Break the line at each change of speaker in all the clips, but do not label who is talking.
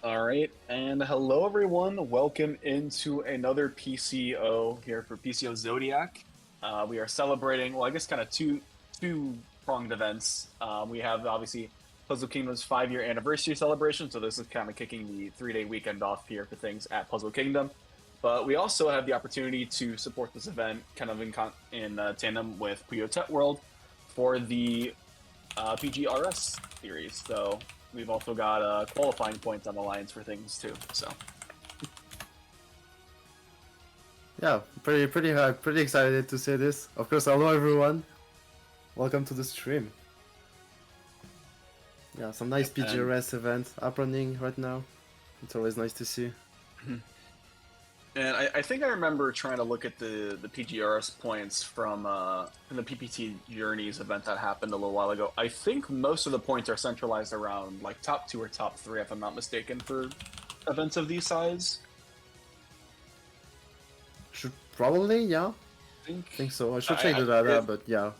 All right, and hello everyone. Welcome into another PCO here for PCO Zodiac. We are celebrating, well, I guess kind of two pronged events. We have obviously Puzzle Kingdom's 5-year anniversary celebration, so this is kind of kicking the 3-day weekend off here for things at Puzzle Kingdom. But we also have the opportunity to support this event kind of in tandem with Puyo World for the PGRS series. So we've also got qualifying points on the lines for things too. So
Yeah, pretty hyped, pretty excited to say this. Of course, hello everyone. Welcome to the stream. Yeah, some nice PGRS event happening right now. It's always nice to see.
And I think I remember trying to look at the PGRS points from the PPT Journeys event that happened a little while ago. I think most of the points are centralized around like top 2 or top 3, if I'm not mistaken, for events of these size.
Should probably, yeah.
I
think so. I should check the data, but yeah.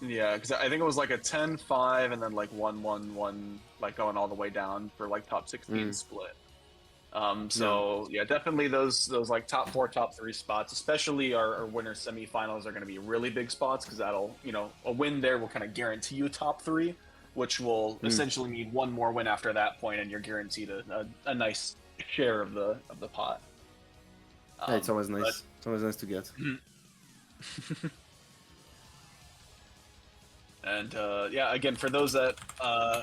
Yeah, because I think it was like a 10-5 and then like 1-1-1, like going all the way down for like top 16 split. So yeah, definitely those like top 4, top 3 spots, especially our winner semifinals, are going to be really big spots because that'll, a win there will kind of guarantee you top 3, which will essentially need one more win after that point, and you're guaranteed a nice share of the pot.
Yeah, it's always nice. It's always nice to get.
And yeah, again, for those that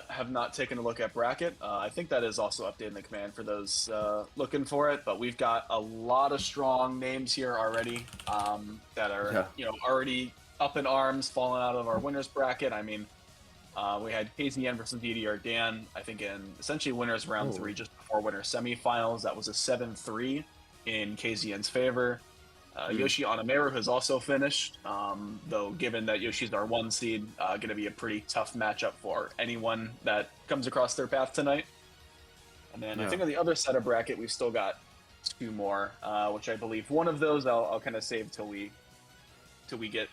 have not taken a look at bracket, I think that is also updated in the command for those looking for it. But we've got a lot of strong names here already that are already up in arms, falling out of our winners bracket. I mean, we had KZN versus DDR Dan, I think in essentially winners round 3 just before winner semifinals. That was a 7-3 in KZN's favor. Yoshi Onomeru has also finished, though given that Yoshi's our 1 seed, going to be a pretty tough matchup for anyone that comes across their path tonight. And then I think on the other side of bracket, we've still got 2 more, which I believe one of those I'll kind of save till we get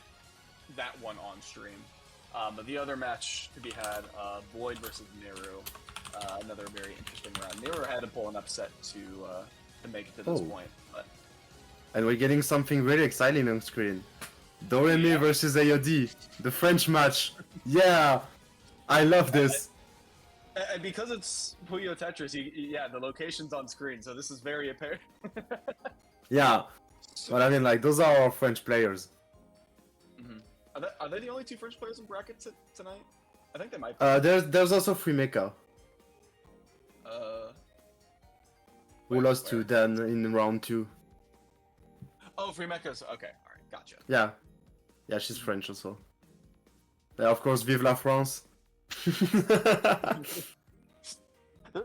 that one on stream. But the other match to be had, Void versus Neru, another very interesting round. Neru had to pull an upset to make it to this point, but.
And we're getting something really exciting on screen. Doremi versus AOD, the French match. Yeah, I love this.
And because it's Puyo Tetris, yeah, the location's on screen, so this is very apparent.
Yeah, but I mean, like, those are our French players.
Are they the only 2 French players in bracket tonight? I think they might be.
There's also Freemaker. Who lost to Dan in round 2.
Oh, Freemaker's okay. All right, gotcha.
Yeah, she's French also. Yeah, of course, Vive la France.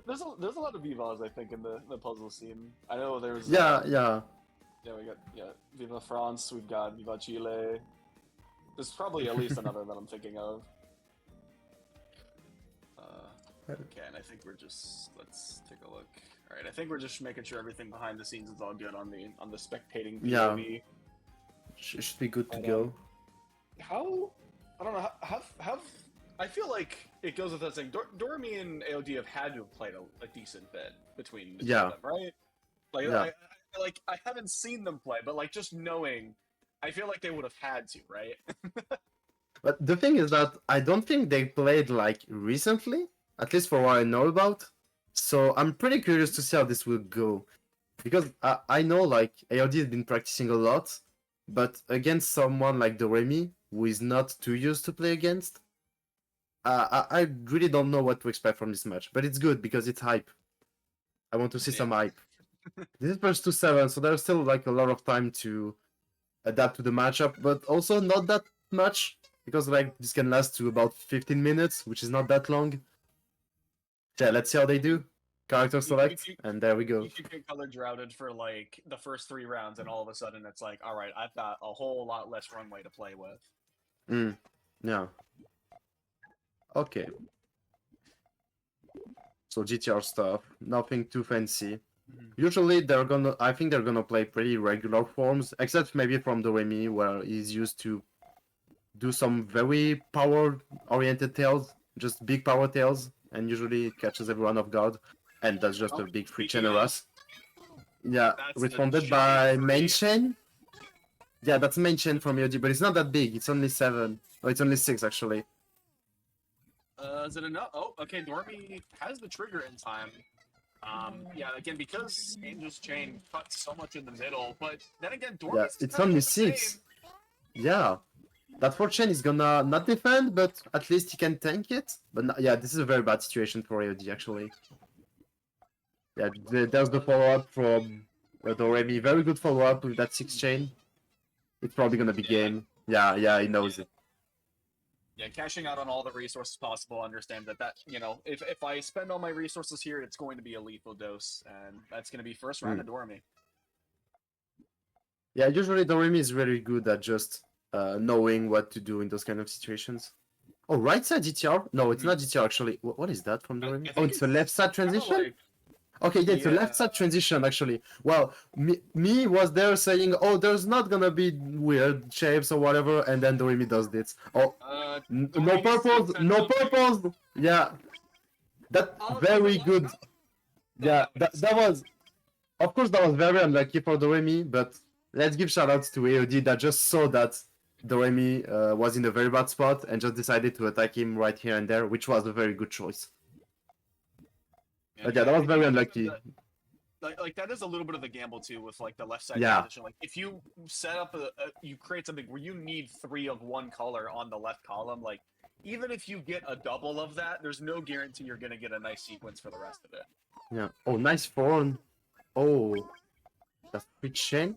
there's a lot of Vivas, I think, in the puzzle scene. I know there's
yeah.
Yeah, we got Vive la France. We've got Viva Chile. There's probably at least another that I'm thinking of. Okay, and I think let's take a look. All right, I think we're just making sure everything behind the scenes is all good on the spectating POV.
Yeah, should be good to go.
I don't know, I feel like it goes without saying, Doremi and AOD have had to have played a decent bit between the two of them, right? Like, I haven't seen them play, but like just knowing, I feel like they would have had to, right?
But the thing is that I don't think they played like recently, at least for what I know about. So I'm pretty curious to see how this will go. Because I know like AOD has been practicing a lot, but against someone like Doremi, who is not too used to play against, I really don't know what to expect from this match. But it's good because it's hype. I want to see some hype. This is first to 7, so there's still like a lot of time to adapt to the matchup, but also not that much, because like this can last to about 15 minutes, which is not that long. Yeah, let's see how they do. Character select, and there we go.
You could get color droughted for like the first 3 rounds, and all of a sudden it's like, all right, I've got a whole lot less runway to play with.
Yeah. Okay. So GTR stuff, nothing too fancy. Usually I think they're gonna play pretty regular forms, except maybe from Doremi, where he's used to do some very power-oriented tails, just big power tails, and usually it catches everyone off guard. and that's just a big free chain
speaking of,
Eras. Yeah,
that's a
responded
giant
by
free.
main chain. Yeah, that's main chain from VOD, but it's not that big. It's only 7. Oh, it's only 6 actually.
Is it enough? Oh, okay. Dormy has the trigger in time. Yeah, again, because Angel's Chain cuts so much in the middle, but then again,
Yeah,
Dormy's
it's
kind of
only
the same.
6. Yeah, that 4 chain is gonna not defend, but at least he can tank it. But no, yeah, this is a very bad situation for AOD actually. Yeah, there's the follow-up from Doremi. Very good follow-up with that 6 chain. It's probably gonna be game. Yeah, he knows it.
Yeah, cashing out on all the resources possible. Understand that if I spend all my resources here, it's going to be a lethal dose, and that's going to be first round of Dormy.
Yeah, usually Doremi is very good at just knowing what to do in those kind of situations. Oh, right side GTR? No, it's not GTR actually. What is that from Doremi? Oh, it's a left side transition?
Like,
okay, yeah, it's a left side transition actually. Well, me was there saying, oh, there's not gonna be weird shapes or whatever, and then Doremi does this. Oh, no purples, no purples! Yeah. That's very good. Yeah, that was... Of course, that was very unlucky for Doremi, but let's give shoutouts to AOD that just saw that Doremi was in a very bad spot and just decided to attack him right here and there, which was a very good choice. But yeah, that was very unlucky.
Like that is a little bit of the gamble too with like the left side transition. Like if you set up you create something where you need 3 of one color on the left column, like even if you get a double of that, there's no guarantee you're gonna get a nice sequence for the rest of it.
Yeah. Oh, nice form. Oh, that's free chain.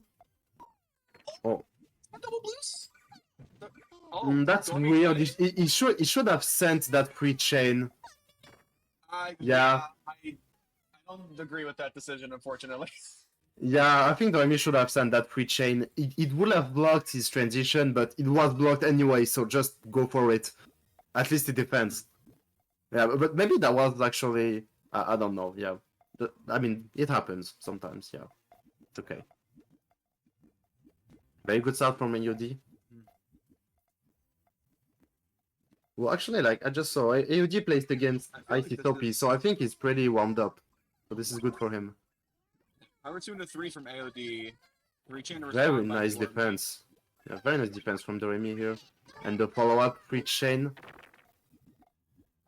Oh,
Double blues. Oh,
that's weird. He should have sent that free chain. Yeah.
I don't agree with that decision, unfortunately.
Yeah, I think Doremi should have sent that free chain. It would have blocked his transition, but it was blocked anyway, so just go for it. At least it defends. Yeah, but maybe that was actually... I don't know, yeah. I mean, it happens sometimes, yeah. It's okay. Very good start from AOD. Well, actually, like, I just saw AOD placed against IC so I think he's pretty warmed up. So this is good for him.
Power 2 into 3 from AOD.
Very nice defense. Yeah, very nice defense from Doremi here. And the follow-up free chain.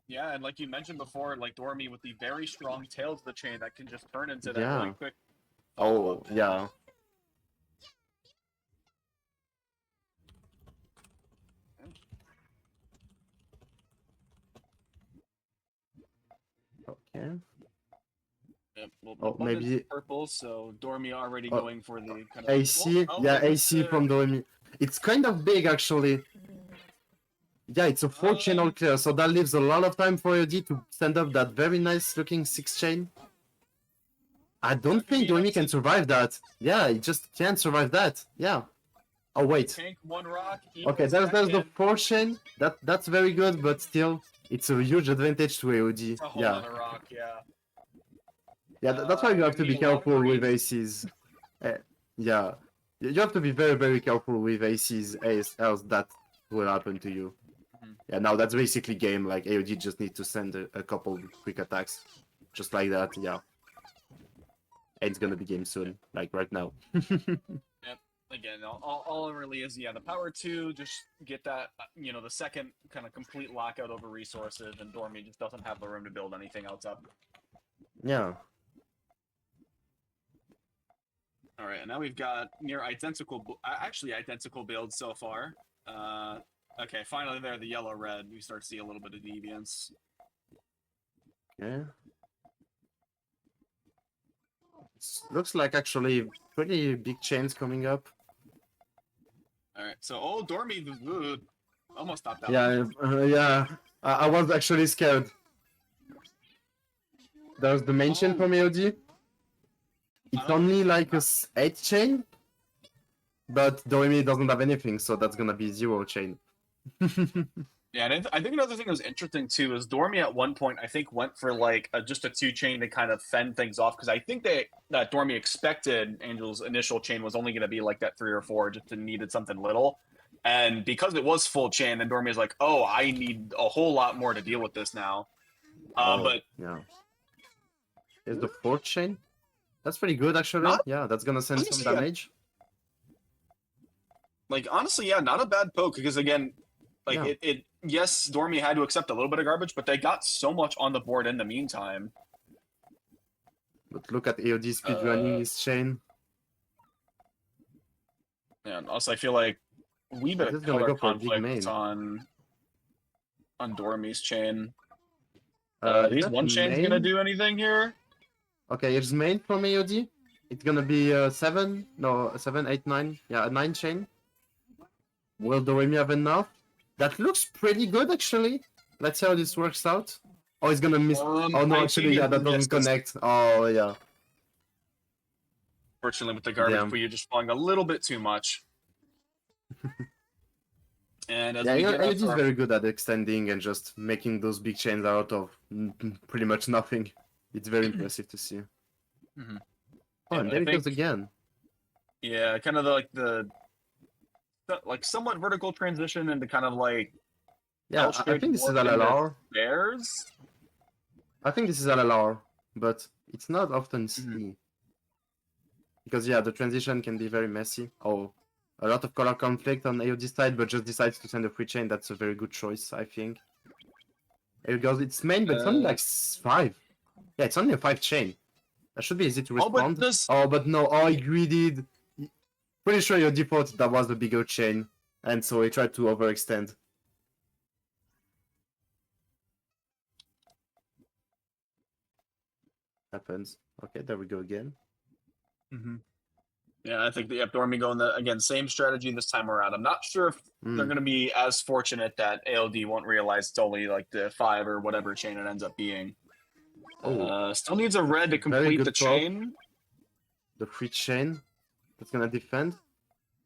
Yeah, and like you mentioned before, like Doremi with the very strong tails of the chain that can just turn into that really quick.
Oh, yeah. Okay.
Yep,
well, maybe
purple, so Doremi already going for the kind of
AC. AC from Doremi. It's kind of big actually. Yeah, it's a 4 channel clear, so that leaves a lot of time for AOD to send up that very nice looking 6 chain. I don't think Doremi can survive that. Yeah, he just can't survive that. Yeah. Oh wait.
Tank 1 rock.
Okay, there's the 4 chain. That's very good, but still, it's a huge advantage to AOD.
It's a whole other rock, yeah.
Yeah, that's why you have to be careful with ACs. Yeah, you have to be very, very careful with ACs, else that will happen to you. Yeah, now that's basically game. Like AOD just need to send a couple quick attacks, just like that. Yeah, and it's gonna be game soon, like right now.
Yep. Again, all it really is, the power 2, just get that, the second kind of complete lockout over resources, and Doremi just doesn't have the room to build anything else up.
Yeah.
All right, and now we've got near identical builds so far. Okay, finally there, the yellow-red, we start to see a little bit of deviance.
Yeah. Looks like actually pretty big chains coming up.
All right, so Doremi almost stopped that.
Yeah, I was actually scared. There's the main chain from AOD. It's only like a 8 chain, but Doremi doesn't have anything, so that's gonna be 0 chain.
Yeah, and I think another thing that was interesting too is Doremi at one point I think went for like just a 2 chain to kind of fend things off, because I think that Doremi expected Angel's initial chain was only going to be like that 3 or 4, just needed something little, and because it was full chain, then Doremi is like, oh, I need a whole lot more to deal with this now. But
Here's the fourth chain. That's pretty good, actually.
Not-
Yeah, that's gonna send some
honestly, yeah.
damage.
Like, honestly, yeah, not a bad poke, because again, like,
Yeah.
yes, Dormy had to accept a little bit of garbage, but they got so much on the board in the meantime.
But look at AOD speedrunning his chain.
Yeah, and also I feel like we bit
This
of
is gonna
color
go for a big
conflict
main.
on Dormy's chain.
Is
These
that
one chain's gonna
main?
do anything here?
Okay, it's main from AOD. It's gonna be 7, 8, 9. Yeah, a 9 chain. Will Doremi have enough? That looks pretty good, actually. Let's see how this works out. Oh, he's gonna miss. Oh no,
I
actually,
think
yeah,
it
that doesn't
misses.
connect. Oh yeah.
Fortunately, with the garbage,
Damn.
but you're just falling a little bit too much. And as
Yeah,
we
you know,
get up
AOD
to
is
our
very good at extending and just making those big chains out of pretty much nothing. It's very impressive to see.
Mhm.
Oh,
Yeah,
and
I
there it goes
think-
again.
yeah, kind of the like somewhat vertical transition into kind of like
Yeah, I think this is LLR.
Bears.
I think this is LLR, but it's not often
Mhm.
seen. Because yeah, the transition can be very messy. Oh, a lot of color conflict on AOD side, but just decides to send a free chain. That's a very good choice, I think. Here it goes. It's main, but it's only like 5. Yeah, it's only a 5 chain. That should be easy to
Oh, but
respond.
this
Oh, but no. Oh, he greedied. Pretty sure your default that was the bigger chain, and so he tried to overextend. Happens. Okay, there we go again.
yeah, I think Dormy going the again same strategy this time around. I'm not sure if they're
Mm.
going to be as fortunate that ALD won't realize it's only like the 5 or whatever chain it ends up being.
Oh,
Still needs a red to
very
complete
good
the
prop.
chain.
The free chain that's gonna defend.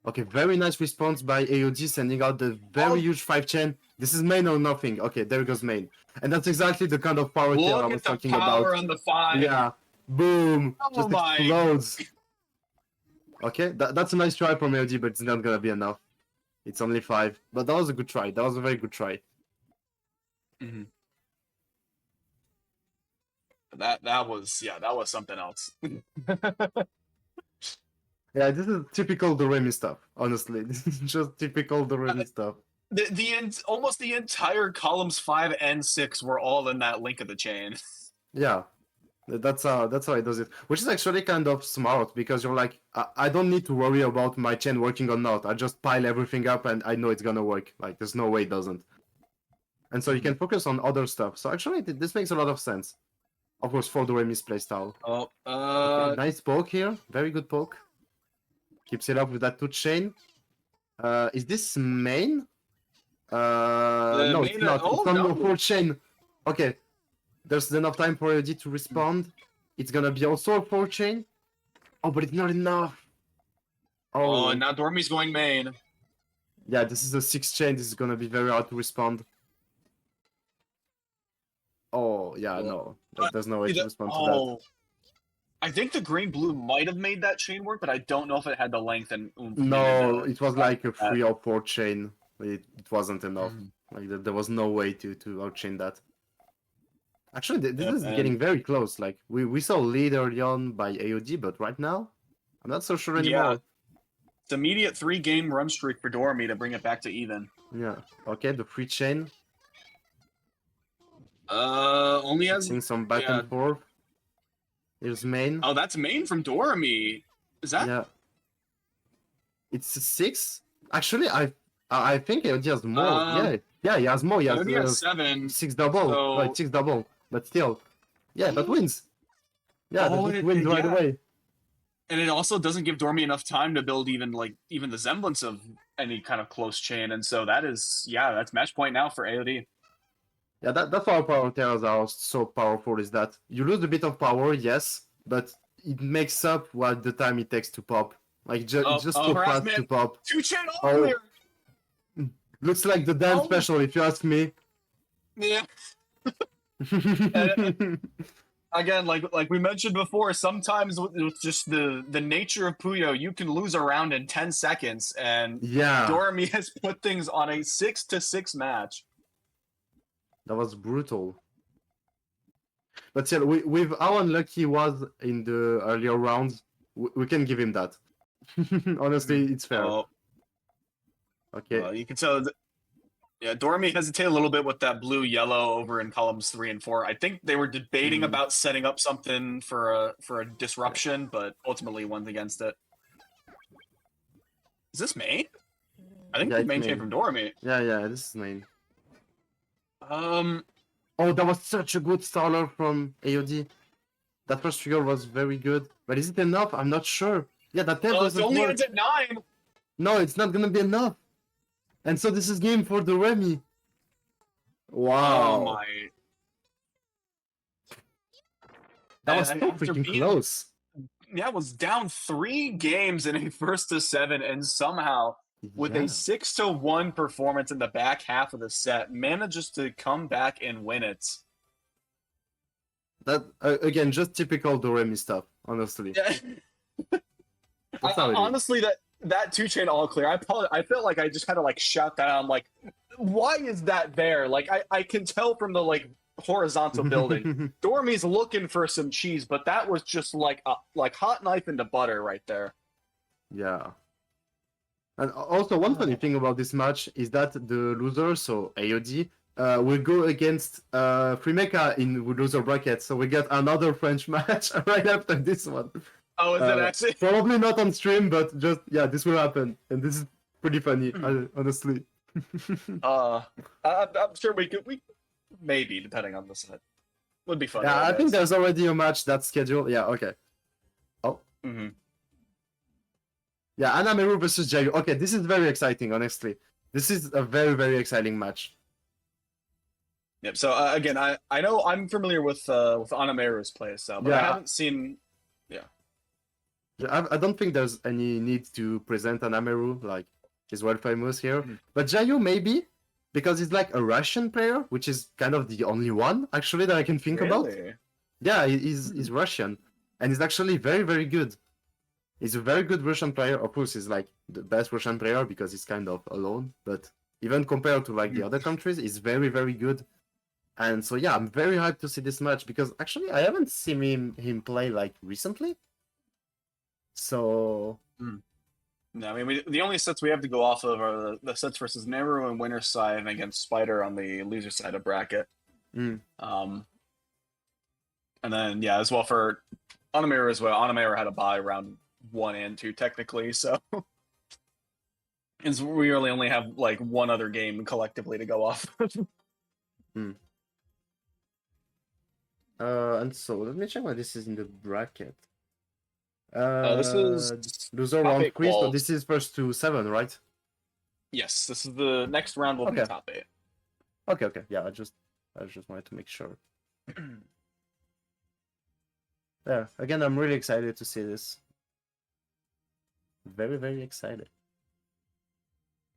Okay, very nice response by AOD sending out the very huge 5 chain. This is main or nothing. Okay, there goes main. And that's exactly the kind of power kill I
Look
was
at the
talking
power
about.
on the 5.
Yeah, boom,
Oh
just
my-
explodes. Okay, that's a nice try from AOD, but it's not gonna be enough. It's only 5. But that was a good try. That was a very good try.
Mhm. That was something else.
Yeah, this is typical Doremi stuff, honestly. This is just typical Doremi stuff.
Almost the entire columns 5 and 6 were all in that link of the chain.
Yeah, that's how it does it. Which is actually kind of smart because you're like, I don't need to worry about my chain working or not. I just pile everything up and I know it's gonna work. Like, there's no way it doesn't. And so you can focus on other stuff. So actually, this makes a lot of sense. Of course, for the Remy's playstyle.
Oh,
Okay, nice poke here. Very good poke. Keeps it up with that 2 chain. Is this main? No,
main-
it's not.
oh,
It's on
no.
the 4 chain. Okay. There's enough time for AOD to respond. It's gonna be also a 4 chain. Oh, but it's not enough.
Oh, and now Dormy's going main.
Yeah, this is a 6 chain. This is gonna be very hard to respond. Oh, yeah, no. There's no way to respond to that.
I think the green-blue might have made that chain work, but I don't know if it had the length and oomph
No,
needed to-
it was like a 3 or 4 chain. It wasn't enough.
Mhm.
Like, there was no way to outchain that. Actually, this
Yep,
is
and-
getting very close. Like, we saw lead early on by AOD, but right now, I'm not so sure anymore.
It's immediate 3-game run streak for Dormy to bring it back to even.
Yeah. Okay, the free chain.
Only has.
Seeing some back
yeah.
and forth. Here's main.
Oh, that's main from Dormy. Is that?
Yeah. It's a 6. Actually, I think AOD has more. Yeah, he has more. He has,
Only has 7.
6 double.
so-
No, it's 6 double. But still. Yeah, that wins. Yeah,
Oh,
that wins right
yeah.
away.
And it also doesn't give Dormy enough time to build even the semblance of any kind of close chain, and so that's match point now for AOD.
Yeah, that's why power terrors are so powerful, is that you lose a bit of power, yes, but it makes up what the time it takes to pop. Like, it's just so fast
harassment.
to pop.
2 chain
Oh.
earlier.
Looks like the dance
Oh.
special, if you ask me.
Yeah. Again, like we mentioned before, sometimes with just the nature of Puyo, you can lose a round in 10 seconds, and
Yeah,
Dormy has put things on a 6-6 match.
that was brutal. But still, with how unlucky he was in the earlier rounds, we can give him that. Honestly, it's fair.
Oh,
Okay.
well, you can tell. Yeah, Dormy hesitated a little bit with that blue-yellow over in columns 3 and 4. I think they were debating about setting up something for a disruption, but ultimately went against it. Is this main? I think the main came from Dormy.
Yeah, this is main.
Um.
Oh, that was such a good starter from AOD. That first trigger was very good, but is it enough? I'm not sure. Yeah, that temp doesn't
only
work.
ends at 9.
No, it's not gonna be enough. And so this is game for the Remy. Wow.
Oh my.
That was so freaking close.
Yeah, it was down 3 games in a first to 7, and somehow, with a 6-1 performance in the back half of the set, manages to come back and win it.
That again, just typical Doremi stuff, honestly.
Yeah. Honestly, that 2-chain all clear. I felt like I just had to like shout that out. I'm like, why is that there? Like I can tell from the like horizontal building. Dormy's looking for some cheese, but that was just like hot knife into butter right there.
Yeah. And also one funny thing about this match is that the loser, so AOD, will go against Fremeca in loser bracket. So we get another French match right after this one.
Oh, is it actually?
Probably not on stream, but just yeah, this will happen, and this is pretty funny, honestly.
I'm sure we maybe depending on the set would be fun.
Yeah, I think there's already a match that's scheduled. Yeah, okay. Oh. Yeah, Anameru versus Jayu. Okay, this is very exciting, honestly. This is a very, very exciting match.
Yep. So again, I know I'm familiar with Anameru's playstyle, but I haven't seen.
I don't think there's any need to present Anameru, like, he's well famous here. But Jayu, maybe, because he's like a Russian player, which is kind of the only one, actually, that I can think about. Yeah, he's Russian, and he's actually very, very good. He's a very good Russian player. Of course, he's like the best Russian player because he's kind of alone, but even compared to like the other countries, he's very, very good. And so, yeah, I'm very hyped to see this match because actually I haven't seen him play like recently. So,
no, I mean, the only sets we have to go off of are the sets versus Neru and Winter Side against Spider on the loser side of bracket. And then, yeah, as well for Anameru as well. Anameru had a bye round 1 and 2 technically, so we really only have like one other game collectively to go off.
And so let me check why this is in the bracket.
This is
loser round 3, so this is first to 7, right?
Yes, this is the next round will be top 8.
Okay. Yeah, I just wanted to make sure. Yeah, again, I'm really excited to see this. Very, very excited.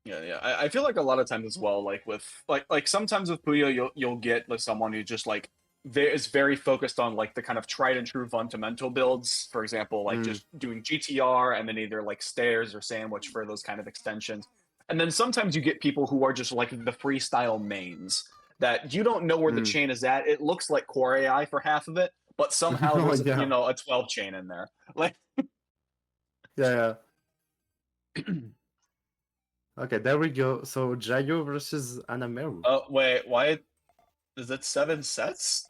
Yeah. I feel like a lot of times as well, like with like sometimes with Puyo, you'll get like someone who just like is very focused on like the kind of tried and true fundamental builds. For example, like just doing GTR and then either like stairs or sandwich for those kind of extensions. And then sometimes you get people who are just like the freestyle mains that you don't know where the chain is at. It looks like Core AI for half of it, but somehow there's you know a 12 chain in there. Like
yeah. Okay, there we go. So Jayu versus Anameru.
Oh wait, why is it 7 sets?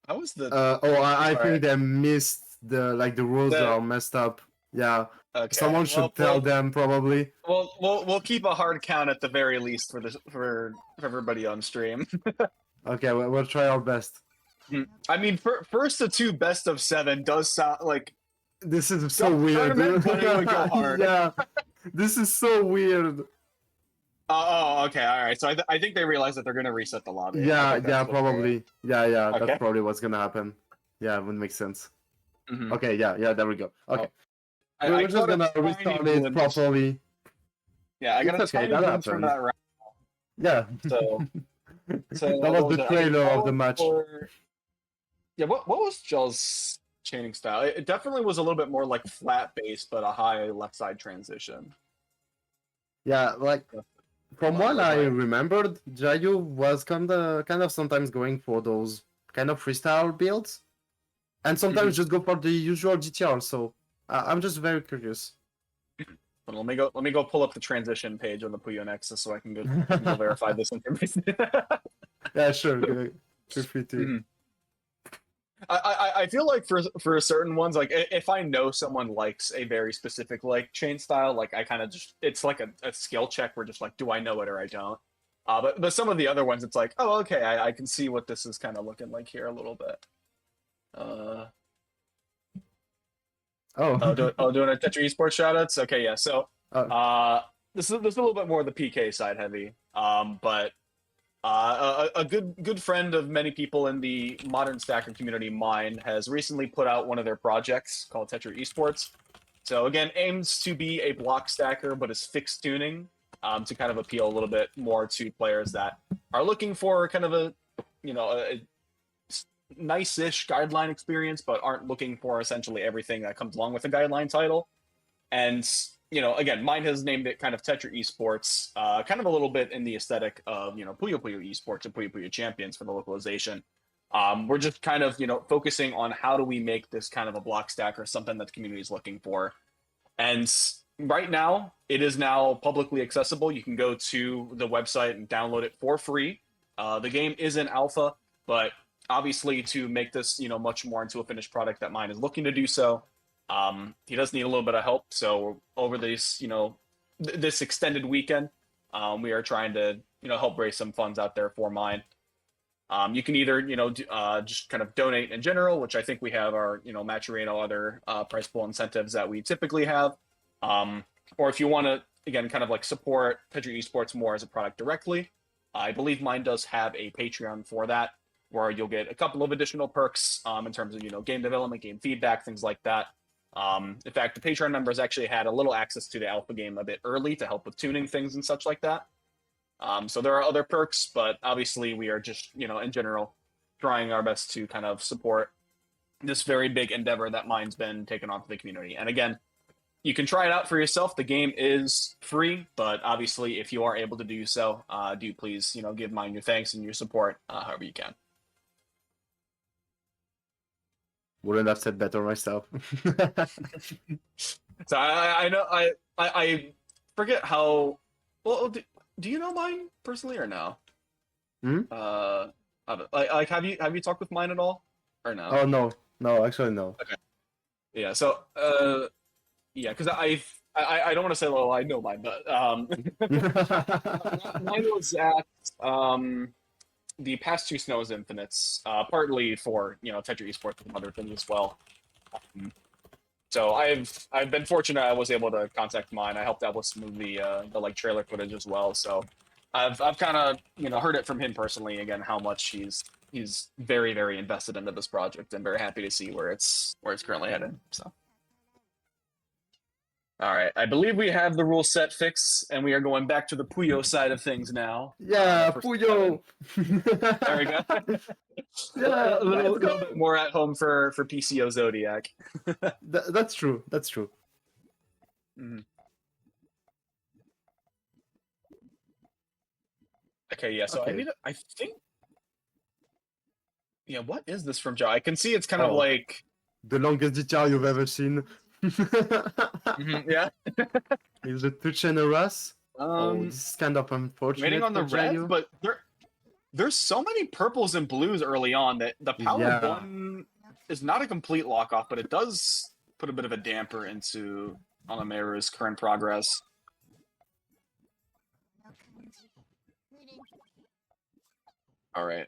How was the?
I think they missed the rules are messed up. Yeah.
Okay.
Someone should tell them probably.
Well, we'll keep a hard count at the very least for everybody on stream.
Okay, we'll try our best.
I mean, first to 2 best of 7 does sound like
this is so weird.
Would go hard.
Yeah, this is so weird.
Oh, okay, all right. So I think they realize that they're gonna reset the lobby.
Yeah, probably. Yeah, that's probably what's gonna happen. Yeah, it would make sense. Okay, yeah, there we go. Okay, we're just gonna restart it properly.
Yeah, I got a tiny glimpse from that round.
Yeah.
So
that was the trailer of the match.
Yeah, what was Gel's chaining style? It definitely was a little bit more like flat base, but a high left side transition.
Yeah, like from what I remembered, Jayu was kind of sometimes going for those kind of freestyle builds, and sometimes just go for the usual GTR. So I'm just very curious.
But let me go pull up the transition page on the Puyo Nexus so I can go verify this information.
Yeah, sure. Feel free to.
Mhm. I feel like for certain ones, like if I know someone likes a very specific like chain style, like I kind of just it's like a skill check where just like do I know it or I don't. But some of the other ones, it's like, oh, okay, I can see what this is kind of looking like here a little bit.
Oh.
Doing a Tetris esports shoutouts. Okay, yeah. So
Oh.
this is a little bit more the PK side heavy. But a good friend of many people in the modern stacker community, mine, has recently put out one of their projects called Tetris esports. So again, aims to be a block stacker, but is fixed tuning to kind of appeal a little bit more to players that are looking for kind of a nice-ish guideline experience, but aren't looking for essentially everything that comes along with a guideline title. And again, mine has named it kind of Tetra Esports, kind of a little bit in the aesthetic of Puyo Puyo Esports and Puyo Puyo Champions for the localization. We're just kind of focusing on how do we make this kind of a block stacker something that the community is looking for. And right now, it is now publicly accessible. You can go to the website and download it for free. The game is in alpha, but obviously to make this much more into a finished product, that mine is looking to do so. He does need a little bit of help. So over this this extended weekend, we are trying to help raise some funds out there for mine. You can either just kind of donate in general, which I think we have our Matcherino other price pool incentives that we typically have, or if you want to again kind of like support Tetris esports more as a product directly, I believe mine does have a Patreon for that, where you'll get a couple of additional perks in terms of game development, game feedback, things like that. In fact, the Patreon members actually had a little access to the alpha game a bit early to help with tuning things and such like that. So there are other perks, but obviously we are just in general trying our best to kind of support this very big endeavor that mine's been taken on to the community. And again, you can try it out for yourself. The game is free, but obviously if you are able to do so, do please give mine your thanks and your support however you can.
Wouldn't have said better myself.
So I know I forget how well do you know mine personally or no?
Hmm?
Like have you talked with mine at all or no?
Oh no, actually no.
Okay. Yeah. So yeah, because I don't want to say well I know mine, but mine was at the past two Snows Infinites, partly for Tetris esports and other things as well. So I've been fortunate. I was able to contact mine. I helped out with some of the like trailer footage as well. So I've kind of heard it from him personally again how much he's very very invested into this project and very happy to see where it's currently headed. So. All right, I believe we have the rule set fixed, and we are going back to the Puyo side of things now.
Yeah, Puyo.
There we go.
Yeah,
a little bit more at home for PCO Zodiac.
That's true. That's true.
Mm-hmm. Okay, yeah. So
Okay.
I think. Yeah, what is this from Joe? I can see it's kind of like
the longest detail you've ever seen.
Yeah.
Is the Twitch and Ras? This is kind of unfortunate.
Waiting on the red, but there's so many purples and blues early on that the power one is not a complete lock off, but it does put a bit of a damper into Anameru's current progress. All right.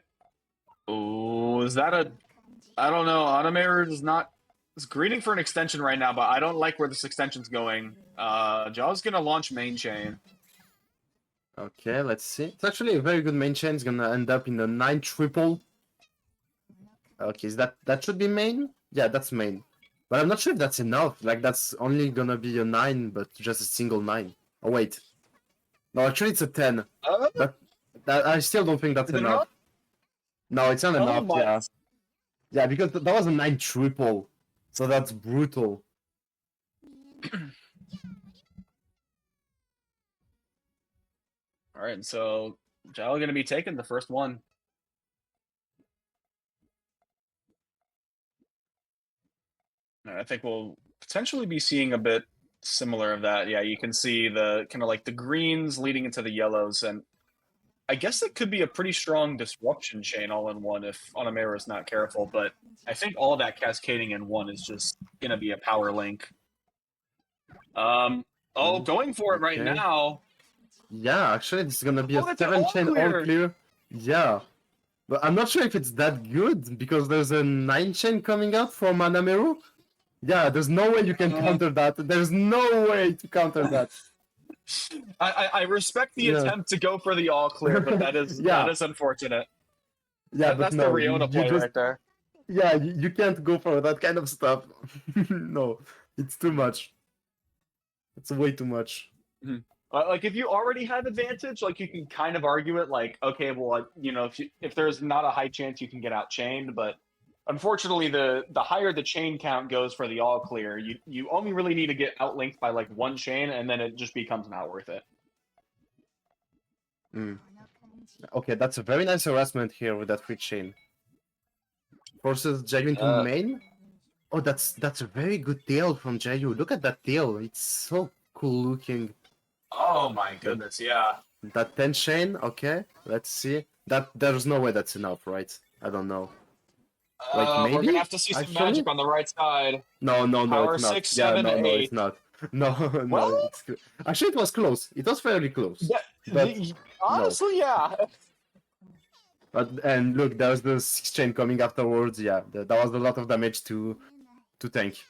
Oh, is that a? I don't know. Anameru is not. It's greeting for an extension right now, but I don't like where this extension's going. Jaw's gonna launch main chain.
Okay, let's see. It's actually a very good main chain. It's gonna end up in a 9 triple. Okay, is that should be main? Yeah, that's main. But I'm not sure if that's enough. Like that's only gonna be a 9, but just a single 9. Oh wait. No, actually it's a 10. But I still don't think that's enough. No, it's not enough, yeah. Yeah, because that was a 9 triple. So that's brutal.
All right, so Jao going to be taking the first one. I think we'll potentially be seeing a bit similar of that. Yeah, you can see the kind of like the greens leading into the yellows, and I guess it could be a pretty strong disruption chain all in one if Onamera is not careful. But I think all that cascading in one is just gonna be a power link. Going for it right
Okay.
now.
Yeah, actually, this is gonna be a
That's an
7
all
chain all
clear.
clear. Yeah. But I'm not sure if it's that good because there's a 9 chain coming out from Anameru. Yeah, there's no way you can counter that. There's no way to counter that.
I respect the
Yeah.
attempt to go for the all clear, but that is
Yeah.
that is unfortunate.
Yeah, but
That's
no,
the Riona play
just,
right there.
yeah, you can't go for that kind of stuff. No, it's too much. It's way too much.
Like if you already have advantage, like you can kind of argue it, like okay, well, if there's not a high chance you can get out chained, but unfortunately, the higher the chain count goes for the all clear, you only really need to get outlinked by like one chain, and then it just becomes not worth it.
Okay, that's a very nice harassment here with that free chain. Forces Jayu into main. Oh, that's a very good tail from Jayu. Look at that tail. It's so cool looking.
Oh my goodness, yeah.
That 10 chain, okay. Let's see. There's no way that's enough, right? I don't know. Like maybe?
We're gonna have to see some
Actually?
magic on the right side.
No,
Power
it's not.
6,
Yeah,
7,
no,
8.
it's not. No, no.
Well?
Actually, it was close. It was fairly close.
Yeah, honestly, yeah.
And look, there's the 6 chain coming afterwards. Yeah, that was a lot of damage to tank.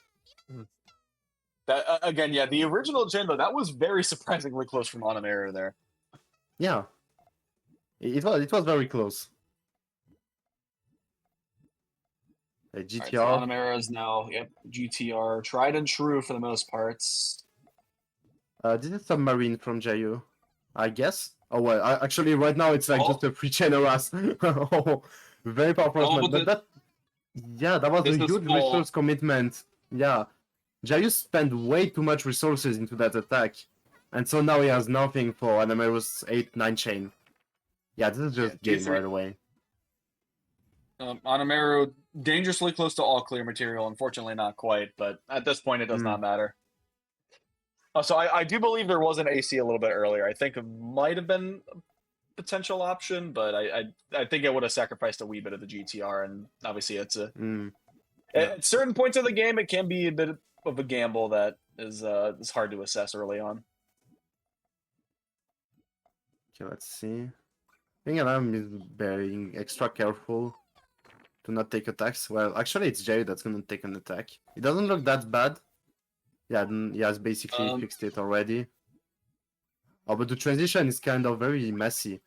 That again, yeah, the original chain though, that was very surprisingly close from Onamera there.
Yeah, it was very close. GTR.
Right, so Onamera is now GTR, tried and true for the most parts.
This is Submarine from Jayu, I guess. Oh well, actually right now it's like just a free chain harass. Oh, very powerful. But that was a huge resource commitment. Yeah, Jayu spent way too much resources into that attack, and so now he has nothing for Anameru's 8-9 chain. Yeah, this is just game right away.
Anameru dangerously close to all clear material. Unfortunately, not quite, but at this point, it does not matter. So I do believe there was an AC a little bit earlier. I think it might have been a potential option, but I think it would have sacrificed a wee bit of the GTR, and obviously it's at certain points of the game it can be a bit of a gamble that is hard to assess early on.
Okay, let's see. I think Alam is being extra careful to not take attacks. Well, actually it's Jerry that's gonna take an attack. It doesn't look that bad. Yeah, he has basically fixed it already. Oh, but the transition is kind of very messy.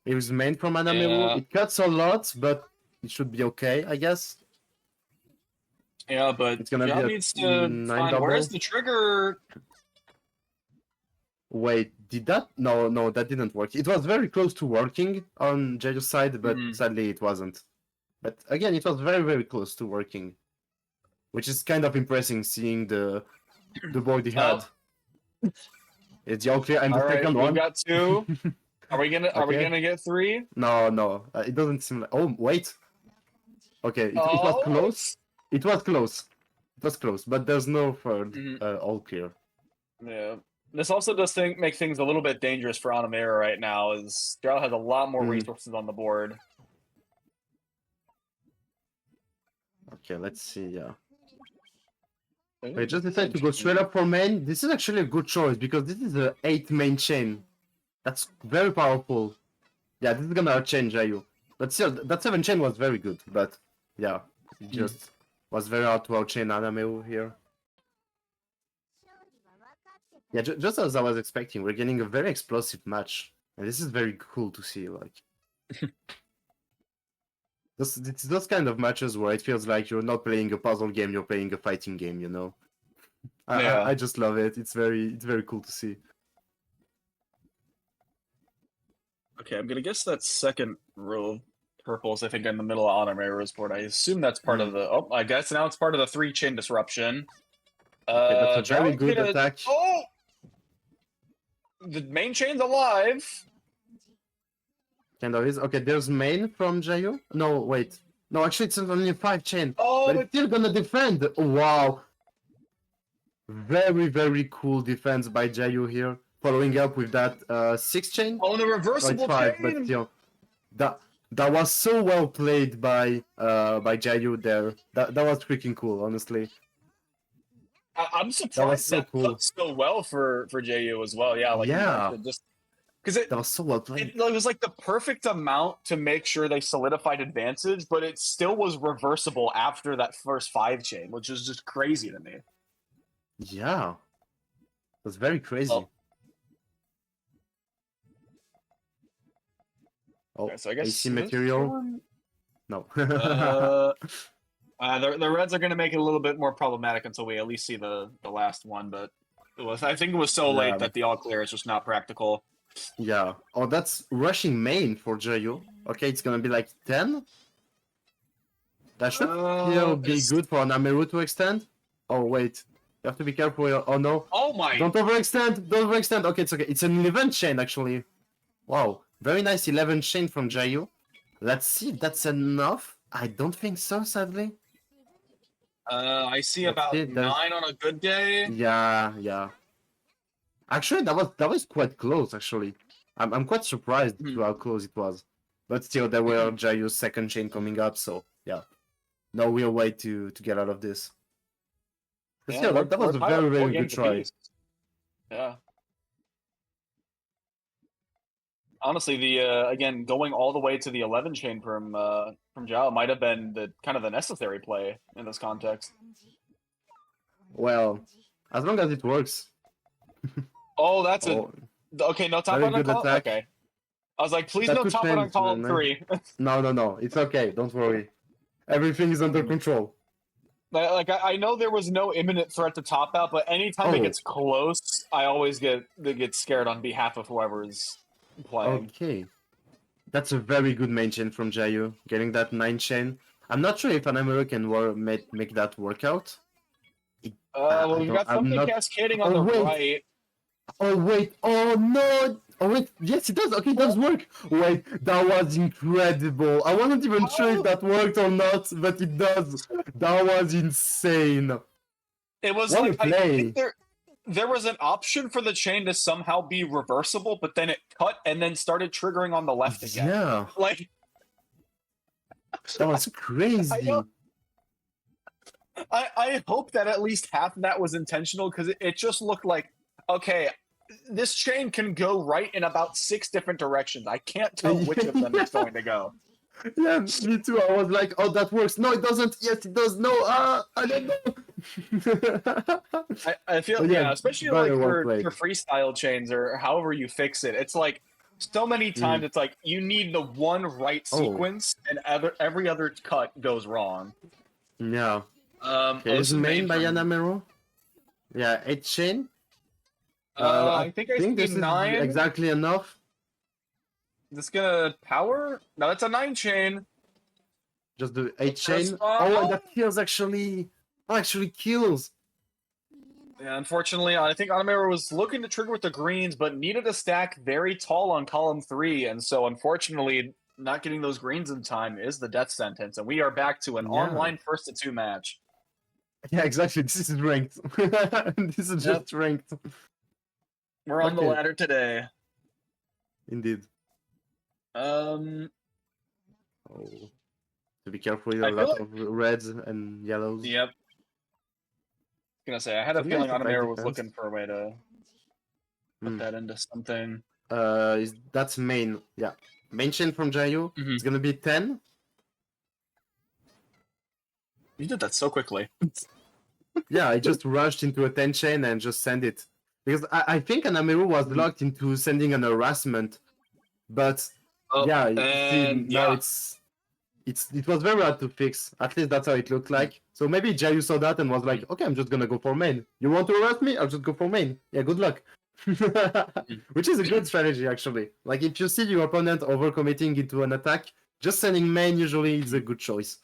It was main from Anameru. It cuts a lot, but it should be okay, I guess.
Yeah, but
it's gonna be
needs to find where's the trigger.
Wait, did that? No, that didn't work. It was very close to working on Jeju's side, but sadly it wasn't. But again, it was very, very close to working. Which is kind of impressive seeing the board he had. It's the all clear and the second one.
We got 2. Are we gonna get 3?
No. It doesn't seem like. Oh wait. Okay, it was close. It was close, but there's no third all clear.
Yeah. This also does make things a little bit dangerous for Onamera right now, as Darrell has a lot more resources on the board.
Okay, let's see, yeah. I just decided to go straight up for main. This is actually a good choice, because this is an 8 main chain. That's very powerful. Yeah, this is gonna change Ayu. But still, that 7 chain was very good, but yeah, it just was very hard to outchain Anameru here. Yeah, just as I was expecting, we're getting a very explosive match. And this is very cool to see, like. It's those kind of matches where it feels like you're not playing a puzzle game, you're playing a fighting game, you know? I just love it. It's very cool to see.
Okay, I'm gonna guess that second row of purples, I think, in the middle of Anameru's board. I assume that's part of the... Oh, I guess now it's part of the 3-chain disruption.
Okay, that's a very good attack.
Oh! The main chain's alive.
Kind of is. Okay, there's main from Jayu. No, wait. No, actually, it's only 5 chain.
Oh,
But it's still gonna defend. Wow. Very, very cool defense by Jayu here. Following up with that 6 chain.
oh, the
No, it's
reversible
5, but
chain.
still. That was so well played by Jayu there. That was freaking cool, honestly.
I'm
That was
surprised
so
that
cool.
cooked so well for JU as well. Yeah, like you
Yeah.
mentioned, just because
That was so well played.
it was like the perfect amount to make sure they solidified advantage, but it still was reversible after that first 5 chain, which is just crazy to me.
Yeah. That's very crazy. Oh,
Okay, so I guess
AC
this
material.
one-
No.
the Reds are going to make it a little bit more problematic until we at least see the last one, but I think it was so
Yeah.
late that the all clear is just not practical.
Yeah. Oh, that's rushing main for Jayu. Okay, it's gonna be like 10. That should still be good for an Ameru to extend. Oh, wait. You have to be careful. Oh, no.
Oh my!
Don't overextend. Don't overextend. Okay, it's okay. It's an 11 chain, actually. Wow. Very nice 11 chain from Jayu. Let's see if that's enough. I don't think so, sadly.
I see
Let's
about
see,
9 on a good day.
Yeah, yeah. Actually, that was quite close. Actually, I'm quite surprised to how close it was. But still, there were Jayu's second chain coming up, so yeah, no real way to get out of this. But
Yeah,
still, that was a very very good try.
Yeah. Honestly, the again going all the way to the 11 chain from Zhao might have been the kind of the necessary play in this context.
Well, as long as it works.
Oh, that's
Oh,
okay. No top
very
out on
good
column.
attack.
Okay, I was like, please
That
no
could
top out on
change,
column
man.
3.
No, it's okay. Don't worry. Everything is under control.
Like I know there was no imminent threat to top out, but anytime it gets close, I always get scared on behalf of whoever's playing.
Okay. That's a very good main chain from Jayu, getting that 9 chain. I'm not sure if an American make that work out.
Well, we've got something cascading on the right.
Oh wait, oh no! Oh wait, yes it does, okay, it does work! Wait, that was incredible! I wasn't even sure if that worked or not, but it does! That was insane!
It was
what
like,
a play!
I think there was an option for the chain to somehow be reversible, but then it cut and then started triggering on the left again.
Yeah.
Like...
That was crazy!
I hope that at least half of that was intentional, because it just looked like, okay, this chain can go right in about 6 different directions. I can't tell which of them it's going to go.
Yeah, me too. I was like, oh, that works. No, it doesn't. Yes, it does. No, I don't know.
I feel, yeah, especially like for freestyle chains or however you fix it. It's like, so many times it's like, you need the one right sequence, and every other cut goes wrong.
Yeah. Here's main by Yanamero. Yeah, 8 chain.
I think
this is
9.
exactly enough.
This gonna power? No, it's a 9 chain.
Just the 8 chain. Oh, and that kills actually. Oh, actually kills.
Yeah, unfortunately, I think Anamera was looking to trigger with the greens, but needed a stack very tall on column 3, and so unfortunately, not getting those greens in time is the death sentence, and we are back to an online 1st-to-2 match.
Yeah, exactly. This is ranked. This is just ranked.
We're on the ladder today.
Indeed.
Oh.
To be careful with a lot of reds and yellows.
Yep. I was gonna say, I had a feeling Anamera was looking for a way to put that into something.
That's main. Yeah. Main chain from Jayu. It's gonna be 10.
You did that so quickly.
Yeah, I just rushed into a 10 chain and just send it. Because I think Anameru was locked into sending an harassment. But now it was very hard to fix. At least that's how it looked like. So maybe Jayu saw that and was like, okay, I'm just gonna go for main. You want to harass me? I'll just go for main. Yeah, good luck. Which is a good strategy, actually. Like, if you see your opponent overcommitting into an attack, just sending main usually is a good choice.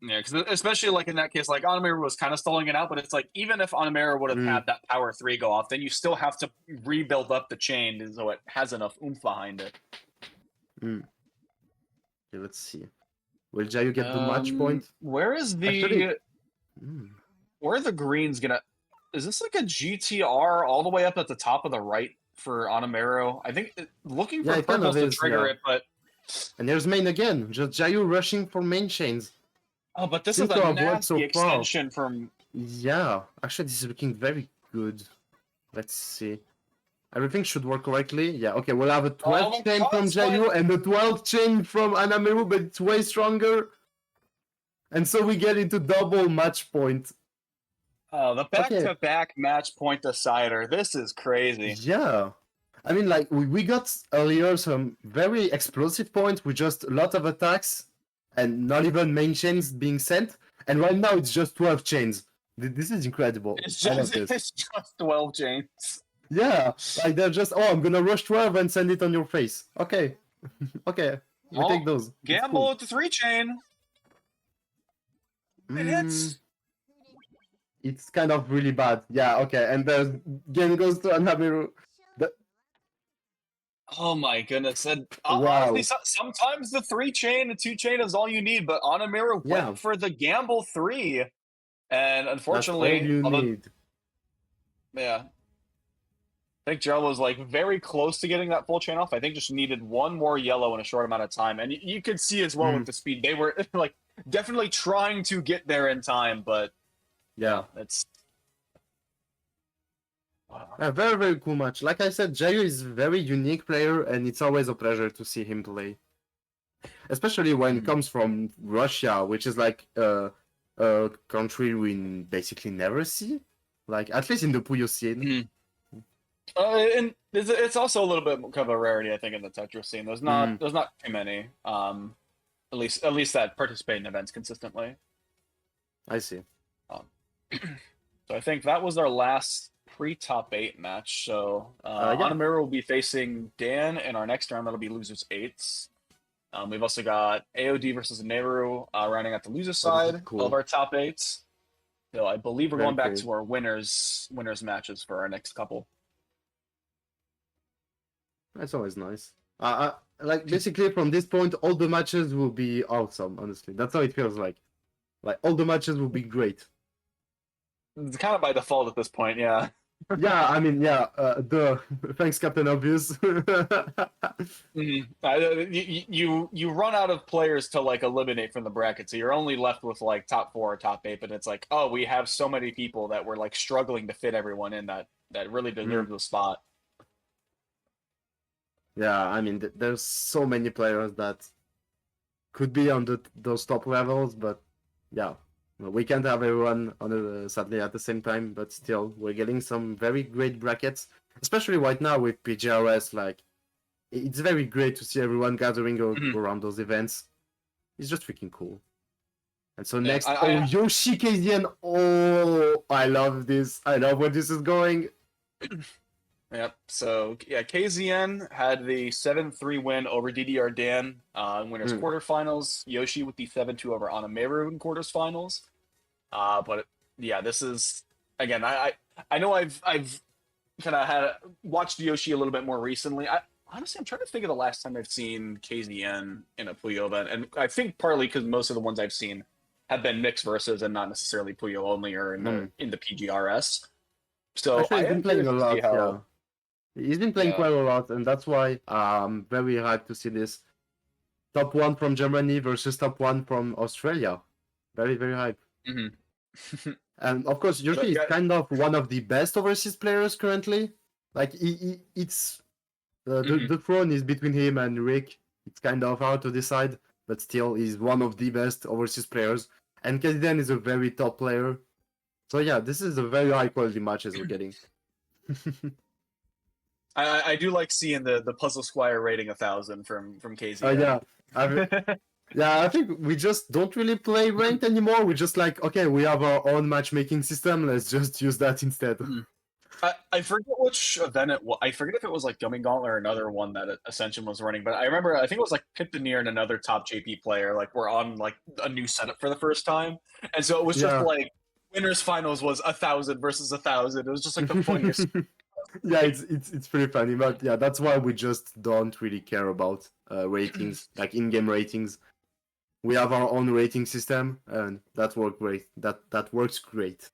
Yeah, because especially like in that case, like Anamera was kind of stalling it out, but it's like, even if Anamera would have had that power 3 go off, then you still have to rebuild up the chain so it has enough oomph behind it.
Okay, let's see. Will Jayu get the match point?
Where is
Actually,
the where are the greens gonna? Is this like a GTR all the way up at the top of the right for Onamero? I think looking
yeah,
for
it kind of
purples to
is.
trigger
Yeah.
it, but
And there's main again. Just Jayu rushing for main chains.
oh, but this
Seems
is a
to have worked so
nasty
far.
extension from.
Yeah, actually, this is looking very good. Let's see. Everything should work correctly. Yeah, okay, we'll have a 12th
Oh,
chain from Jayu and a 12th chain from Anameru, but it's way stronger. And so we get into double match point.
Oh, the
Okay.
back-to-back match point decider. This is crazy.
Yeah. I mean, like, we got earlier some very explosive points with just a lot of attacks and not even main chains being sent. And right now it's just 12 chains. This is incredible. I love this.
It's just 12 chains.
Yeah, like they're just, oh, I'm gonna rush 12 and send it on your face. Okay. Okay, we take those. It's
Gamble
cool.
with the 3-chain. It hits.
It's kind of really bad. Yeah, okay, and the game goes to Anameru.
Oh my goodness. And
Wow.
honestly, sometimes the 3-chain, the 2-chain is all you need, but Onamero went for the gamble 3. And unfortunately,
that's all you need.
Yeah. I think Gerald was like very close to getting that full chain off. I think just needed one more yellow in a short amount of time. And you could see as well with the speed. They were like definitely trying to get there in time, but
yeah,
it's
a very, very cool match. Like I said, Jayu is a very unique player, and it's always a pleasure to see him play. Especially when it comes from Russia, which is like a country we basically never see. Like, at least in the Puyo scene.
And it's also a little bit of a rarity, I think, in the Tetris scene. There's not too many, at least that participate in events consistently.
I see.
So I think that was our last pre-top 8 match. So Onamura will be facing Dan in our next round. That'll be losers 8s. We've also got AOD versus Nehru rounding out the loser side of our top 8s. So I believe we're going back to our winners matches for our next couple.
That's always nice. Like basically from this point, all the matches will be awesome. Honestly, that's how it feels like. Like all the matches will be great.
It's kind of by default at this point, yeah.
Yeah, I mean, yeah. Thanks, Captain Obvious.
You run out of players to like eliminate from the bracket, so you're only left with like top 4 or top 8. But it's like, oh, we have so many people that we're like struggling to fit everyone in that really deserve the spot.
Yeah, I mean, there's so many players that could be on those top levels, but yeah, we can't have everyone on sadly at the same time. But still, we're getting some very great brackets, especially right now with PGRS. Like, it's very great to see everyone gathering around those events. It's just freaking cool. And so next, Yoshi KZN. Oh, I love this. I love where this is going.
Yep. So yeah, KZN had the 7-3 win over DDR Dan in winners quarterfinals. Yoshi with the 7-2 over Anameru in quarters finals. But yeah, this is again. I know I've kind of watched Yoshi a little bit more recently. Honestly, I'm trying to think of the last time I've seen KZN in a Puyo event, and I think partly because most of the ones I've seen have been mixed versus and not necessarily Puyo-Only or in the PGRS. So
actually, he's been playing a lot. Yeah. He's been playing quite a lot, and that's why I'm very hyped to see this. Top 1 from Germany versus top 1 from Australia. Very, very hyped. And of course, Yoshi is kind of one of the best overseas players currently. Like, it's the throne is between him and Rick. It's kind of hard to decide, but still, he's one of the best overseas players. And KZN is a very top player. So yeah, this is a very high quality matches we're getting.
I do like seeing the Puzzle Squire rating 1,000 from KZ.
Yeah, I think we just don't really play ranked anymore. We just like, okay, we have our own matchmaking system. Let's just use that instead.
I forget which event it was. I forget if it was like Gummy Gauntlet or another one that Ascension was running. But I remember, I think it was like Piptaneer and another top JP player. Like we're on like a new setup for the first time, and so it was just like winners finals was 1,000 versus 1,000. It was just like the funniest.
Yeah, it's pretty funny, but yeah, that's why we just don't really care about ratings, like in-game ratings. we have our own rating system, and that works great. That works great.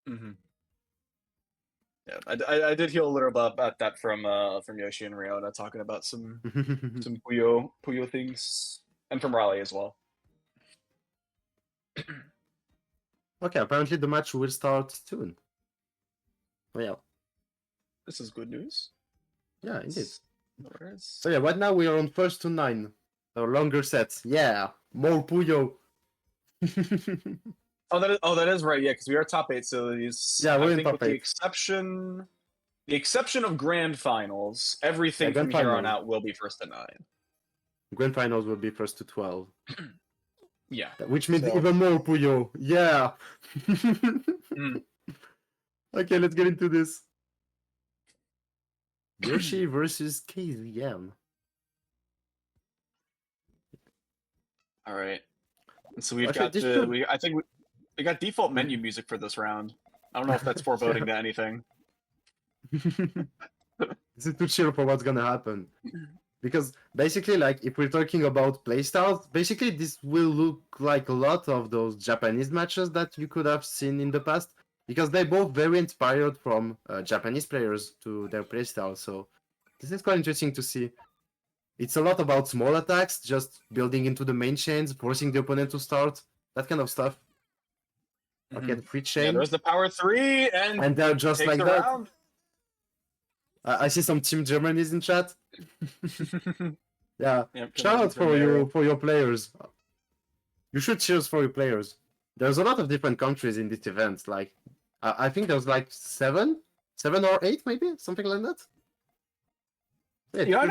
Mm-hmm. Yeah, I did hear a little bit about that from Yoshi and Riona talking about some Puyo things, and from Raleigh as well.
Okay, apparently the match will start soon. Well,
This is good news.
yeah, indeed.
Where's...
So yeah, right now we are on first to 9. So longer sets. Yeah, more Puyo.
that is right. Yeah, because we are top 8. So these,
Yeah, we're
I
in
think,
top
with the
8.
exception of grand finals, everything
grand
from here on
finals.
out will be first to 9.
Grand finals will be first to 12.
Yeah,
which means even more Puyo. Yeah.
Mm.
Okay, let's get into this. Yoshi versus KZM.
All right. So we've
Actually,
got I think we got default menu music for this round. I don't know if that's foreboding to anything.
This is too chill for what's gonna happen. Because basically, like, if we're talking about playstyles, basically this will look like a lot of those Japanese matches that you could have seen in the past. Because they're both very inspired from Japanese players to their playstyle. So this is quite interesting to see. It's a lot about small attacks, just building into the main chains, forcing the opponent to start, that kind of stuff. Okay, the free chain.
Yeah, there's the power 3, and
they're just like that.
Round.
I see some Team Germany's in chat. Yeah,
yep,
shout out for your players. You should cheers for your players. There's a lot of different countries in this event. Like, I think there's like 7 or 8 maybe, something like that.
Yeah,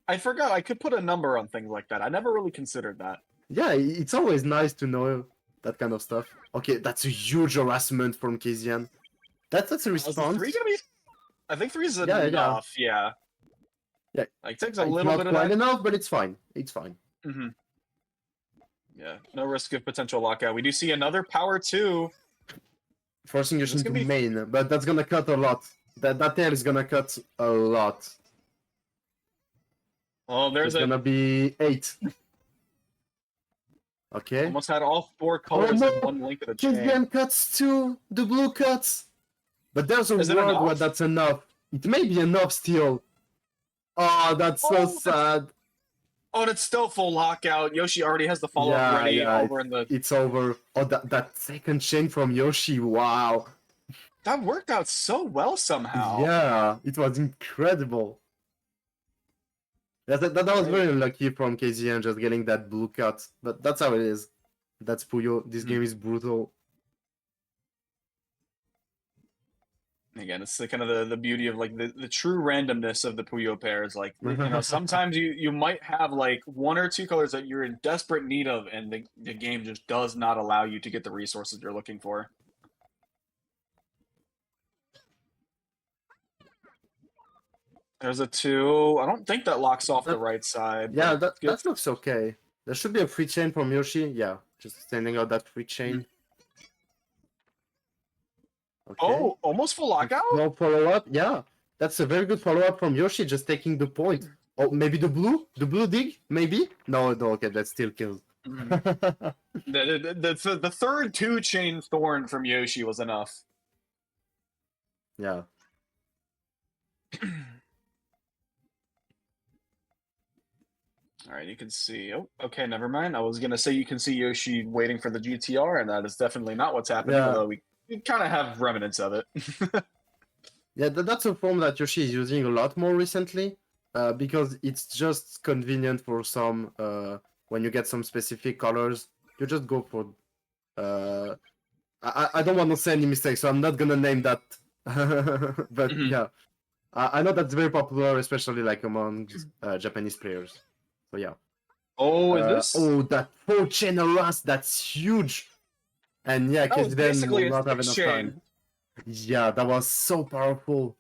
I forgot I could put a number on things like that. I never really considered that.
Yeah, it's always nice to know that kind of stuff. Okay, that's a huge harassment from Kizian. That's a response.
3 gonna be... I think 3 is enough. Yeah.
Yeah.
Like, takes a little bit of that.
Enough, but it's fine. It's fine.
Mm-hmm. Yeah, no risk of potential lockout. We do see another power 2.
Forcing Yoshi into main, but that's gonna cut a lot. That tail is gonna cut a lot.
Oh, there's
gonna be 8. Okay.
Almost had all 4 colors in one link of the chain.
Kizian cuts 2, the blue cuts. But there's a world where that's enough. It may be enough still. Oh, that's so sad.
Oh, and it's still full lockout. Yoshi already has the follow-up ready over in the...
It's over. Oh, that second chain from Yoshi, wow.
That worked out so well somehow.
Yeah, it was incredible. That was very lucky from KZN just getting that blue cut. But that's how it is. That's Puyo. This game is brutal.
Again, it's the kind of the beauty of like the true randomness of the Puyo pairs. Like, you know, sometimes you might have like 1 or 2 colors that you're in desperate need of, and the game just does not allow you to get the resources you're looking for. There's a 2. I don't think that locks off the right side.
Yeah, that looks okay. There should be a free chain from Yoshi. Yeah, just sending out that free chain. Okay.
Oh, almost full lockout?
No follow-up. Yeah, that's a very good follow-up from Yoshi, just taking the point. Oh, maybe the blue dig? Maybe? No, okay, that still kills.
The 3rd 2-chain thorn from Yoshi was enough.
Yeah.
All right, you can see. Oh, okay, never mind. I was gonna say you can see Yoshi waiting for the GTR, and that is definitely not what's happening. Yeah. Although we kind of have remnants of it.
Yeah, that's a form that Yoshi is using a lot more recently, because it's just convenient for some. When you get some specific colors, you just go for. I don't want to say any mistakes, so I'm not gonna name that. But yeah, I know that's very popular, especially like among Japanese players. So yeah.
Oh, is this?
Oh, that 4-chain harass, that's huge. And yeah, because then will not have enough time. Yeah, that was so powerful.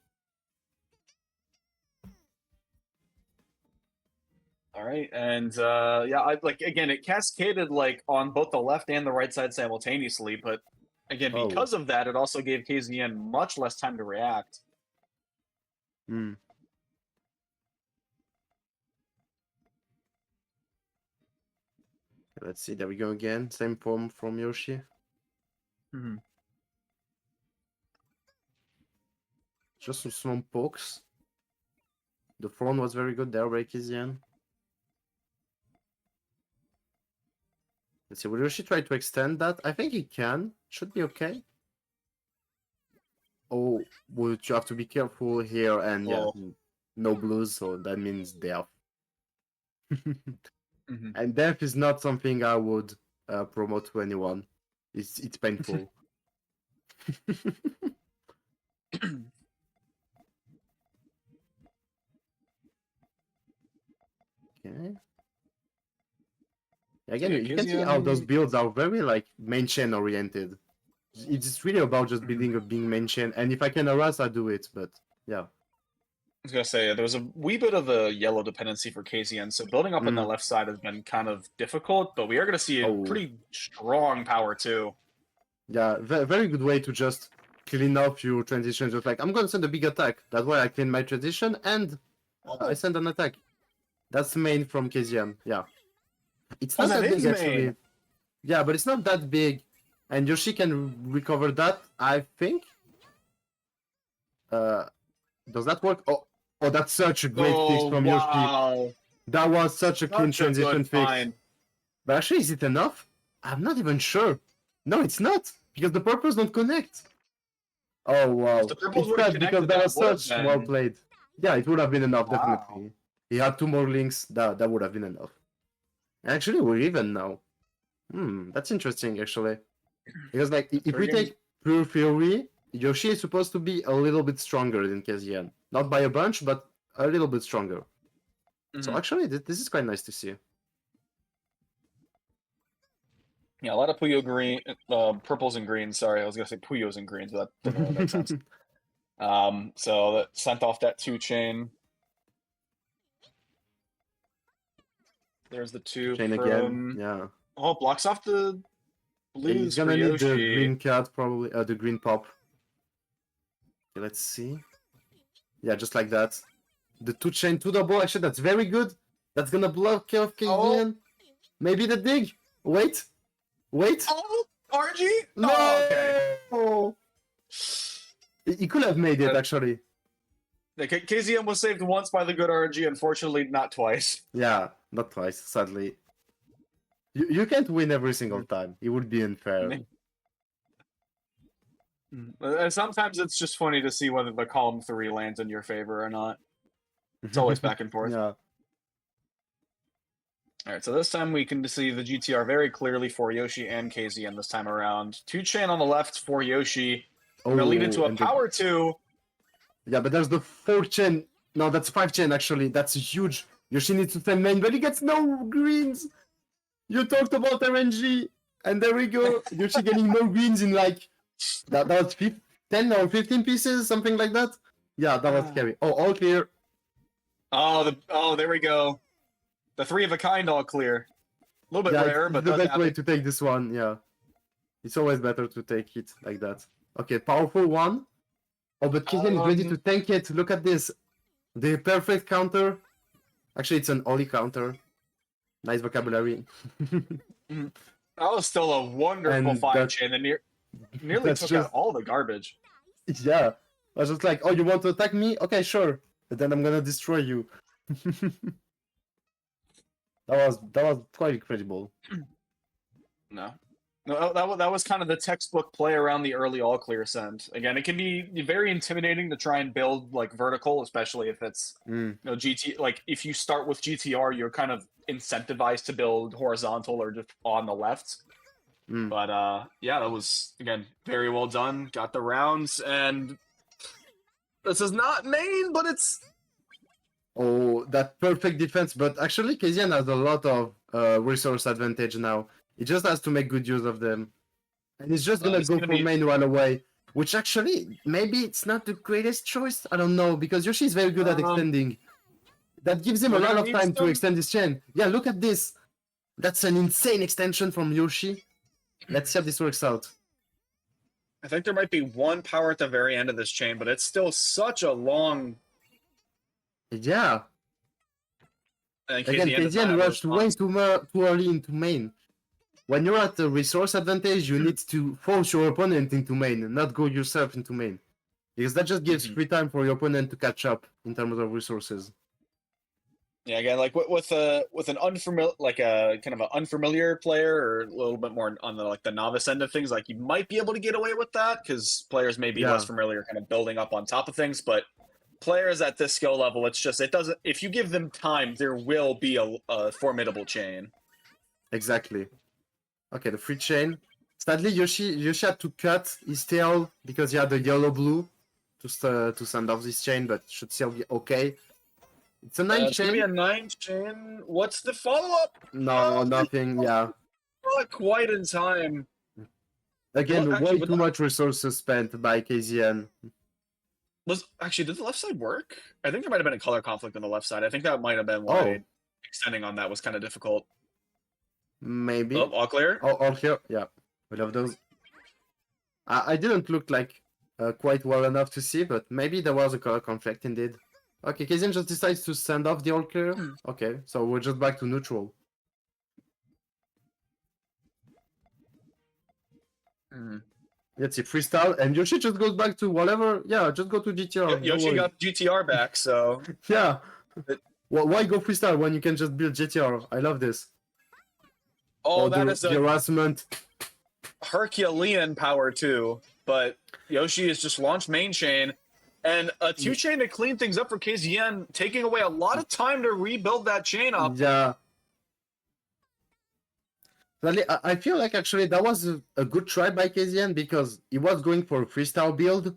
All right, and yeah, again, it cascaded like on both the left and the right side simultaneously, but again, because of that, it also gave KZN much less time to react.
let's see. There we go again. Same form from Yoshi.
Mhm.
Just some small pokes. The front was very good there by Kizian. Let's see. Will Yoshi try to extend that? I think he can. Should be okay. Oh, would you have to be careful here? And yeah, no blues, so that means death.
Mhm.
And death is not something I would promote to anyone. It's painful. Okay. Again,
Yeah,
you can see how those
Kizian-
builds are very like main chain oriented. It's really about just
Mhm.
building a being main chain, and if I can harass, I do it. But yeah,
I was gonna say there was a wee bit of a yellow dependency for KZN, so building up on the left side has been kind of difficult, but we are gonna see a
Oh.
pretty strong power too.
yeah, very good way to just clean up your transition. Just like I'm gonna send a big attack. That's why I clean my transition and I send an attack. That's main from KZM. Yeah, it's not
that
that
is
big actually.
main.
Yeah, but it's not that big, and Yoshi can recover that. I think. Does that work? Oh, that's such a great fix from Yoshi.
Wow.
That was such a clean
Such a
transition
good
fix.
find.
But actually, is it enough? I'm not even sure. No, it's not, because the purples don't connect. Oh, wow.
If the purples
It's
would've
sad because
connected,
that
that
was
would've
such
been-
well played. Yeah, it would have been enough,
Wow.
definitely. He had 2 more links, that would have been enough. Actually, we're even now. That's interesting, actually. Because, like, if we take pure theory, Yoshi is supposed to be a little bit stronger than KZN. Not by a bunch, but a little bit stronger. So
Mhm.
actually, this is quite nice to see.
Yeah, a lot of Puyo green, purples and greens. Sorry, I was gonna say Puyos and greens, but that didn't really make sense. So that sent off that 2-chain. There's the 2
Chain
from.
again, yeah.
Oh, blocks off the blues
He's gonna
for
need
Yoshi.
the green cat, probably, the green pop. Okay, let's see. Yeah, just like that. The 2-chain 2-double, actually, that's very good. That's gonna block off KZN. Maybe the dig. Wait. Wait.
Oh, RG?
No!
Oh, okay.
He could have made it, actually.
The KZM was saved once by the good RNG, unfortunately, not twice.
Yeah, not twice, sadly. You can't win every single time. It would be unfair.
Sometimes it's just funny to see whether the column 3 lands in your favor or not. It's always back and forth.
Yeah.
Alright, so this time we can see the GTR very clearly for Yoshi and KZN this time around. 2-chain on the left for Yoshi. Gonna lead into a
and
power 2.
Yeah, but there's the 4-chain. No, that's 5-chain actually. That's huge. Yoshi needs to send main, but he gets no greens. You talked about RNG, and there we go. Yoshi getting no greens in like that was 10 or 15 pieces, something like that. Yeah, that was scary. Oh, all clear.
Oh, there we go. The 3 of a kind all clear. A little bit rare,
it's
but
the
does
best way
happen.
to take this one. Yeah, it's always better to take it like that. Okay, powerful one. Oh, but Kizen is ready to tank it. Look at this. The perfect counter. Actually, it's an Oli counter. Nice vocabulary.
That was still a wonderful
And
5-chain that nearly
that's
took
just-
out all the garbage.
Yeah. I was just like, oh, you want to attack me? Okay, sure. But then I'm gonna destroy you. That was quite incredible.
No. No, that was kind of the textbook play around the early all clear send. Again, it can be very intimidating to try and build like vertical, especially if it's GT. Like if you start with GTR, you're kind of incentivized to build horizontal or just on the left. But yeah, that was again very well done. Got the rounds, and this is not main, but it's.
Oh, that perfect defense. But actually, KZN has a lot of resource advantage now. He just has to make good use of them. And he's just gonna go for main right away. Which actually, maybe it's not the greatest choice. I don't know, because Yoshi is very good at extending. That gives him a lot of time to extend his chain. Yeah, look at this. That's an insane extension from Yoshi. Let's see how this works out.
I think there might be one power at the very end of this chain, but it's still such a long.
Yeah.
And
Again, KZN rushed way too early into main. when you're at the resource advantage, you need to force your opponent into main, not go yourself into main. Because that just gives free time for your opponent to catch up in terms of resources.
Yeah, again, like with an unfamiliar, like a kind of an unfamiliar player, or a little bit more on the novice end of things, like you might be able to get away with that because players may be less familiar, kind of building up on top of things. But players at this skill level, it doesn't. If you give them time, there will be a formidable chain.
Exactly. Okay, the free chain. Sadly, Yoshi had to cut his tail because he had the yellow-blue to send off this chain, but should still be okay. It's a 9
It's gonna be
chain.
a 9 chain. What's the follow-up?
No, nothing. Yeah.
Not quite in time.
Again,
Well, actually,
way too much resources spent by KZN.
Did the left side work? I think there might have been a color conflict on the left side. I think that might have been why extending on that was kind of difficult.
Maybe.
Oh, all clear?
Oh, all clear. Yeah, we love those. I didn't look like quite well enough to see, but maybe there was a color conflict indeed. Okay, KZN just decides to send off the all clear. Okay, so we're just back to neutral. Let's see, freestyle, and Yoshi just goes back to whatever. Yeah, just go to GTR.
Yoshi got GTR back, so
yeah. Well, why go freestyle when you can just build GTR? I love this.
Oh, that is
the harassment.
Herculean power too. But Yoshi has just launched main chain, and a 2 chain to clean things up for KZN, taking away a lot of time to rebuild that chain up.
Yeah. I feel like actually that was a good try by KZN because he was going for a freestyle build.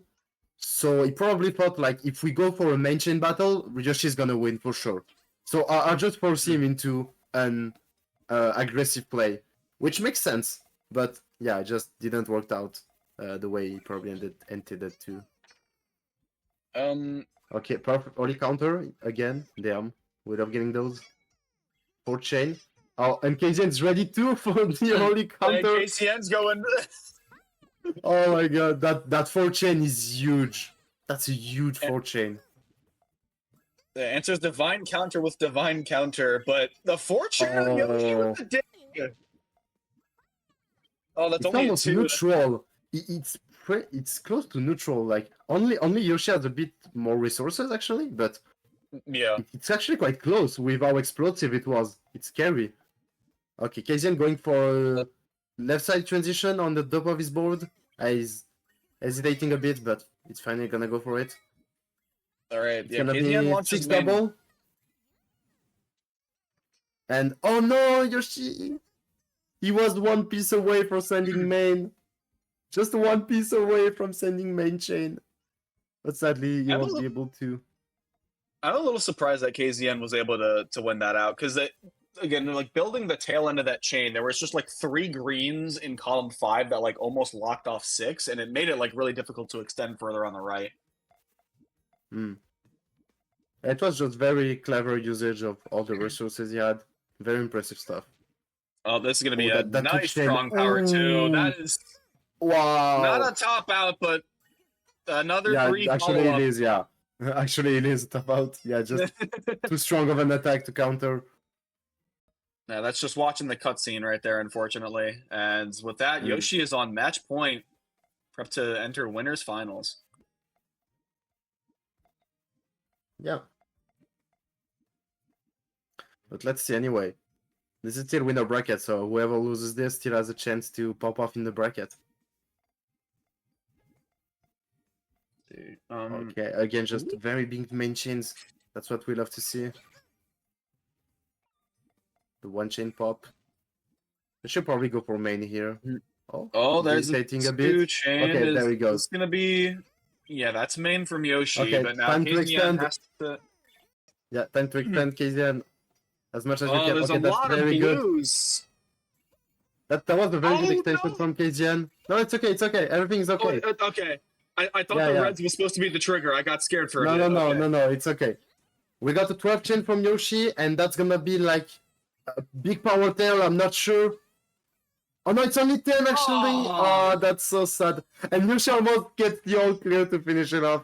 So he probably thought like if we go for a main chain battle, Yoshi's gonna win for sure. So I'll just force him into an aggressive play, which makes sense. But yeah, it just didn't work out the way he probably intended to. Okay, perfect. Only counter again. Damn, we love getting those. 4 chain. Oh, and KZN's ready too for the only counter.
KZN's going.
Oh my god, that 4 chain is huge. That's a huge 4 chain.
The answer is divine counter with divine counter, but the 4 chain Yoshi with the dig. Oh, that's
it's
only
almost
2.
neutral. It's close to neutral. Like only Yoshi has a bit more resources actually, but
yeah,
it's actually quite close with how explosive it was. It's scary. Okay, KZN going for left side transition on the top of his board. He's hesitating a bit, but it's finally gonna go for it.
All right,
it's gonna be 6 double.
Main.
And oh no, Yoshi! He was 1 piece away from sending main. Just 1 piece away from sending main chain. But sadly, he won't be able to.
I'm a little surprised that KZN was able to win that out because again, like building the tail end of that chain, there was just like 3 greens in column 5 that like almost locked off 6, and it made it like really difficult to extend further on the right.
It was just very clever usage of all the resources he had. Very impressive stuff.
Oh, this is gonna be a nice strong power too. That is not a top out, but another 3
actually it is, yeah. Actually it is a top out. Yeah, just too strong of an attack to counter.
Yeah, that's just watching the cutscene right there, unfortunately. And with that, Yoshi is on match point, prep to enter winners finals.
Yeah. But let's see anyway. This is still winner bracket, so whoever loses this still has a chance to pop off in the bracket. Okay, again, just very big main chains. That's what we love to see. The 1 chain pop. I should probably go for main here.
Oh, there's a 2 chain.
Okay, there we go.
It's gonna be, yeah, that's main from Yoshi.
Okay,
but now
time to extend.
has to.
Yeah, time to extend KZN as much as you can.
There's
okay,
a
that's
lot
very
of blues.
Good. That was a very good extension from KZN. No, it's okay. It's okay. Everything's okay.
Oh, okay. I thought the reds was supposed to be the trigger. I got scared for a bit.
No. It's okay. We got a 12 chain from Yoshi, and that's gonna be like a big power tail. I'm not sure. Oh no, it's only 10 actually. Oh, that's so sad. And Yoshi almost gets the all clear to finish it off.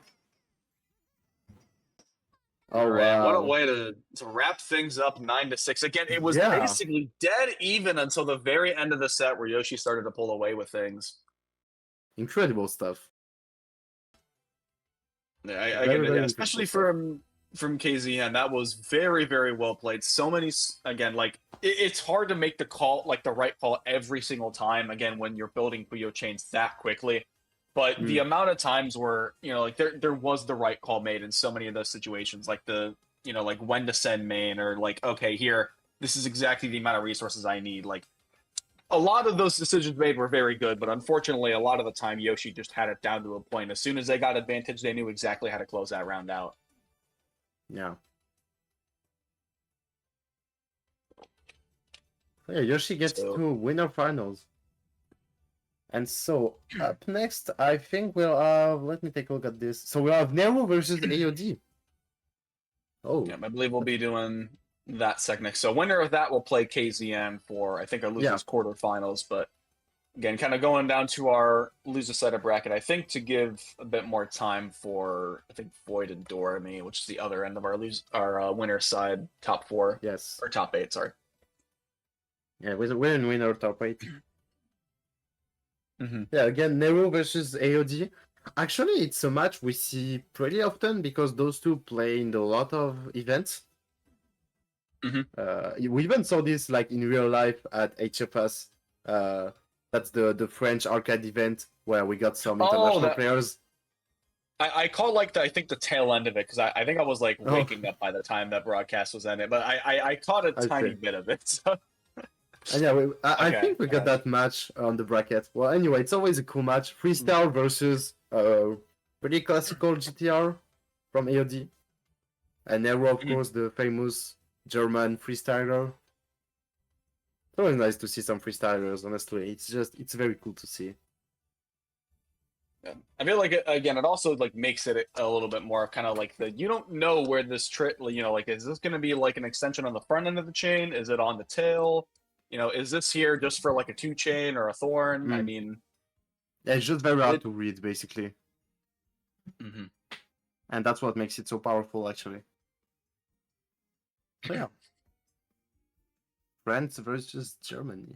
Oh
All right, what a
wow.
way to wrap things up 9-6. Again, it was
Yeah.
basically dead even until the very end of the set where Yoshi started to pull away with things.
Incredible stuff.
Yeah,
Very,
again,
very
yeah,
incredible
especially
stuff.
from KZN, that was very, very well played. So many, again, like it's hard to make the call, like the right call every single time. Again, when you're building Puyo chains that quickly, but the
Mm.
amount of times where like there was the right call made in so many of those situations, like like when to send main or like okay here, this is exactly the amount of resources I need. Like a lot of those decisions made were very good, but unfortunately, a lot of the time Yoshi just had it down to a point. As soon as they got advantage, they knew exactly how to close that round out.
Yeah. Yeah, Yoshi gets
So
to winner finals. And so up next, I think we'll let me take a look at this. So we have Nero versus AOD. Oh,
yeah, I believe we'll be doing that sec next. So winner of that will play KZN for I think our losers quarterfinals. But again, kind of going down to our loser side of bracket, I think to give a bit more time for I think Void and Dorami, which is the other end of our winner side top four
yes.
or top eight. Sorry.
Yeah, with a winner top 8.
Mm-hmm.
Yeah, again, Nero versus AOD. Actually, it's a match we see pretty often because those two play in a lot of events.
Mm-hmm.
We even saw this like in real life at HFS. That's the French arcade event where we got some international players.
I call like I think the tail end of it because I think I was like waking up by the time that broadcast was ended, but I caught a tiny bit of it. So.
And yeah, I
Okay.
think we got that match on the bracket. Well, anyway, it's always a cool match. Freestyle versus pretty classical GTR from AOD. And Nero, of course, the famous German freestyler. It's always nice to see some freestylers, honestly. It's very cool to see.
Yeah. I feel like again, it also like makes it a little bit more kind of like you don't know where this trick, like is this going to be like an extension on the front end of the chain? Is it on the tail? Is this here just for like a 2-chain or a thorn? I mean,
yeah, it's just very hard to read, basically.
Mm-hmm.
And that's what makes it so powerful, actually. So yeah. France versus Germany.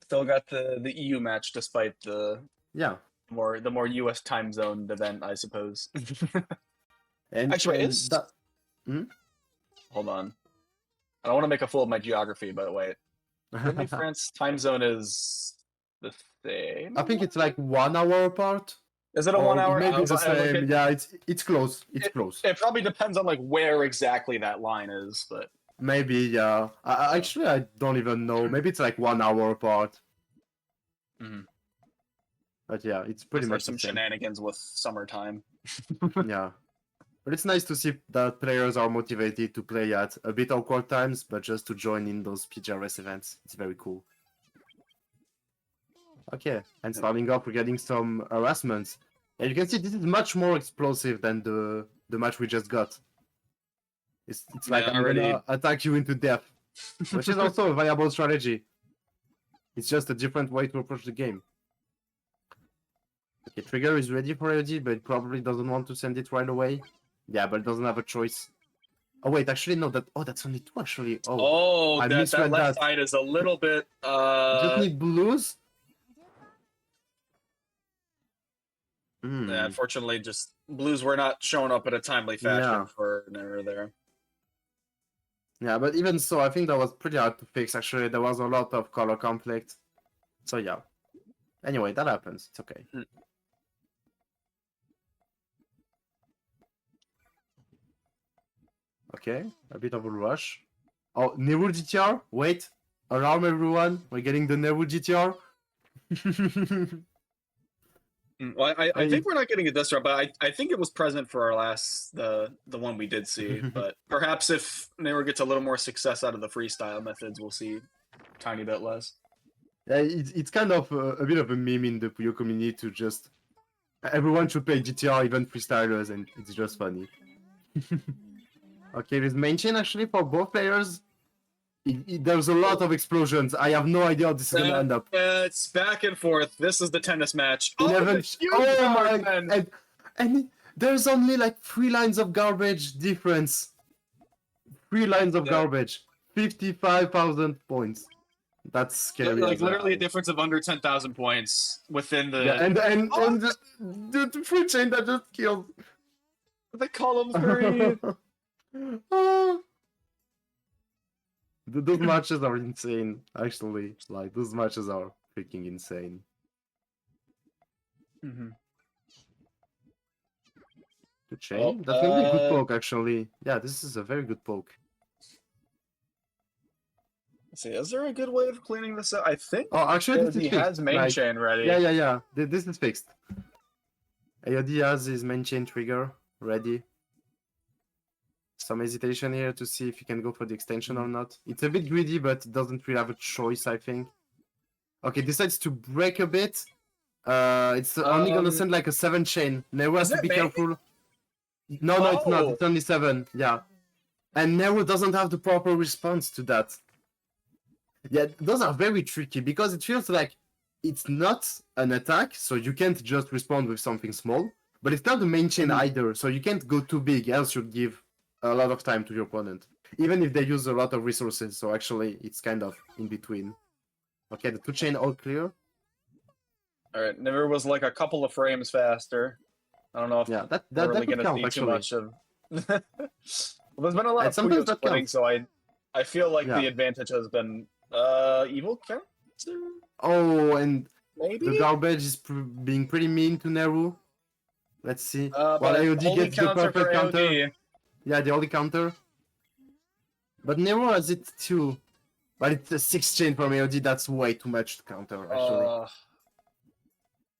Still got the EU match despite the more US time zone event, I suppose.
And
actually,
Hmm?
Hold on. I don't want to make a fool of my geography, but wait. Germany, France time zone is the same.
I think it's like 1 hour apart.
Is it a 1 hour?
Maybe the same. Yeah, it's close. It's close.
It probably depends on like where exactly that line is, but
maybe yeah. Actually, I don't even know. Maybe it's like 1 hour apart.
Mm-hmm.
But yeah, it's pretty much
some shenanigans with summertime.
Yeah. But it's nice to see that players are motivated to play at a bit awkward times, but just to join in those PGRS events. It's very cool. Okay, and starting off, we're getting some harassments. And you can see this is much more explosive than the match we just got. It's like I'm gonna attack you into death, which is also a viable strategy. It's just a different way to approach the game. Okay, Trigger is ready for AOD, but it probably doesn't want to send it right away. Yeah, but it doesn't have a choice. Oh wait, actually no, that's only 2 actually.
I misread that left side is a little bit
just need blues?
Yeah, unfortunately just blues were not showing up in a timely fashion for an error there.
Yeah, but even so, I think that was pretty hard to fix actually. There was a lot of color conflict. So yeah. Anyway, that happens. It's okay. Okay, a bit of a rush. Oh, Neru GTR? Wait, alarm everyone, we're getting the Neru GTR.
Well, I think we're not getting it this round, but I think it was present for our last the one we did see. But perhaps if Neru gets a little more success out of the freestyle methods, we'll see a tiny bit less.
Yeah, it's kind of a bit of a meme in the Puyo community to just everyone should play GTR, even freestylers, and it's just funny. Okay, there's main chain actually for both players. There's a lot of explosions. I have no idea how this is gonna end up.
It's back and forth. This is the tennis match.
11. Oh my! And There's only like 3 lines of garbage difference. 3 lines of garbage. 55,000 points. That's scary.
Like
as hell.
literally a difference of under 10,000 points within the.
Yeah, and the food chain that just killed.
The column 3.
Ah. Those matches are insane, actually. Like, those matches are freaking insane.
Mm-hmm.
Good chain? That's gonna be a good poke, actually. Yeah, this is a very good poke.
Let's see, is there a good way of cleaning this up? I think
Oh, actually, this is
he
fixed.
has main
Like,
chain ready.
yeah. This is fixed. AOD has his main chain trigger ready. Some hesitation here to see if he can go for the extension or not. It's a bit greedy, but it doesn't really have a choice, I think. Okay, decides to break a bit. It's only gonna send like a 7 chain. Nero has to be careful. No, it's not. It's only 7. Yeah. And Nero doesn't have the proper response to that. Yeah, those are very tricky because it feels like it's not an attack, so you can't just respond with something small. But it's not the main chain either, so you can't go too big, else you'll give a lot of time to your opponent. Even if they use a lot of resources, so actually it's kind of in between. Okay, the 2 chain all clear.
Alright, Never was like a couple of frames faster. I don't know if
that
we're really
could
gonna
count,
see
actually.
too much of. Well, there's been a lot of
sometimes
Puyo
that
splitting,
counts.
so I feel like the advantage has been evil counter.
Oh, and
Maybe
the garbage is being pretty mean to Neru. Let's see.
but
While AOD gets the
counter
perfect
for
counter.
AOD.
Yeah, the only counter. But Neru has it too. But it's a 6 chain from AOD, that's way too much to counter, actually.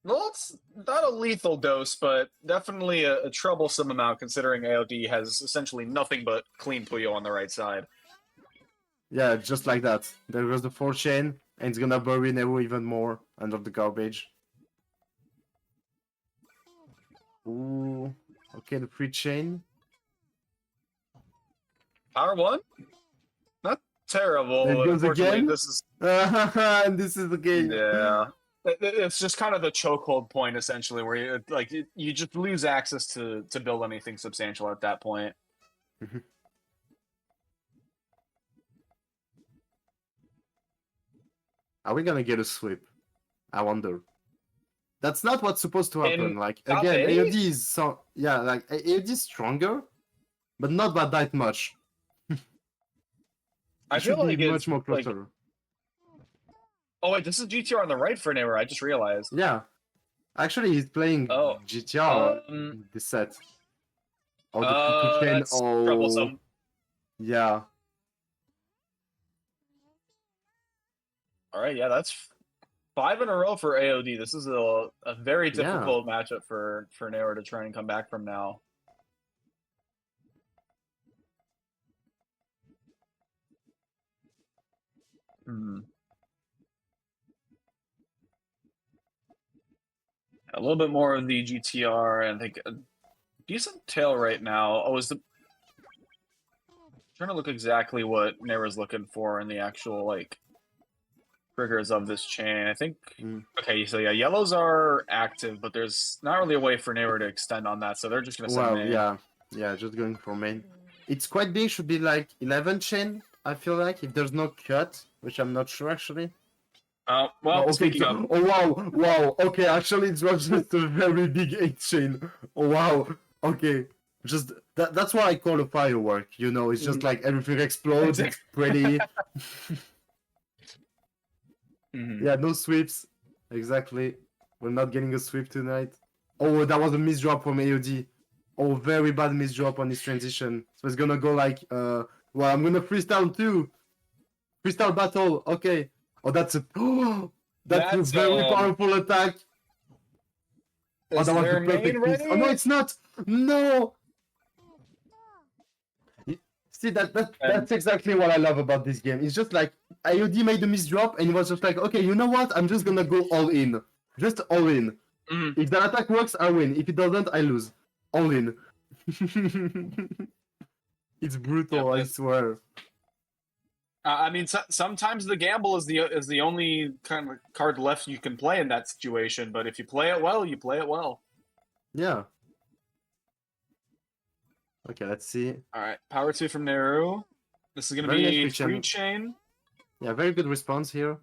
Well, it's not a lethal dose, but definitely a troublesome amount considering AOD has essentially nothing but clean Puyo on the right side.
Yeah, just like that. There goes the 4 chain, and it's gonna bury Neru even more under the garbage. Ooh. Okay, the 3 chain.
Power 1? Not terrible.
There it goes
Unfortunately,
again.
this is...
And this is the game.
Yeah. It's just kind of the chokehold point, essentially, where you just lose access to build anything substantial at that point.
Are we gonna get a sweep? I wonder. That's not what's supposed to happen. Like, again, AOD is so... Yeah, like, AOD is stronger, but not by that much.
I feel like
it's
it's
much more closer.
Oh wait, this is GTR on the right for Never. I just realized.
Yeah, actually, he's playing GTR this set. Oh, the 2 chain.
That's troublesome.
Yeah.
All right, yeah, that's 5 in a row for AOD. This is a very difficult matchup for Never to try and come back from now. A little bit more of the GTR, and I think a decent tail right now. Oh, is the... trying to look exactly what Never's looking for in the actual, like, triggers of this chain. I think... Okay, so yeah, yellows are active, but there's not really a way for Never to extend on that, so they're just going to send main.
Yeah, just going for main. It's quite big, should be like 11 chain, I feel like, if there's no cut, which I'm not sure, actually.
Well,
okay,
speaking of...
Oh, wow, okay, actually, it was just a very big 8 chain. Oh, wow, okay. Just, that's what I call a firework, you know, it's just like everything explodes, it's pretty. Yeah, no sweeps, exactly. We're not getting a sweep tonight. Oh, that was a misdrop from AOD. Oh, very bad misdrop on this transition. So it's gonna go like, well, I'm gonna freestyle too. Freestyle battle, okay. Oh, that's a... Oh, that's a very powerful attack. Oh, that was the perfect piece. Oh, no, it's not! No! See, that's exactly what I love about this game. It's just like, IOD made a misdrop, and it was just like, okay, you know what? I'm just gonna go all in. Just all in. If that attack works, I win. If it doesn't, I lose. All in. It's brutal, I swear.
I mean, sometimes the gamble is the only kind of card left you can play in that situation. But if you play it well, you play it well.
Yeah. Okay, let's see.
All right, power 2 from Neru. This is gonna
Very nice
be
free chain.
free chain.
Yeah, very good response here.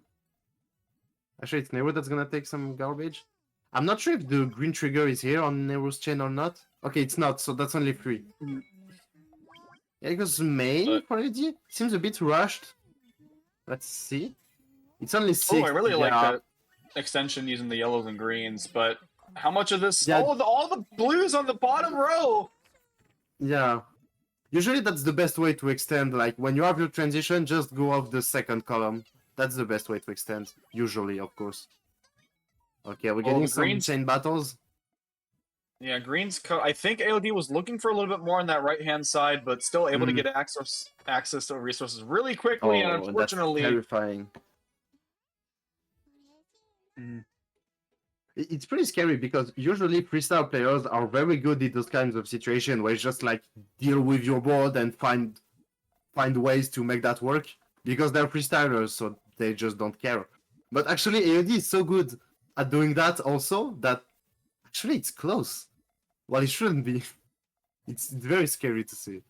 Actually, it's Nero that's gonna take some garbage. I'm not sure if the green trigger is here on Nero's chain or not. Okay, it's not, so that's only 3.
Mhm.
Yeah, it goes main
But-
for AD. Seems a bit rushed. Let's see. It's only 6.
Oh, I really like
yeah.
that extension using the yellows and greens, but how much of this?
Yeah.
All the blues on the bottom row.
Yeah. Usually that's the best way to extend. Like when you have your transition, just go off the second column. That's the best way to extend. Usually, of course. Okay, we're getting
the
some
greens-
chain battles.
Yeah, greens. I think AOD was looking for a little bit more on that right hand side, but still able to get access to resources really quickly, and unfortunately,
that's terrifying. It's pretty scary because usually freestyle players are very good in those kinds of situations where it's just like deal with your board and find ways to make that work because they're freestylers, so they just don't care. But actually, AOD is so good at doing that also that actually it's close. Well, it shouldn't be. It's very scary to see.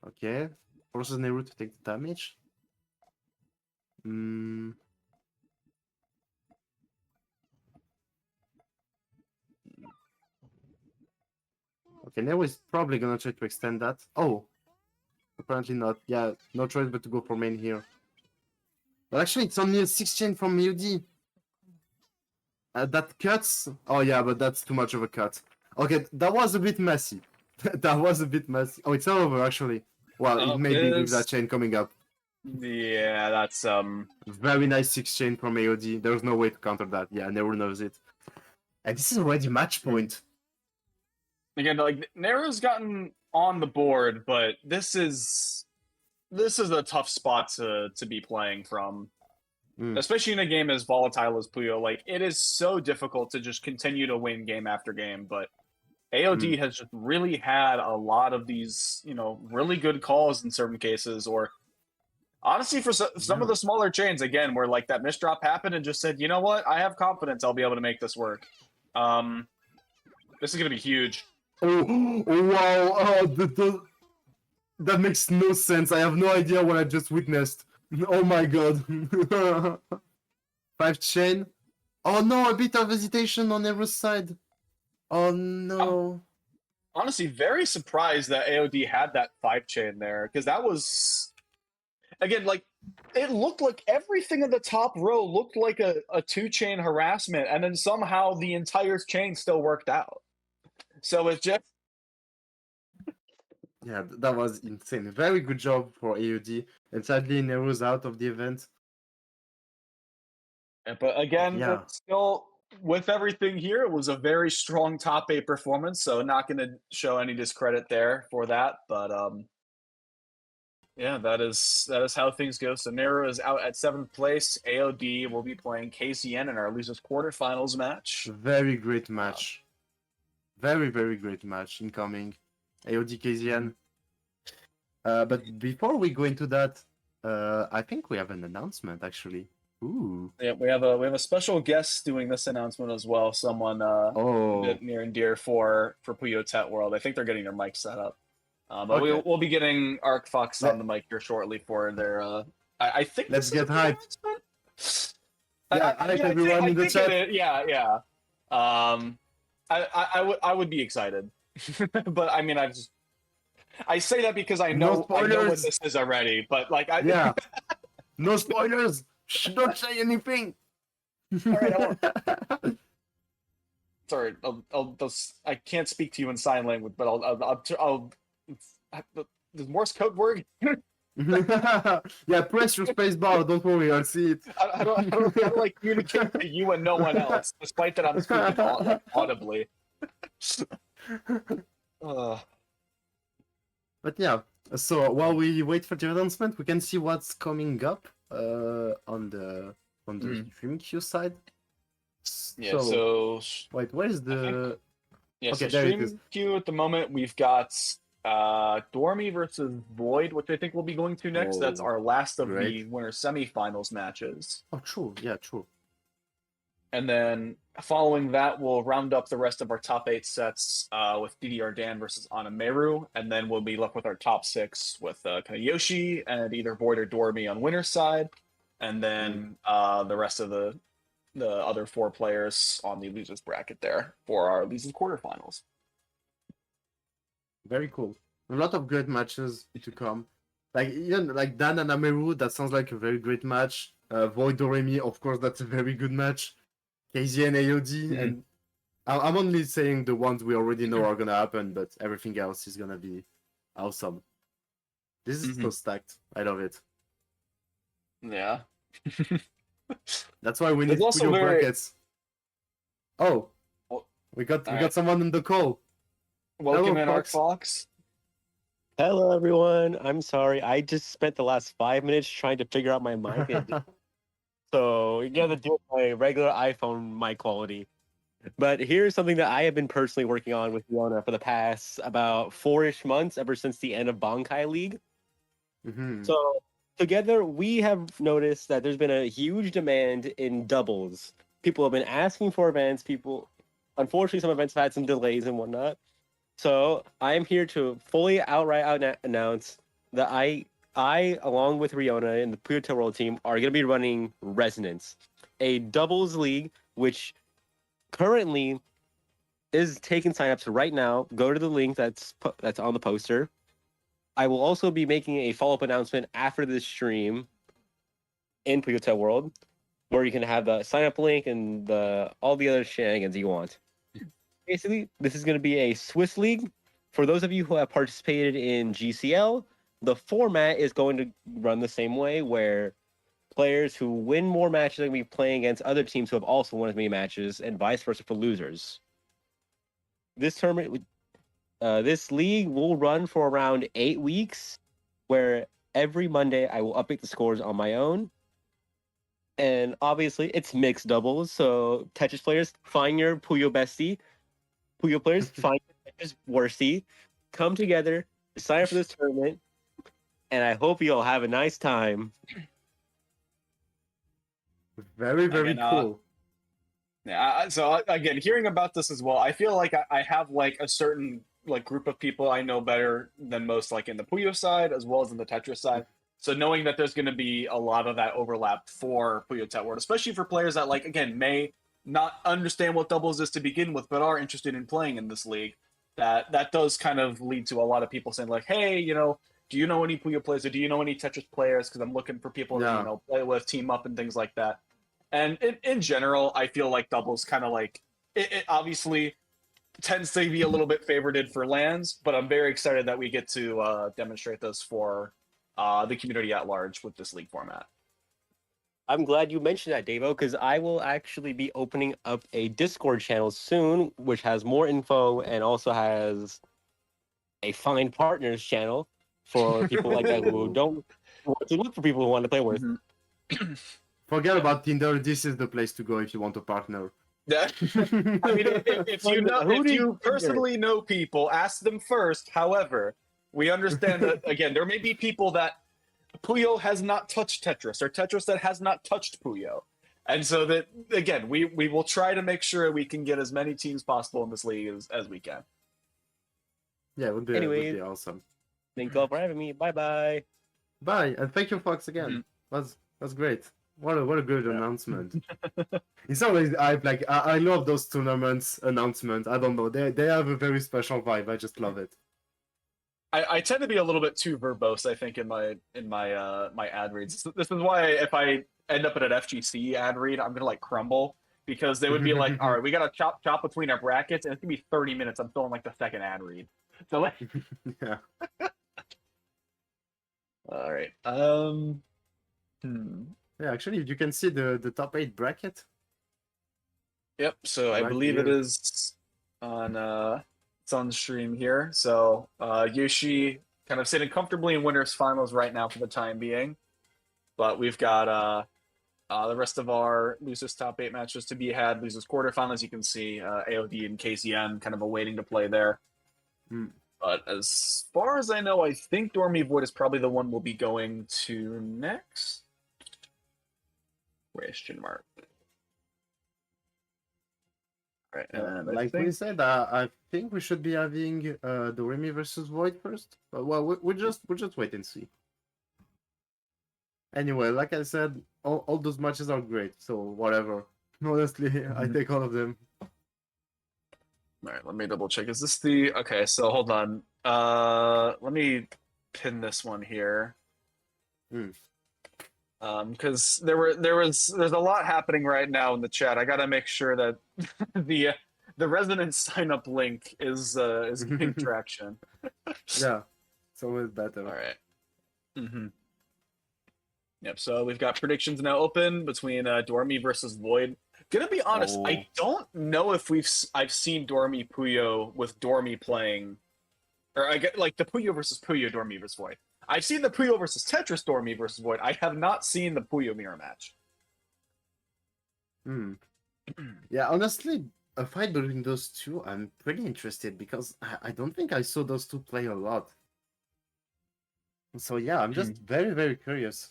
Okay, forces Nehru to take the damage. Okay, Nero is probably gonna try to extend that. Oh, apparently not. Yeah, no choice but to go for main here. But actually, it's only a 6 chain from UD. That cuts. Oh yeah, but that's too much of a cut. Okay, that was a bit messy. That was a bit messy. Oh, it's not over actually. Well, it may be with that chain coming up.
Yeah, that's
Very nice 6 chain from AOD. There's no way to counter that. Yeah, Nero knows it. And this is already match point.
Again, like Nero's gotten on the board, but this is a tough spot to be playing from. Especially in a game as volatile as Puyo. Like, it is so difficult to just continue to win game after game, but AOD has just really had a lot of these, really good calls in certain cases, or honestly, for some of the smaller chains, again, where like that misdrop happened and just said, you know what, I have confidence I'll be able to make this work. This is going to be huge.
Oh, wow. That makes no sense. I have no idea what I just witnessed. Oh my god. 5 chain. Oh no, a bit of hesitation on every side. Oh no.
I'm honestly very surprised that AOD had that 5 chain there, because that was, again, like, it looked like everything in the top row looked like a 2-chain harassment, and then somehow the entire chain still worked out. So it's just...
Yeah, that was insane. Very good job for AOD. And sadly, Nero's out of the event.
But again, it's still, with everything here, it was a very strong top 8 performance, so not going to show any discredit there for that. But yeah, that is how things go. So Nero is out at 7th place. AOD will be playing KCN in our losers quarterfinals match.
Very great match. Very, very great match incoming. AOD KCN. But before we go into that, I think we have an announcement actually. Ooh.
Yeah, we have a special guest doing this announcement as well. Someone a bit near and dear for Puyo Tet World. I think they're getting their mic set up. But we'll be getting Arc Fox on the mic here shortly for their. I think.
Let's get hyped. Yeah, everyone in the chat.
Yeah. I would be excited, but I mean I say that because I know what this is already. But like
no spoilers. Don't say anything.
All right, sorry, I can't speak to you in sign language, but I'll the Morse code word.
Yeah, press your space bar. Don't worry, I'll see it.
I don't like communicate to you and no one else, despite that I'm speaking audibly.
But yeah, so while we wait for the announcement, we can see what's coming up on the stream queue side.
Yeah. So
wait, where is the?
Yeah. Okay, so stream queue at the moment we've got Dormy versus Void, which I think we'll be going to next. That's our last of the winter semifinals matches.
Oh, true. Yeah, true.
And then following that, we'll round up the rest of our top 8 sets with DDR Dan versus Anameru. And then we'll be left with our top 6 with kind of Yoshi and either Void or Dormy on winner's side. And then the rest of the other 4 players on the losers bracket there for our losers quarterfinals.
Very cool. A lot of great matches to come. Like even like Dan and Ameru, that sounds like a very great match. Void Doremi, of course, that's a very good match. KZ and AOD, and I'm only saying the ones we already know are gonna happen, but everything else is gonna be awesome. This is so stacked. I love it.
Yeah.
That's why we need
also
Puyo
very...
brackets. Oh, we got someone in the call.
Welcome
Hello,
in, Arc Fox.
Hello, everyone. I'm sorry. I just spent the last 5 minutes trying to figure out my mic. So you gotta do my regular iPhone mic quality. But here's something that I have been personally working on with Fiona for the past about 4-ish months, ever since the end of Bankai League. So together, we have noticed that there's been a huge demand in doubles. People have been asking for events. Unfortunately, some events have had some delays and whatnot. So I'm here to fully outright announce that I, along with Riona and the Puyo World team, are going to be running Resonance, a doubles league, which currently is taking signups right now. Go to the link that's on the poster. I will also be making a follow-up announcement after this stream in Puyo World, where you can have the sign-up link and all the other shenanigans you want. Basically, this is going to be a Swiss league. For those of you who have participated in GCL, the format is going to run the same way, where players who win more matches are going to be playing against other teams who have also won as many matches, and vice versa for losers. This tournament, this league will run for around 8 weeks, where every Monday I will update the scores on my own. And obviously, it's mixed doubles, so Tetris players, find your Puyo bestie. Puyo players, find your Tetris worstie. Come together, sign up for this tournament, and I hope you'll have a nice time.
Very, very cool.
Yeah, so again, hearing about this as well, I feel like I have like a certain like group of people I know better than most, like in the Puyo side as well as in the Tetris side. So knowing that there's going to be a lot of that overlap for Puyo World, especially for players that like again may not understand what doubles is to begin with, but are interested in playing in this league, that does kind of lead to a lot of people saying like, hey, do you know any Puyo players or do you know any Tetris players? Because I'm looking for people to play with, team up, and things like that. And in general, I feel like doubles kind of like it obviously tends to be a little bit favorited for LANs, but I'm very excited that we get to demonstrate this for the community at large with this league format.
I'm glad you mentioned that, Davo, because I will actually be opening up a Discord channel soon, which has more info and also has a Find Partners channel for people like that who don't want to look for people who want to play with.
Forget about Tinder. This is the place to go if you want a partner.
Yeah. I mean, if you personally know people, ask them first. However, we understand that, again, there may be people that Puyo has not touched Tetris, or Tetris that has not touched Puyo. And so that, again, we will try to make sure we can get as many teams possible in this league as we can.
Yeah, it would be awesome.
Thank you all for having me. Bye-bye.
Bye, and thank you, Fox, again. That's great. What a good announcement. It's always I love those tournaments announcements. I don't know. They have a very special vibe. I just love it.
I tend to be a little bit too verbose, I think, in my my ad reads. This is why if I end up at an FGC ad read, I'm gonna like crumble, because they would be like, all right, we gotta chop between our brackets, and it's gonna be 30 minutes. I'm filling like the second ad read. So like,
yeah.
All right.
Yeah, actually, you can see the top 8 bracket.
Yep. So I believe it is on it's on stream here. So Yoshi kind of sitting comfortably in winners finals right now for the time being, but we've got the rest of our losers top 8 matches to be had. Losers quarterfinals, you can see AOD and KCN kind of awaiting to play there. But as far as I know, I think Dormy Void is probably the one we'll be going to next. Question mark. Right, and I
Like we
think
said, I think we should be having Doremi versus Void first. Well, we'll just wait and see. Anyway, like I said, all those matches are great. So whatever. Honestly, I take all of them.
all right, let me double check. Is this the okay? So hold on. Let me pin this one here.
Hmm.
Because there's a lot happening right now in the chat. I gotta make sure that the resident sign up link is getting traction.
Yeah, it's always better.
All right. Mm-hmm. Yep. So we've got predictions now open between Dormy versus Void. Gonna be honest, I don't know if I've seen Dormy Puyo with Dormy playing, or I get like the Puyo versus Puyo Dormy versus Void. I've seen the Puyo versus Tetris Dormy versus Void. I have not seen the Puyo mirror match.
Hmm. Yeah, honestly, a fight between those two, I'm pretty interested because I don't think I saw those two play a lot. So yeah, I'm just very, very curious.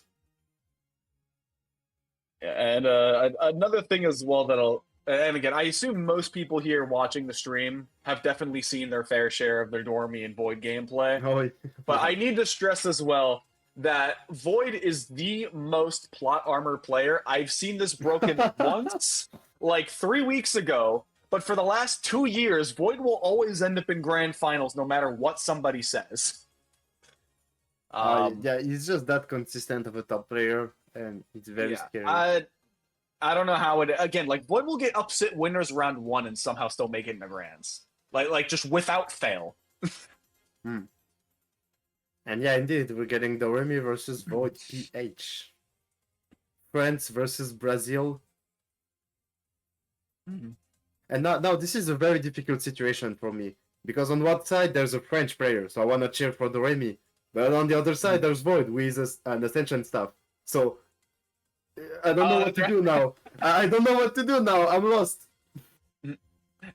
Yeah, and another thing as well and again, I assume most people here watching the stream have definitely seen their fair share of their Dormy and Void gameplay.
Oh,
But I need to stress as well that Void is the most plot armor player. I've seen this broken once, like 3 weeks ago, but for the last 2 years, Void will always end up in grand finals no matter what somebody says.
yeah, he's just that consistent of a top player, and it's very scary.
I don't know how it again. Like Void will get upset winners round 1 and somehow still make it in the grands, like just without fail.
Hmm. And yeah, indeed, we're getting Doremi versus Void PH. France versus Brazil. And now this is a very difficult situation for me. Because on one side there's a French player, so I wanna cheer for Doremi. But on the other side there's Void, who is an Ascension staff. So I don't know what to do now. I don't know what to do now. I'm lost.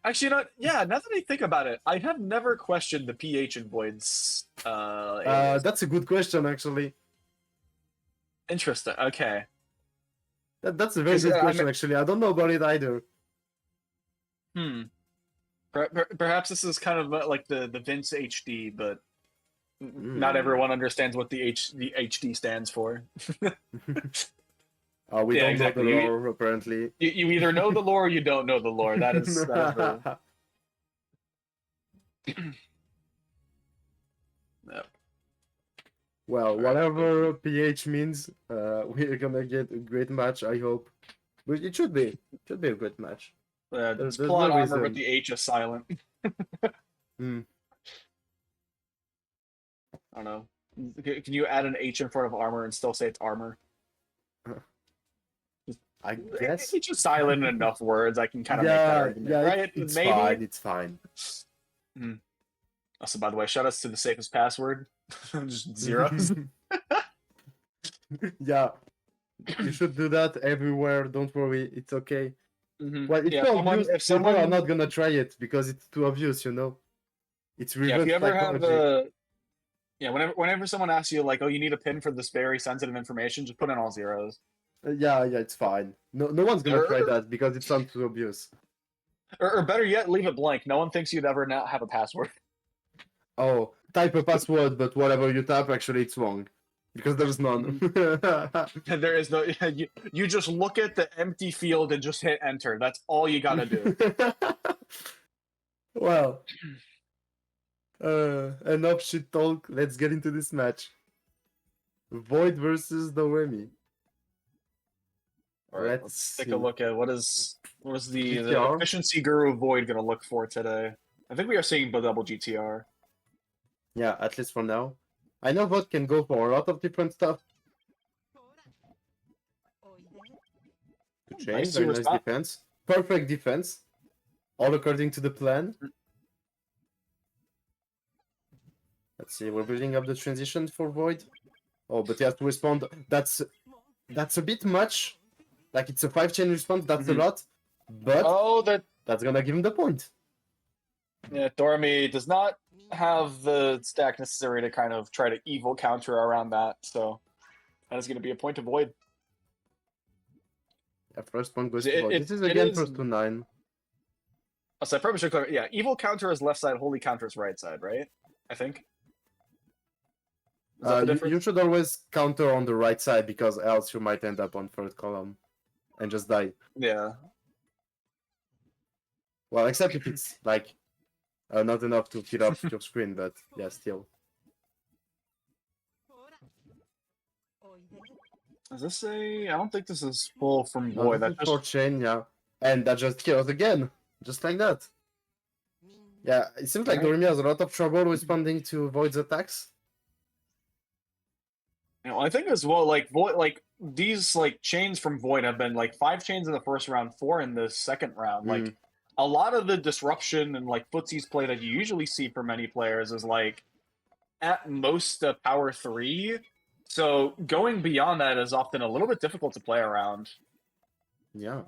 Actually, now that I think about it, I have never questioned the PH in Void's.
That's a good question, actually.
Interesting. Okay.
That's a very good question, actually. I don't know about it either.
Perhaps this is kind of like the Vince HD, but not everyone understands what the HD stands for.
We don't know the lore, apparently.
You either know the lore or you don't know the lore. That is Yep.
Well, whatever PH means, we're gonna get a great match, I hope. But it should be. It should be a great match.
It's plot
no
armor,
reason.
but the H is silent. I don't know. Can you add an H in front of armor and still say it's armor?
I guess
it's just silent in enough words. I can kind of make that argument, right?
It's
Maybe
fine. It's fine.
Also, by the way, shout outs to the safest password. Just zeros.
Yeah, you should do that everywhere. Don't worry, it's okay. Well, it's so obvious.
If someone
are not gonna try it because it's too obvious, you know. It's reverse
if you ever
psychology.
whenever someone asks you like, oh, you need a pin for this very sensitive information, just put in all zeros.
Yeah, it's fine. No one's gonna try that because it sounds too obvious.
Or better yet, leave it blank. No one thinks you'd ever not have a password.
Oh, type a password, but whatever you type, actually, it's wrong. Because there's none.
There is no... You just look at the empty field and just hit enter. That's all you gotta do.
Well. Enough shit talk. Let's get into this match. Void versus Doremi.
All right, let's take a look at what is the efficiency guru Void gonna look for today. I think we are seeing double GTR.
Yeah, at least for now. I know Void can go for a lot of different stuff. Good change, very nice defense. Perfect defense. All according to the plan. Let's see, we're building up the transition for Void. Oh, but he has to respond. That's a bit much. Like, it's a 5-chain response, that's a lot. But that's gonna give him the point.
Yeah, Doremi does not have the stack necessary to kind of try to evil counter around that, so that is going to be a point to Void.
Yeah, first point goes to Void. This is again first to 9.
So I probably should clarify. Yeah, evil counter is left side, holy counter is right side, right? I think. Is that the
You
difference?
should always counter on the right side because else you might end up on third column and just die.
Yeah.
Well, except if it's like not enough to fill up your screen, but yeah, still.
Is this a? I don't think this is full from
No,
void.
this
That
is for
just
chain, yeah. And that just kills again, just like that. Yeah, it seems like
Right.
Doremi has a lot of trouble responding to Void's attacks.
I think as well, like void, like these like chains from void have been like 5 chains in the first round, 4 in the second round. Like a lot of the disruption and like footsies play that you usually see for many players is like at most a power 3. So going beyond that is often a little bit difficult to play around.
Yeah.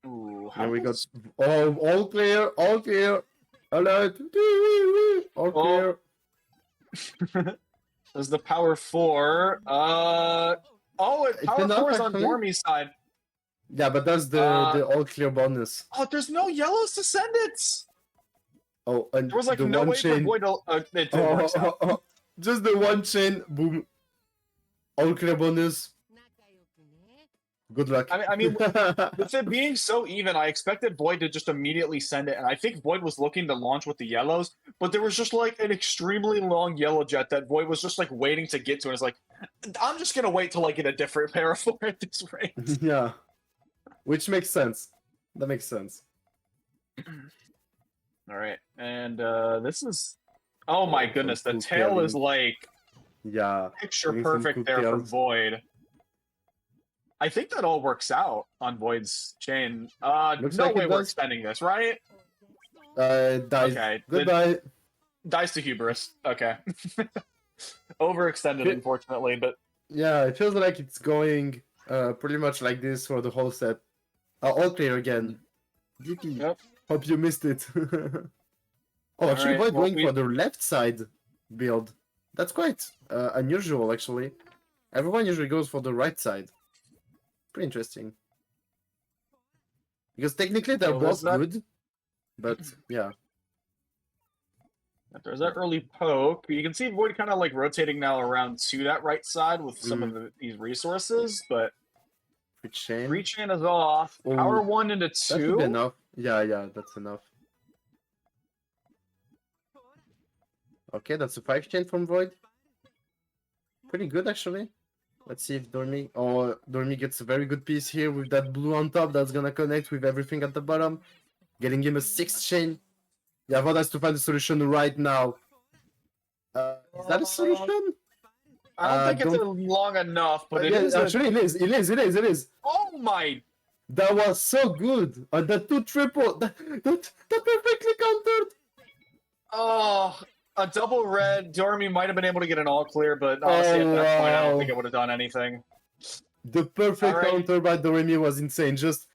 Ooh,
Here we got all clear, all clear. Alert. All clear.
There's the power 4. Oh,
It's
power
enough,
4 is on
actually.
Dormy's side.
Yeah, but that's the all clear bonus.
Oh, there's no yellows to send it.
Oh, and
There was like
the
no
one
way
chain.
for Void to. It didn't work out.
Just the one chain. Boom. All clear bonus. Good luck.
I mean, with it being so even, I expected Void to just immediately send it, and I think Void was looking to launch with the yellows, but there was just like an extremely long yellow jet that Void was just like waiting to get to, and it's like, I'm just gonna wait till I get a different pair of 4 at this rate.
Yeah. Which makes sense. That makes sense.
All right, and this is, oh my goodness, the
cool
tail is
killing.
like
Yeah.
picture
Doing some
perfect
cool
there for
kills.
Void. I think that all works out on Void's chain.
Looks
No
like it
way we're
does.
extending this, right?
Dies.
Okay.
Goodbye.
Dies to hubris. Okay. Overextended,
Okay.
unfortunately, but
Yeah, it feels like it's going pretty much like this for the whole set. All clear again. GP.
Yep.
Hope you missed it. Oh, actually,
Alright,
Void
well,
going for the left side build. That's quite unusual, actually. Everyone usually goes for the right side. Pretty interesting. Because technically they're
So
both
was that-
good, but yeah.
There's that early poke. You can see Void kind of like rotating now around to that right side with some of these resources, but
Free chain.
3 chain is off.
Oh,
Power 1 into
That should be
2.
enough. Yeah, that's enough. Okay, that's a 5 chain from Void. Pretty good, actually. Let's see if Dormi... Oh, Dormi gets a very good piece here with that blue on top that's gonna connect with everything at the bottom. Getting him a 6th chain. Yeah, Void has to find a solution right now. Is that a solution?
I don't think it's
don't-
long enough, but it
yeah,
is.
actually, it is.
Oh my!
That was so good. That 2 triple. That perfectly countered.
Oh, a double red. Dormy might have been able to get an all clear, but honestly, at that point, I don't think it would have done anything.
The perfect
Alright.
counter by Doremi was insane. Just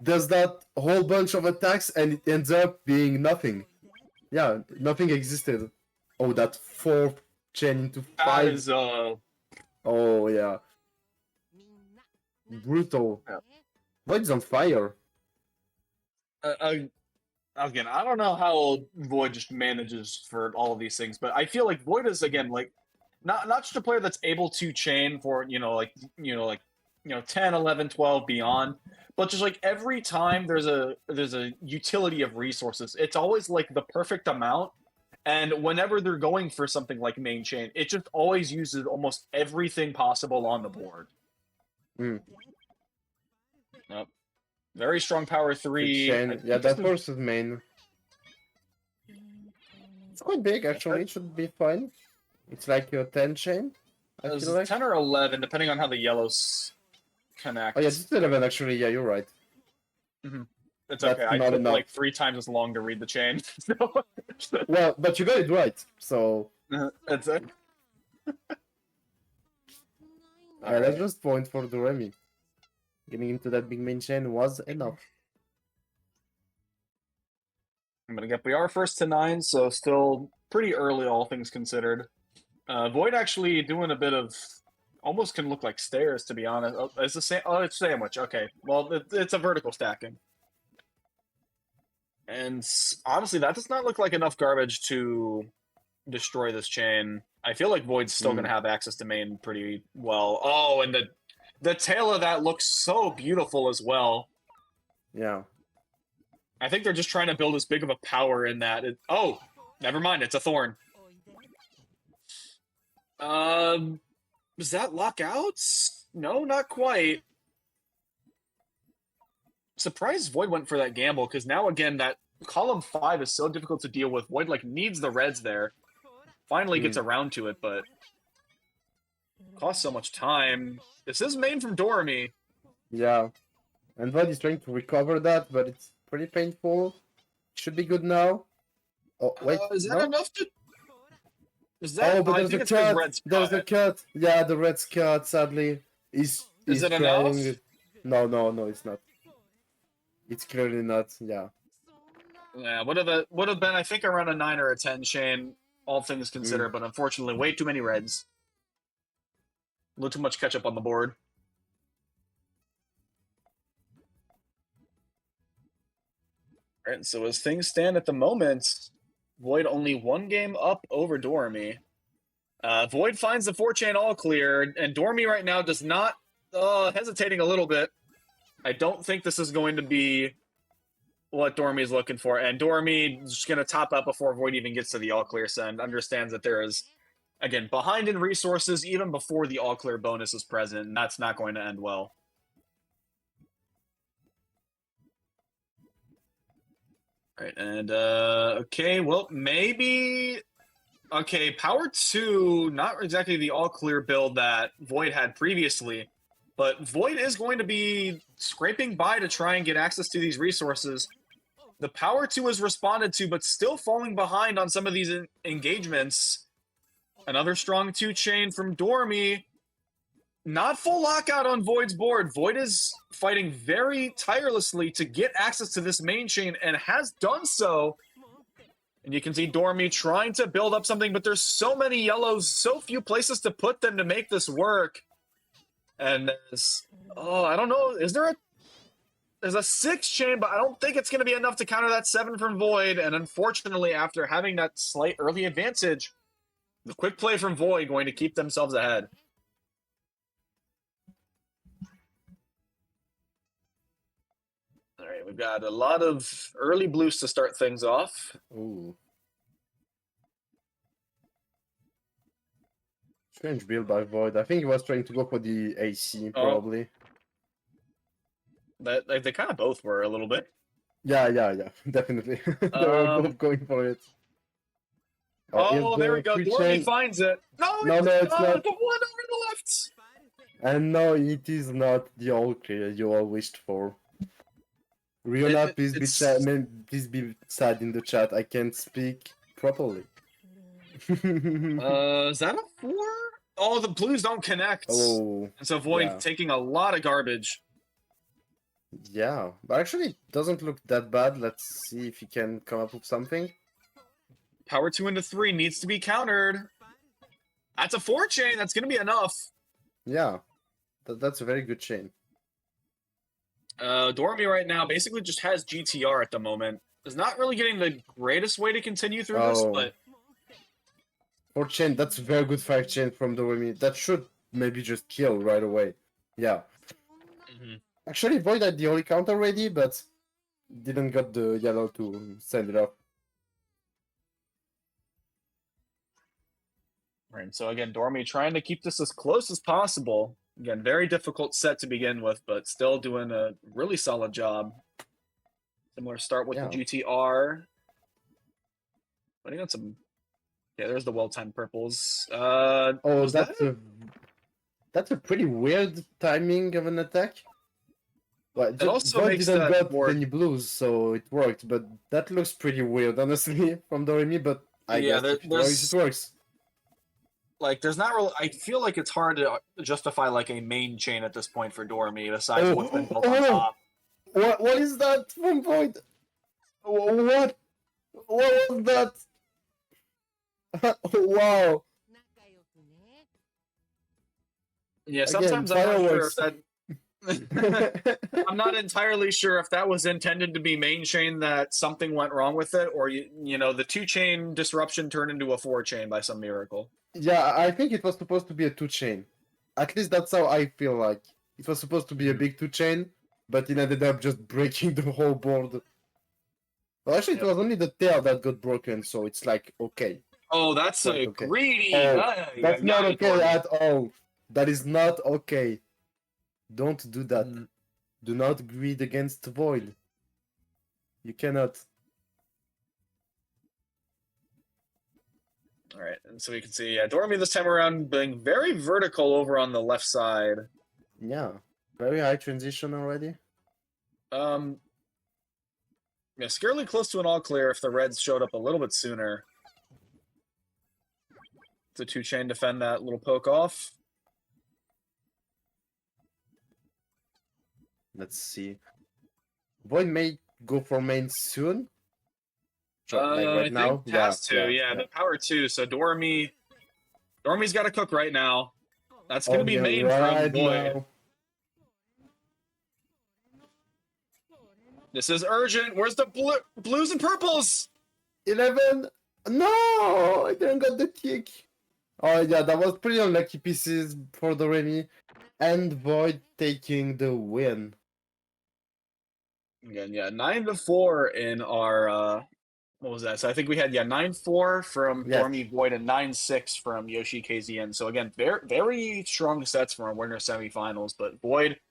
does that whole bunch of attacks and it ends up being nothing. Yeah, nothing existed. Oh, that 4th chain into 5.
That is,
Oh, yeah. Brutal.
Yeah.
Void's on fire.
again, I don't know how Void just manages for all of these things, but I feel like Void is again like not just a player that's able to chain for 10, 11, 12 beyond, but just like every time there's a utility of resources, it's always like the perfect amount. And whenever they're going for something like main chain, it just always uses almost everything possible on the board. Yep. Very strong power 3.
Chain. Yeah, that first is main. It's quite big, actually. It should be fine. It's like a 10 chain. I
It was
feel like.
10 or 11, depending on how the yellows connect.
Oh, yeah, it's 11, actually. Yeah, you're right.
It's
that's
okay. I
not
took
enough.
like 3 times as long to read the chain. So
Well, but you got it right, so.
it's it.
Alright, let's just point for Doremi. Getting into that big main chain was enough.
I'm gonna get BR first to 9, so still pretty early, all things considered. Void actually doing a bit of almost can look like stairs, to be honest. Oh, it's the same. Oh, it's sandwich. Okay, well, it's a vertical stacking. And honestly, that does not look like enough garbage to destroy this chain. I feel like Void's still going to have access to main pretty well. Oh, and the tail of that looks so beautiful as well.
Yeah.
I think they're just trying to build as big of a power in that. Oh, never mind. It's a thorn. Does that lock out? No, not quite. Surprised Void went for that gamble, because now again that column 5 is so difficult to deal with. Void like needs the reds there. Finally gets around to it, but costs so much time. This is main from Dorami.
Yeah. And Void is trying to recover that, but it's pretty painful. Should be good now. Oh wait,
is that
no?
enough to? Is that?
Oh, but
I
there's
think
a
it's the
cut.
red's
There's a cut. Yeah, the red's cut. Sadly,
Is
he's
it enough?
trying. No, it's not. It's clearly not. Yeah.
Yeah, would have been I think around a 9 or a 10 Shane, all things considered, but unfortunately way too many reds. A little too much ketchup on the board. Alright, so as things stand at the moment, Void only one game up over Dorami. Void finds the 4-chain all clear, and Dorami right now does not hesitating a little bit. I don't think this is going to be what Dorami is looking for, and Dorami is just going to top up before Void even gets to the all clear send. Understands that there is, again, behind in resources even before the all clear bonus is present, and that's not going to end well. All right, and okay, well, maybe. Okay, Power 2, not exactly the all clear build that Void had previously, but Void is going to be scraping by to try and get access to these resources. The Power 2 is responded to, but still falling behind on some of these engagements. Another strong 2-chain from Dorami. Not full lockout on Void's board. Void is fighting very tirelessly to get access to this main chain and has done so. And you can see Dorami trying to build up something, but there's so many yellows, so few places to put them to make this work. And there's, I don't know, there's a 6-chain, but I don't think it's going to be enough to counter that 7 from Void. And unfortunately, after having that slight early advantage, the quick play from Void going to keep themselves ahead. All right, we've got a lot of early blues to start things off.
Ooh. Strange build by Void. I think he was trying to go for the AC, probably.
They kind of both were a little bit.
Yeah, definitely. They were both going for it.
Oh, there we go. Dorami finds it. No, it's not. The one over the left.
And no, it is not the all clear you all wished for. Riona, please be sad in the chat. I can't speak properly.
Is that a 4? Oh, the blues don't connect.
Oh,
and so Void taking a lot of garbage.
Yeah, but actually it doesn't look that bad. Let's see if he can come up with something.
Power 2 into 3 needs to be countered. That's a 4-chain. That's going to be enough.
Yeah, that's a very good chain.
Dorami right now basically just has GTR at the moment. Is not really getting the greatest way to continue through this, but
4-chain, that's a very good 5-chain from Dorami. That should maybe just kill right away. Yeah. Actually, Void had the only counter ready, but didn't got the yellow to send it off.
Right, so again, Dorami trying to keep this as close as possible. Again, very difficult set to begin with, but still doing a really solid job. Similar start with the GTR. Putting on some... Yeah, there's the well-timed purples.
That's a pretty weird timing of an attack. Well,
it also
Void
makes
didn't
that
got any blues, so it worked. But that looks pretty weird, honestly, from Dorami. But I guess if it works.
Like, there's not really... I feel like it's hard to justify, like, a main chain at this point for Dorami, besides what's been built on top.
What is that from Void? What was that? Wow.
Yeah, sometimes I'm not sure if that... I'm not entirely sure if that was intended to be main chain that something went wrong with it, or the 2-chain disruption turned into a 4-chain by some miracle.
Yeah, I think it was supposed to be a 2-chain. At least that's how I feel like. It was supposed to be a big 2-chain, but it ended up just breaking the whole board. Well, actually, it was only the tail that got broken, so it's like, okay.
Oh, that's
Quite
a
okay.
greedy.
That's not okay at all. That is not okay. Don't do that. Do not greed against Void. You cannot.
All right, and so we can see, Dormy this time around being very vertical over on the left side.
Yeah, very high transition already.
Yeah, scarily close to an all clear if the Reds showed up a little bit sooner. The 2-chain defend that little poke off.
Let's see. Void may go for main soon. Like right now.
Think has to. The power 2. So Dormy's got to cook right now. That's going to be main from Void.
Now.
This is urgent. Where's the blues and purples?
11. No, I didn't get the kick. Oh yeah, that was pretty unlucky pieces for the Remy. And Void taking the win.
Again, 9-4 in our what was that? So I think we had 9-4 from Dormy Void and 9-6 from Yoshi KZN. So again, very very strong sets from our winner semifinals. But Void,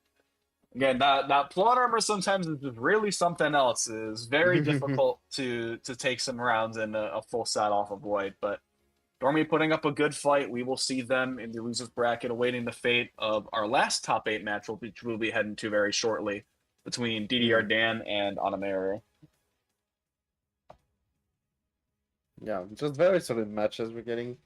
again, that plot armor sometimes is really something else. It is very difficult to take some rounds in a full set off of Void. But Dormy putting up a good fight. We will see them in the losers bracket, awaiting the fate of our last top 8 match, which we'll be heading to very shortly, between DDR Dan and Anamero.
Yeah, just very solid matches we're getting.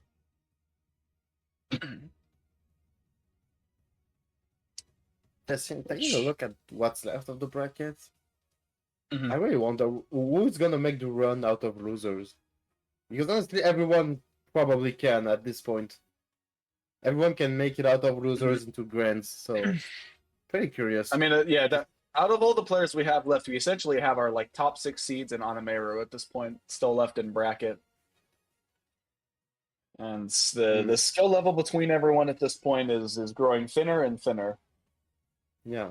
Taking a look at what's left of the bracket. I really wonder who's gonna make the run out of losers. Because honestly, everyone probably can at this point. Everyone can make it out of losers into grands, so pretty curious.
I mean, out of all the players we have left, we essentially have our top 6 seeds in Anamero at this point still left in bracket. And the skill level between everyone at this point is growing thinner and thinner.
Yeah.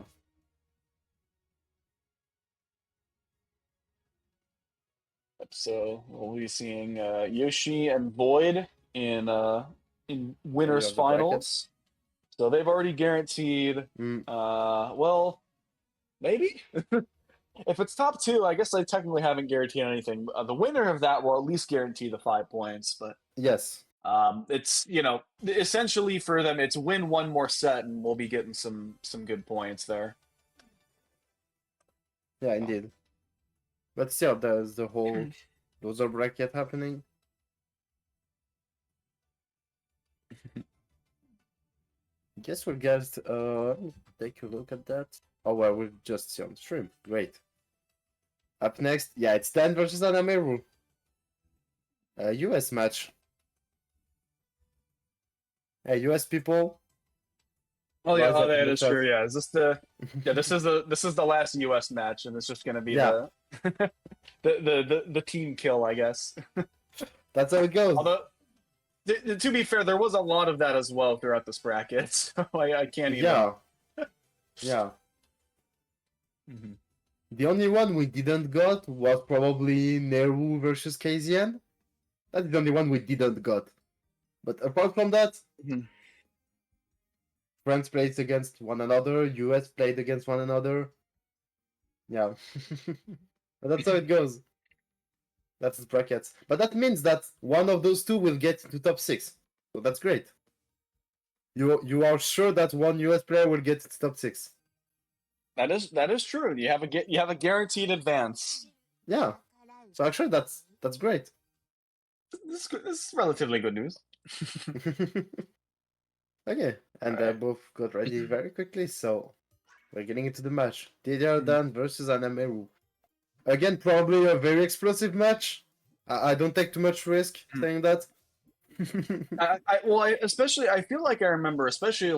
So we'll be seeing Yoshi and Void in winners finals. So they've already guaranteed. Well, maybe if it's top 2, I guess they technically haven't guaranteed anything. The winner of that will at least guarantee the 5 points. But
yes,
it's essentially for them, it's win one more set, and we'll be getting some good points there.
Yeah, indeed. But still, there's the whole loser bracket happening. Guess we'll get take a look at that. Oh well, we'll just see on stream. Great. Up next, it's Dan versus Anameru. US match. Hey, US people.
Oh yeah, that is true. Yeah, is this the? Yeah, this is the last US match, and it's just gonna be the team kill, I guess.
That's how it goes.
Although, to be fair, there was a lot of that as well throughout this bracket, so I can't even.
Yeah. The only one we didn't got was probably Neru versus KZN. That's the only one we didn't got. But apart from that, France played against one another, US played against one another. Yeah. But that's how it goes. That's the brackets. But that means that one of those two will get to top 6. So that's great. You are sure that one US player will get to top 6.
That is true. You have a guaranteed advance.
Yeah. So actually that's great.
This is relatively good news.
Okay, and they both got ready very quickly, so we're getting into the match. DDR Dan versus Anameru. Again, probably a very explosive match. I don't take too much risk saying that.
I feel like I remember, especially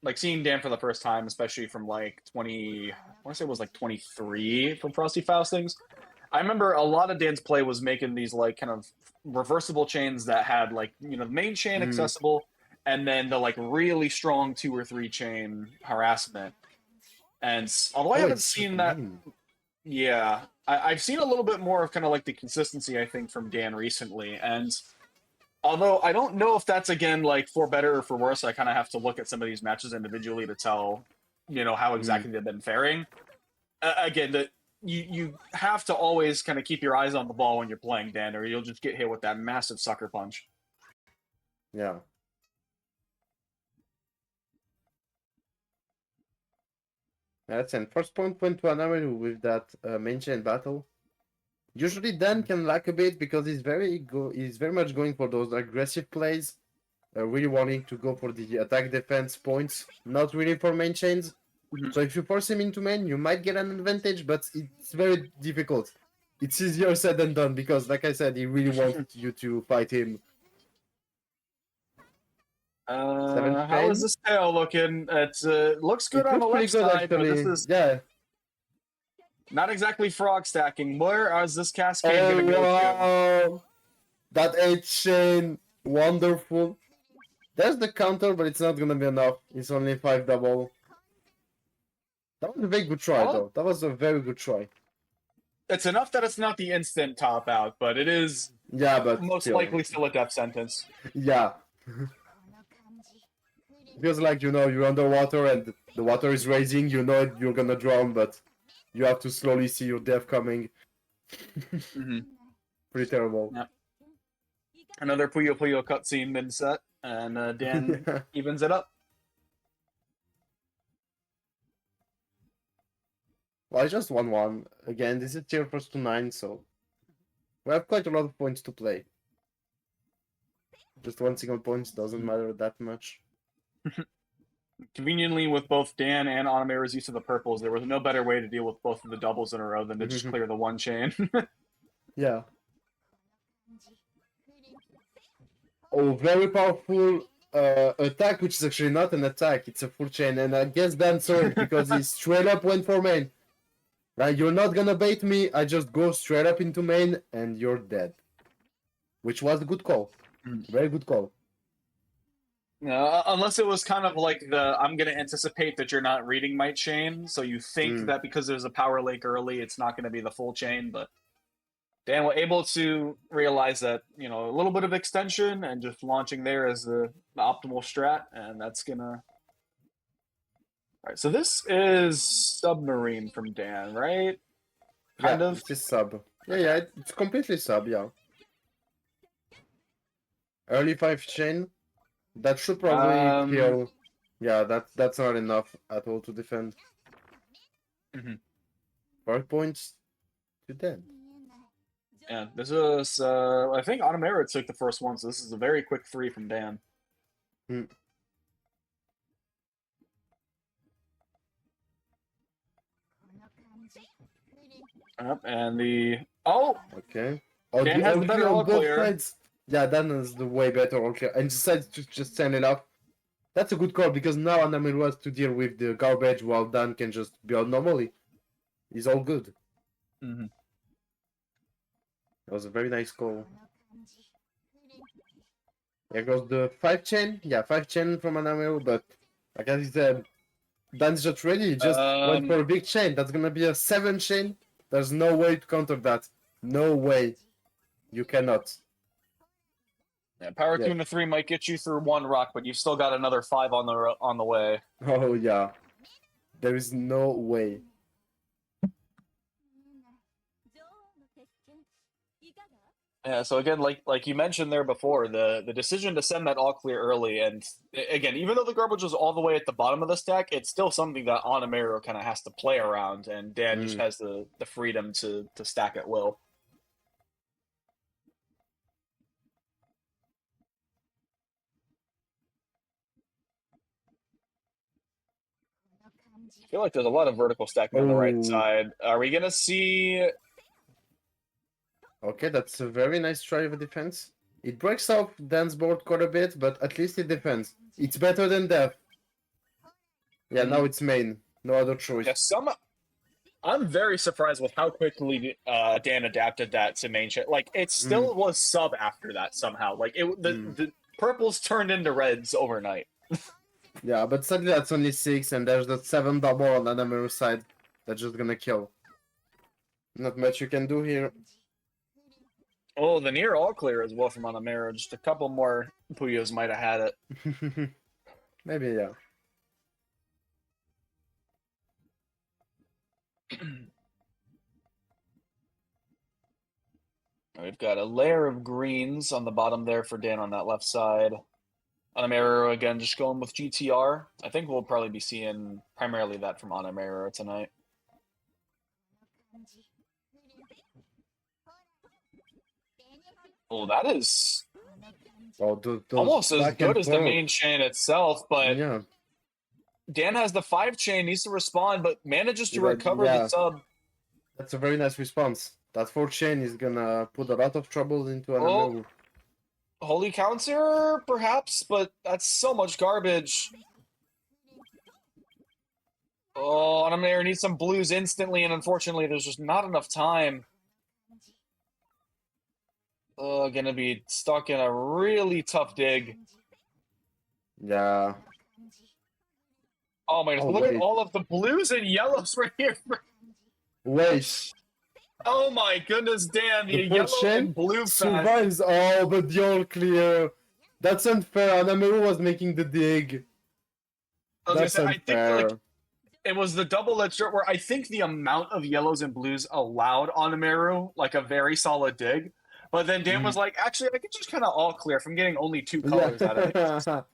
like seeing Dan for the first time, especially from like 20, I want to say it was like 23 from Frosty Faustings. I remember a lot of Dan's play was making these like kind of reversible chains that had like, you know, the main chain
Mm.
accessible and then the like really strong 2 or 3 chain harassment. And although I
Oh,
haven't
it's
seen that,
green.
yeah, I've seen a little bit more of kind of like the consistency, I think, from Dan recently. And although I don't know if that's again like for better or for worse, I kind of have to look at some of these matches individually to tell, you know, how exactly they've been faring. Again, that you have to always kind of keep your eyes on the ball when you're playing Dan, or you'll just get hit with that massive sucker punch.
Yeah. That's and first point went to Anameru with that main chain battle. Usually Dan can lack a bit because he's very much going for those aggressive plays, really wanting to go for the attack defense points, not really for main chains.
Mhm.
So if you force him into main, you might get an advantage, but it's very difficult. It's easier said than done because, like I said, he really wants you to fight him. Seventh
How is
chain.
this tail looking? It looks good
It
on the
looks pretty
left
good
side, but this
actually.
is
Yeah.
not exactly frog stacking. Where is this cascade
Oh
gonna go to?
wow! That 8 chain, wonderful. There's the counter, but it's not gonna be enough. It's only 5 double. That was a very good try,
Well,
though. That was a very good try.
it's enough that it's not the instant top out, but it is
Yeah, but
most
still.
likely still a death sentence.
Yeah. Feels like, you know, you're underwater and the water is rising, you know you're gonna drown, but you have to slowly see your death coming.
Mm-hmm.
Pretty terrible.
Yeah. Another Puyo Puyo cutscene mid set, and Dan
Yeah.
evens it up.
Well, I just won one. Again, this is tier first to 9, so we have quite a lot of points to play. Just one single point doesn't matter that much.
Conveniently, with both Dan and Onamera's use of the purples, there was no better way to deal with both of the doubles in a row than to just clear the one chain.
Yeah. Oh, very powerful attack, which is actually not an attack, it's a full chain. And I guess Dan saw it because he straight up went for main. Right, you're not gonna bait me, I just go straight up into main and you're dead. Which was a good call. Very good call.
Unless it was kind of like I'm going to anticipate that you're not reading my chain, so you think that because there's a power lake early, it's not going to be the full chain, but Dan was able to realize that, you know, a little bit of extension and just launching there is the optimal strat, and that's going to... Alright, so this is Submarine from Dan, right? Kind of?
It's sub. Yeah, it's completely sub, yeah. Early 5 chain. That should probably kill. Yeah, that's not enough at all to defend. 5 points to dead.
Yeah, this is, I think Onamera took the first one, so this is a very quick 3 from Dan. Yep, and the... Oh!
Okay. Oh,
Dan
the
has the
all
better
clear
all
on both
clear.
sides. Yeah, Dan is the way better all clear. And decides to just send it up. That's a good call because now Anamiru has to deal with the garbage while Dan can just build normally. He's all good. That was a very nice call. There goes the 5 chain. Yeah, 5 chain from Anamiru, but like I said, Dan's just ready. He just went for a big chain. That's gonna be a 7 chain. There's no way to counter that. No way. You cannot.
Yeah, Power 2 and the 3 might get you through 1 rock, but you've still got another 5 on the way.
Oh yeah. There is no way.
Yeah, so again, like you mentioned there before, the decision to send that all clear early, and again, even though the garbage was all the way at the bottom of the stack, it's still something that Onamero kind of has to play around, and Dan just has the freedom to stack at will. I feel like there's a lot of vertical stacking on the right side. Are we gonna see?
Okay, that's a very nice try of a defense. It breaks up Dan's board quite a bit, but at least it defends. It's better than death. Yeah, now it's main. No other choice.
Yeah, I'm very surprised with how quickly Dan adapted that to main shit. Like it still was sub after that somehow. Like the purples turned into reds overnight.
Yeah, but sadly that's only 6, and there's that 7 double on Anamaru side. That's just gonna kill. Not much you can do here.
Oh, the near all clear as well from Anamero. Just a couple more Puyos might have had it.
Maybe, yeah.
We've got a layer of greens on the bottom there for Dan on that left side. Anamero again just going with GTR. I think we'll probably be seeing primarily that from Anamero tonight. Oh, that is almost as good as the main chain itself, but
yeah.
Dan has the 5 chain, needs to respond, but manages to recover the sub.
That's a very nice response. That 4 chain is gonna put a lot of trouble into Anamaru.
Holy counter, perhaps, but that's so much garbage. Oh, Anamero needs some blues instantly, and unfortunately, there's just not enough time. Gonna be stuck in a really tough dig.
Yeah.
Oh my goodness, look at all of the blues and yellows right here.
Wait.
Oh my goodness, Dan, the yellow and blue
survives all, but the all clear. That's unfair. Anamaru was making the dig.
That's unfair. I think like it was the double-edged sword where I think the amount of yellows and blues allowed Anamaru like a very solid dig. But then Dan was like, actually, I could just kind of all clear if I'm getting only 2 colors out of it.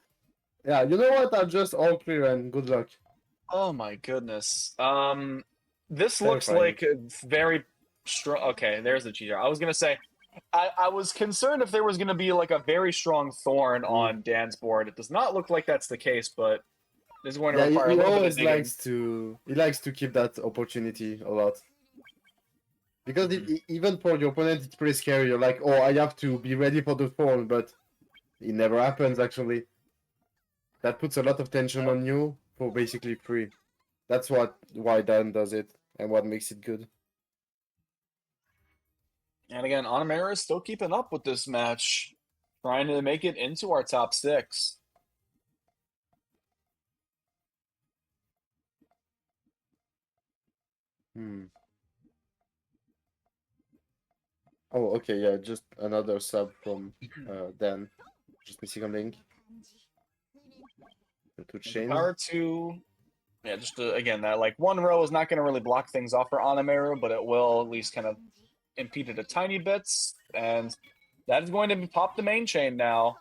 Yeah, you know what? I'll just all clear and good luck.
Oh my goodness. This looks like very strong. Okay, there's the cheater. I was gonna say, I was concerned if there was gonna be like a very strong thorn on Dan's board. It does not look like that's the case, but this is going to require a little bit of digging.
He likes to keep that opportunity a lot. Because even for the opponent, it's pretty scary. You're like, oh, I have to be ready for the thorn, but it never happens, actually. That puts a lot of tension on you for basically free. That's why Dan does it, and what makes it good.
And again, Anamero is still keeping up with this match, trying to make it into our top 6.
Oh, okay, yeah, just another sub from Dan. Just missing a link. To chain.
Power 2. Yeah, just again, that like 1 row is not going to really block things off for Anamero, but it will at least kind of impede it a tiny bits. And that is going to pop the main chain now.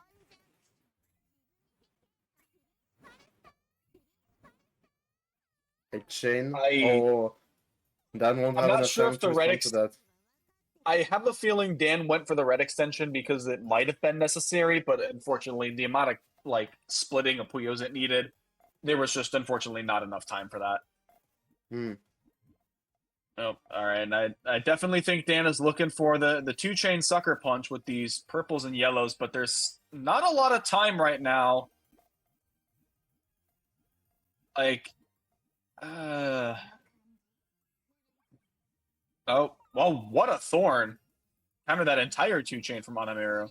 A chain?
Dan won't have enough time to respond to that. I have a feeling Dan went for the red extension because it might have been necessary, but unfortunately, the amount of like splitting of Puyos it needed, there was just unfortunately not enough time for that. Oh, all right. And I definitely think Dan is looking for the 2-chain sucker punch with these purples and yellows, but there's not a lot of time right now. Like, oh, well, what a thorn. Counter that entire 2-chain from Anamero.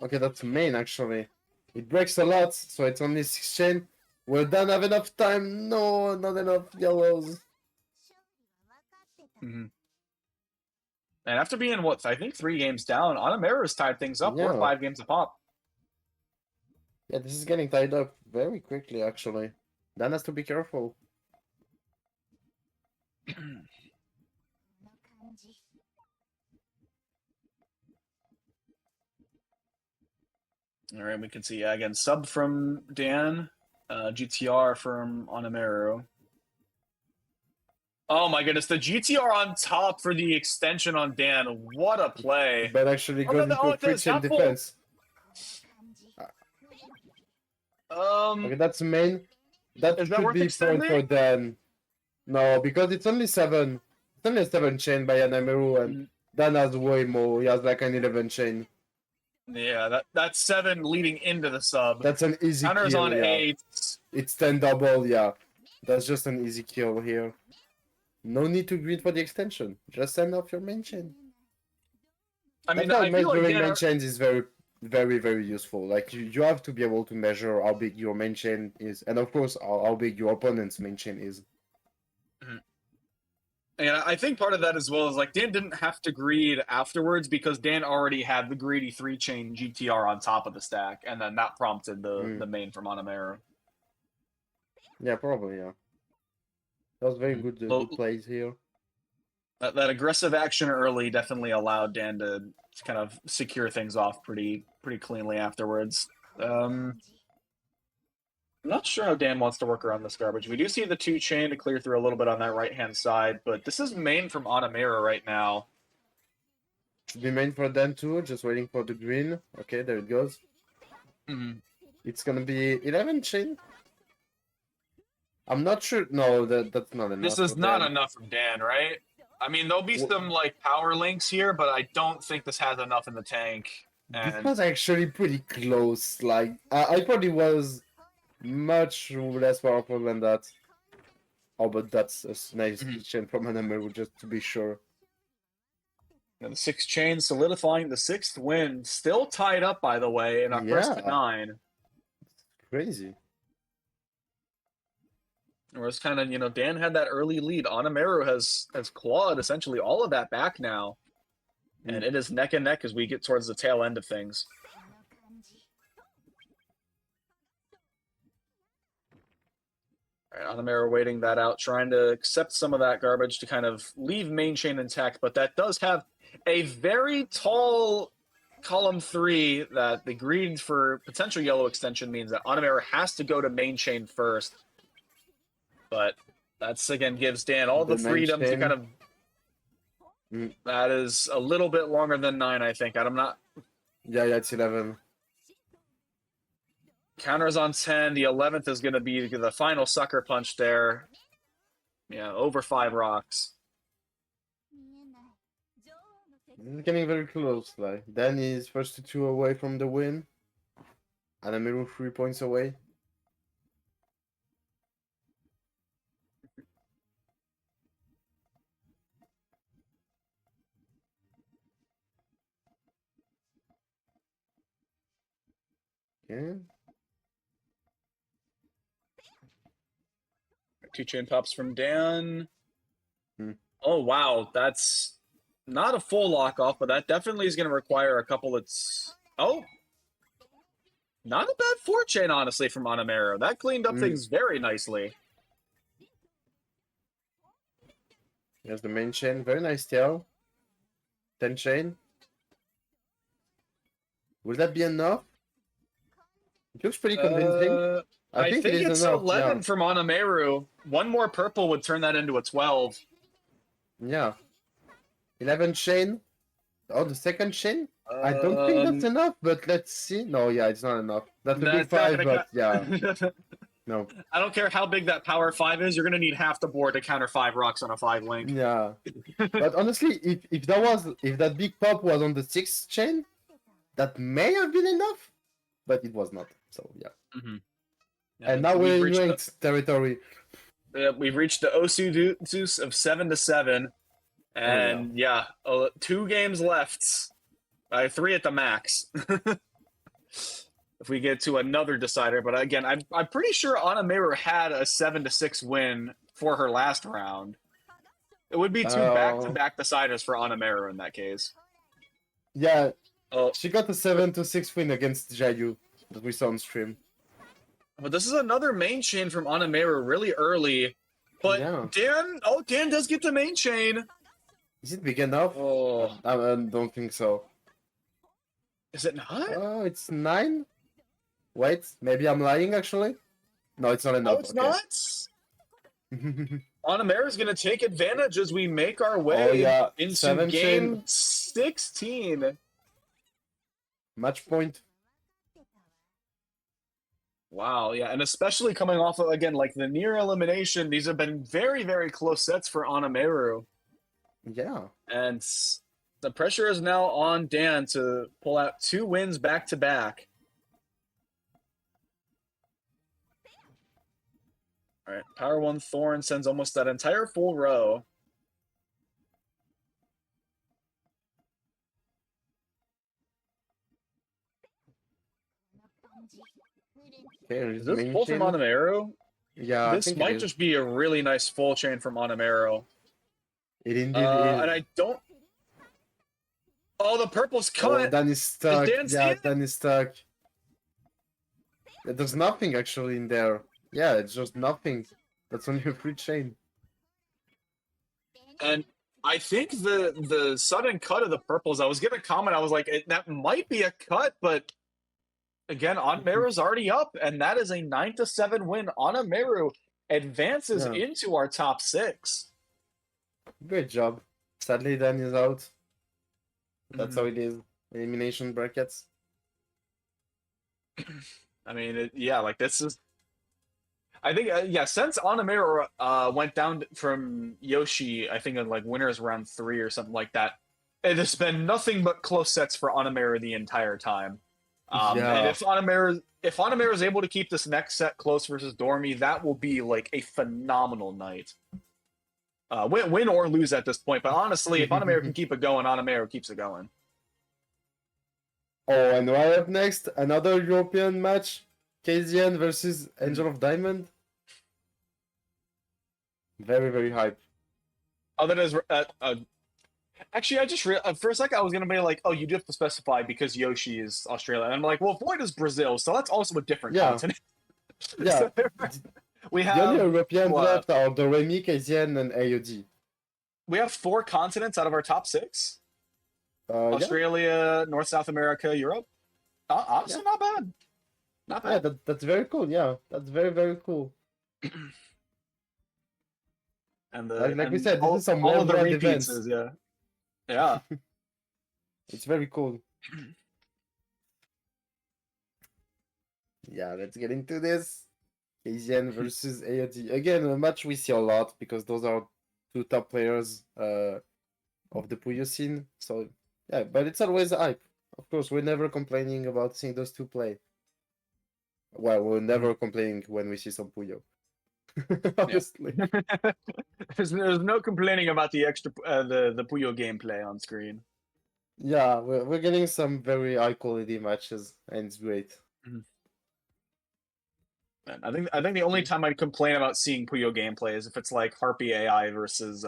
Okay, that's main, actually. It breaks a lot, so it's only 6 chain. We don't have enough time. No, not enough yellows.
And after being, what, I think 3 games down, Anamero's tied things up. We're 5 games a pop.
Yeah, this is getting tied up very quickly, actually. Dan has to be careful.
All right, we can see again sub from Dan, GTR from Anamero. Oh my goodness, the GTR on top for the extension on Dan. What a play!
But actually goes into a 3-chain defense. Okay, that's main. That should be point for Dan. No, because it's only 7. It's only a 7 chain by Anamero, and Dan has way more. He has like an 11 chain.
Yeah, that's 7 leading into the sub.
That's an easy
Counter's
kill,
on
yeah.
8.
It's 10 double, yeah. That's just an easy kill here. No need to greed for the extension. Just send off your main chain.
I mean,
That's why
I feel like
measuring
Dan
main chains is very, very, very useful. Like, you have to be able to measure how big your main chain is, and of course, how big your opponent's main chain is.
And I think part of that as well is like Dan didn't have to greed afterwards because Dan already had the greedy 3-chain GTR on top of the stack, and then that prompted the main from Anamera.
Yeah, probably, yeah. That was very good, good plays here.
That aggressive action early definitely allowed Dan to kind of secure things off pretty cleanly afterwards. I'm not sure how Dan wants to work around this garbage. We do see the 2-chain to clear through a little bit on that right-hand side, but this is main from Anamera right now.
Should be main for Dan too, just waiting for the green. Okay, there it goes. It's gonna be 11 chain. I'm not sure. No, that's not enough.
This is not enough from Dan, right? I mean, there'll be some like power links here, but I don't think this has enough in the tank.
This
And
was actually pretty close. Like, I thought it was much less powerful than that. Oh, but that's a nice chain from Anamera, just to be sure.
the 6-chain solidifying the 6th win. Still tied up, by the way, in our first to 9.
Crazy.
Whereas kind of, Dan had that early lead. Anamera has clawed essentially all of that back now. And it is neck and neck as we get towards the tail end of things. All right, Anamera waiting that out, trying to accept some of that garbage to kind of leave main chain intact, but that does have a very tall column 3 that the greed for potential yellow extension means that Anamera has to go to main chain first. But that's, again, gives Dan all the freedom to kind of... That is a little bit longer than 9, I think. I'm not...
Yeah, it's 11.
Counter's on 10. The 11th is going to be the final sucker punch there. Yeah, over 5 rocks.
This is getting very close. Like, Dan is first to 2 away from the win. Anamera 3 points away. Okay.
2-chain pops from Dan. Oh, wow. That's not a full lock off, but that definitely is going to require a couple that's... Oh! Not a bad 4-chain, honestly, from Anamera. That cleaned up things very nicely.
Here's the main chain. Very nice tail. 10 chain. Will that be enough? It looks pretty convincing.
I think
it is
it's
enough,
11 from Anamera. One more purple would turn that into a 12.
Yeah. 11 chain. Oh, the second chain? I don't think that's enough, but let's see. No, yeah, it's not enough. That's a big 5, but yeah. No.
I don't care how big that power 5 is, you're going to need half the board to counter 5 rocks on a 5 link.
Yeah. But honestly, if that big pop was on the 6th chain, that may have been enough, but it was not. So, yeah.
Yeah,
and now we're in ranked territory.
We've reached the Osu Zeus of 7-7. And yeah, 2 games left. 3 at the max. If we get to another decider, but again, I'm pretty sure Anamera had a 7-6 win for her last round. It would be 2 back-to-back deciders for Anamera in that case.
Yeah, she got a 7-6 win against Jayu that we saw on stream.
But this is another main chain from Anamera really early. But Dan does get the main chain.
Is it big enough?
Oh,
I don't think so.
Is it not?
Oh, it's 9? Wait, maybe I'm lying actually? No, it's not enough.
No, it's not? Anamera's going to take advantage as we make our way into game 16.
Match point.
Wow, yeah, and especially coming off of, again, like the near elimination, these have been very, very close sets for Anamera.
Yeah.
And The pressure is now on Dan to pull out 2 wins back to back. All right, Power 1 Thorn sends almost that entire full row.
Okay,
Is this full from Onamaru?
Yeah, I
This
think
might just be a really nice full chain from Onamaru.
it indeed is.
And I don't. Oh, the purple's cut.
Oh, Dan is stuck.
Dan see
Yeah,
it?
Dan is stuck. There's nothing actually in there. Yeah, it's just nothing. That's only a free chain.
And I think the sudden cut of the purples, I was gonna comment, I was like, that might be a cut, but again, Onamaru's already up, and that is a 9-7 win. Onamaru advances
Yeah.
into our top 6.
Great job. Sadly, Dan is out. That's
Mm-hmm.
how it is. Elimination brackets.
I mean, yeah, like this is. I think, yeah, since Onamaru went down from Yoshi, I think in like winners round 3 or something like that, it has been nothing but close sets for Onamaru the entire time. And if Onamaru is able to keep this next set close versus Dormy, that will be like a phenomenal night. Win or lose at this point, but honestly, if Onamaru can keep it going, Onamaru keeps it going.
Oh, and right up next, another European match. KZN versus Angel of Diamond. Very, very hype.
Other than actually, I just for a second I was gonna be like, oh, you do have to specify because Yoshi is Australia, and I'm like, well, Void is Brazil, so that's also a different continent.
Yeah.
So we
The only
have
Europeans left are Doremi, KZN, and AOD.
we have 4 continents out of our top 6.
Yeah.
Australia, North South America, Europe. Honestly, not bad. Not
Yeah,
bad.
that's very cool. Yeah, that's very, very cool.
And
Like we said, this is some
all of the
worldwide
repeats
events.
yeah.
It's very cool. Yeah, let's get into this. KZN versus AOD. Again, a match we see a lot because those are 2 top players of the Puyo scene. So, yeah, but it's always a hype. Of course, we're never complaining about seeing those 2 play. Well, we're never complaining when we see some Puyo. Honestly.
There's no complaining about the extra the Puyo gameplay on screen.
Yeah, we're getting some very high quality matches, and it's great.
And I think the only time I'd complain about seeing Puyo gameplay is if it's like Harpy AI versus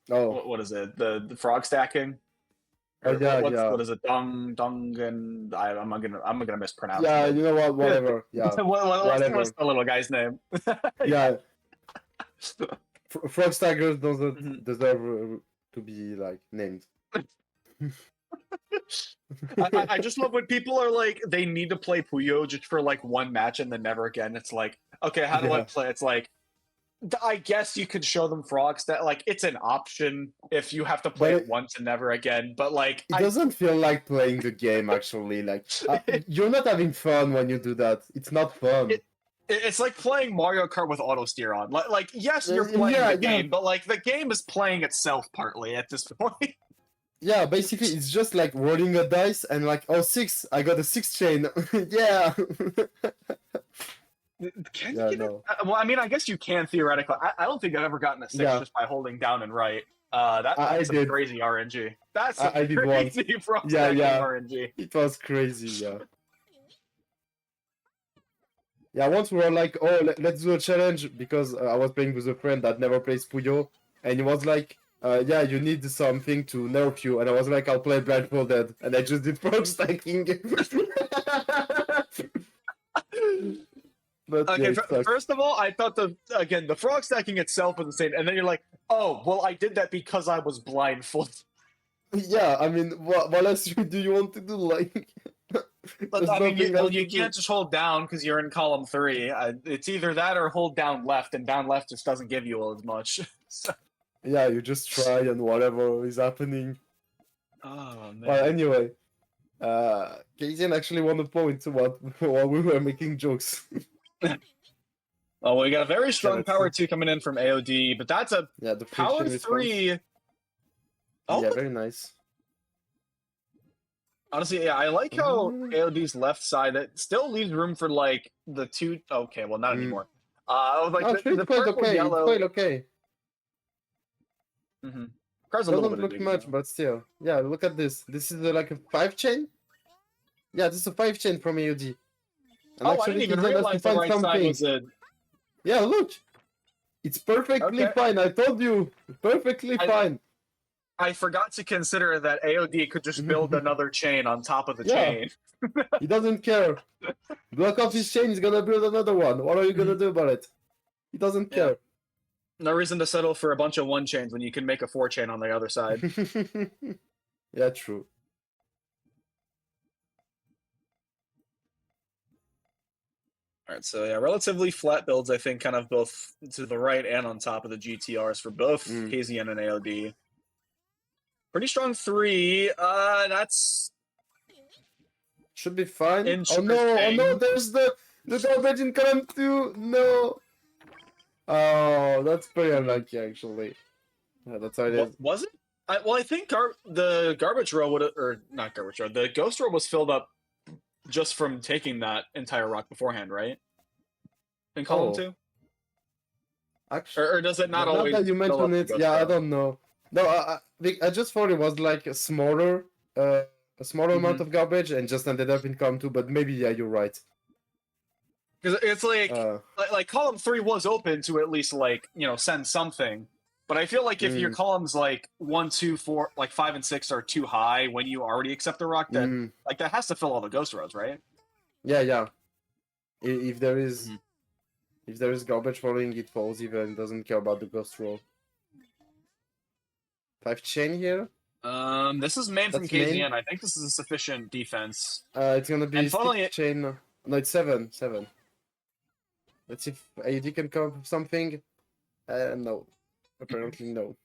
what is it, the frog stacking.
Oh, yeah, yeah.
What is it? Dung and I'm gonna mispronounce.
Yeah,
it.
you know what? Whatever. Yeah.
Whatever. What's the little guy's name?
Yeah. Frog staggers doesn't deserve to be like named.
I just love when people are like they need to play Puyo just for like 1 match and then never again. It's like, okay, how do I play? It's like, I guess you could show them frogs that like it's an option if you have to play it once and never again. But like,
it doesn't feel like playing the game actually. Like you're not having fun when you do that. It's not fun.
It's like playing Mario Kart with auto steer on. Like yes, you're playing the game, but like the game is playing itself partly at this point.
Yeah, basically it's just like rolling a dice and like, oh, 6, I got a 6 chain. Yeah.
Can you get it? Well, I mean, I guess you can theoretically. I don't think I've ever gotten a 6 just by holding down and right. That's some crazy RNG. That's some crazy frog stacking RNG.
It was crazy, yeah. Yeah, once we were like, oh, let's do a challenge because I was playing with a friend that never plays Puyo, and he was like, yeah, you need something to nerf you, and I was like, I'll play blindfolded, and I just did frog stacking. But,
okay, first of all, I thought the frog stacking itself was insane, and then you're like, oh, well, I did that because I was blindfolded.
Yeah, I mean, what else do you want to do? Like,
but I mean, you can't just hold down because you're in column 3. It's either that or hold down left, and down left just doesn't give you as much. So.
Yeah, you just try and whatever is happening.
Oh man.
Well, anyway, KZN actually won a point while we were making jokes.
Oh, we got a very strong power 2 coming in from AOD, but that's a
the
power 3.
Oh, yeah, very nice.
Honestly, yeah, I like how
Mm.
AOD's left side that still leaves room for like the two. Okay, well, not
Mm.
anymore. Like
No,
the
it's quite
purple
okay. It's
yellow.
quite okay.
Mm-hmm. Car's a little
Doesn't
bit of
look
bigger
much,
now.
but still. Yeah, look at this. This is like a 5-chain. Yeah, this is a 5-chain from AOD. And
Oh, I
actually,
didn't even
Kizan has to
realize the
find
right side
something.
was a.
Yeah, look. It's perfectly
Okay,
fine. I told you. Perfectly
I
fine.
I forgot to consider that AOD could just build another chain on top of the
Yeah,
chain.
he doesn't care. Block off his chain, he's gonna build another one. What are you gonna do about it? He doesn't
Yeah,
care.
no reason to settle for a bunch of one chains when you can make a 4-chain on the other side.
Yeah, true.
All right, so yeah, relatively flat builds, I think, kind of both to the right and on top of the GTRs for both
Mm.
KZN and AOD. Pretty strong 3. That's
Should be fine.
interesting.
Oh no, there's the garbage in column 2. No. Oh, that's pretty unlucky actually. Yeah, that's how it
What
is.
was it? I think the garbage row would, or not garbage row, the ghost row was filled up just from taking that entire rock beforehand, right? In column
Oh,
2,
actually,
or does it not
now
always
that you
fill up
mention
the
it,
ghost
yeah, I
row?
don't know. No, I just thought it was like a smaller amount of garbage and just ended up in column 2. But maybe yeah, you're right.
Because it's
Uh,
like column 3 was open to at least like send something, but I feel like if your
mm,
columns like 1, 2, 4, like 5 and 6 are too high when you already accept the rock, then
mm,
like that has to fill all the ghost rows, right?
yeah, yeah. If there is
Mhm.
if there is garbage falling, it falls even. Doesn't care about the ghost roll. 5-chain here.
This is main from
That's main.
KZN. I think this is a sufficient defense.
It's gonna be
And funnily,
6-chain. No, it's 7. 7. Let's see if AD can come up with something. No. Apparently no.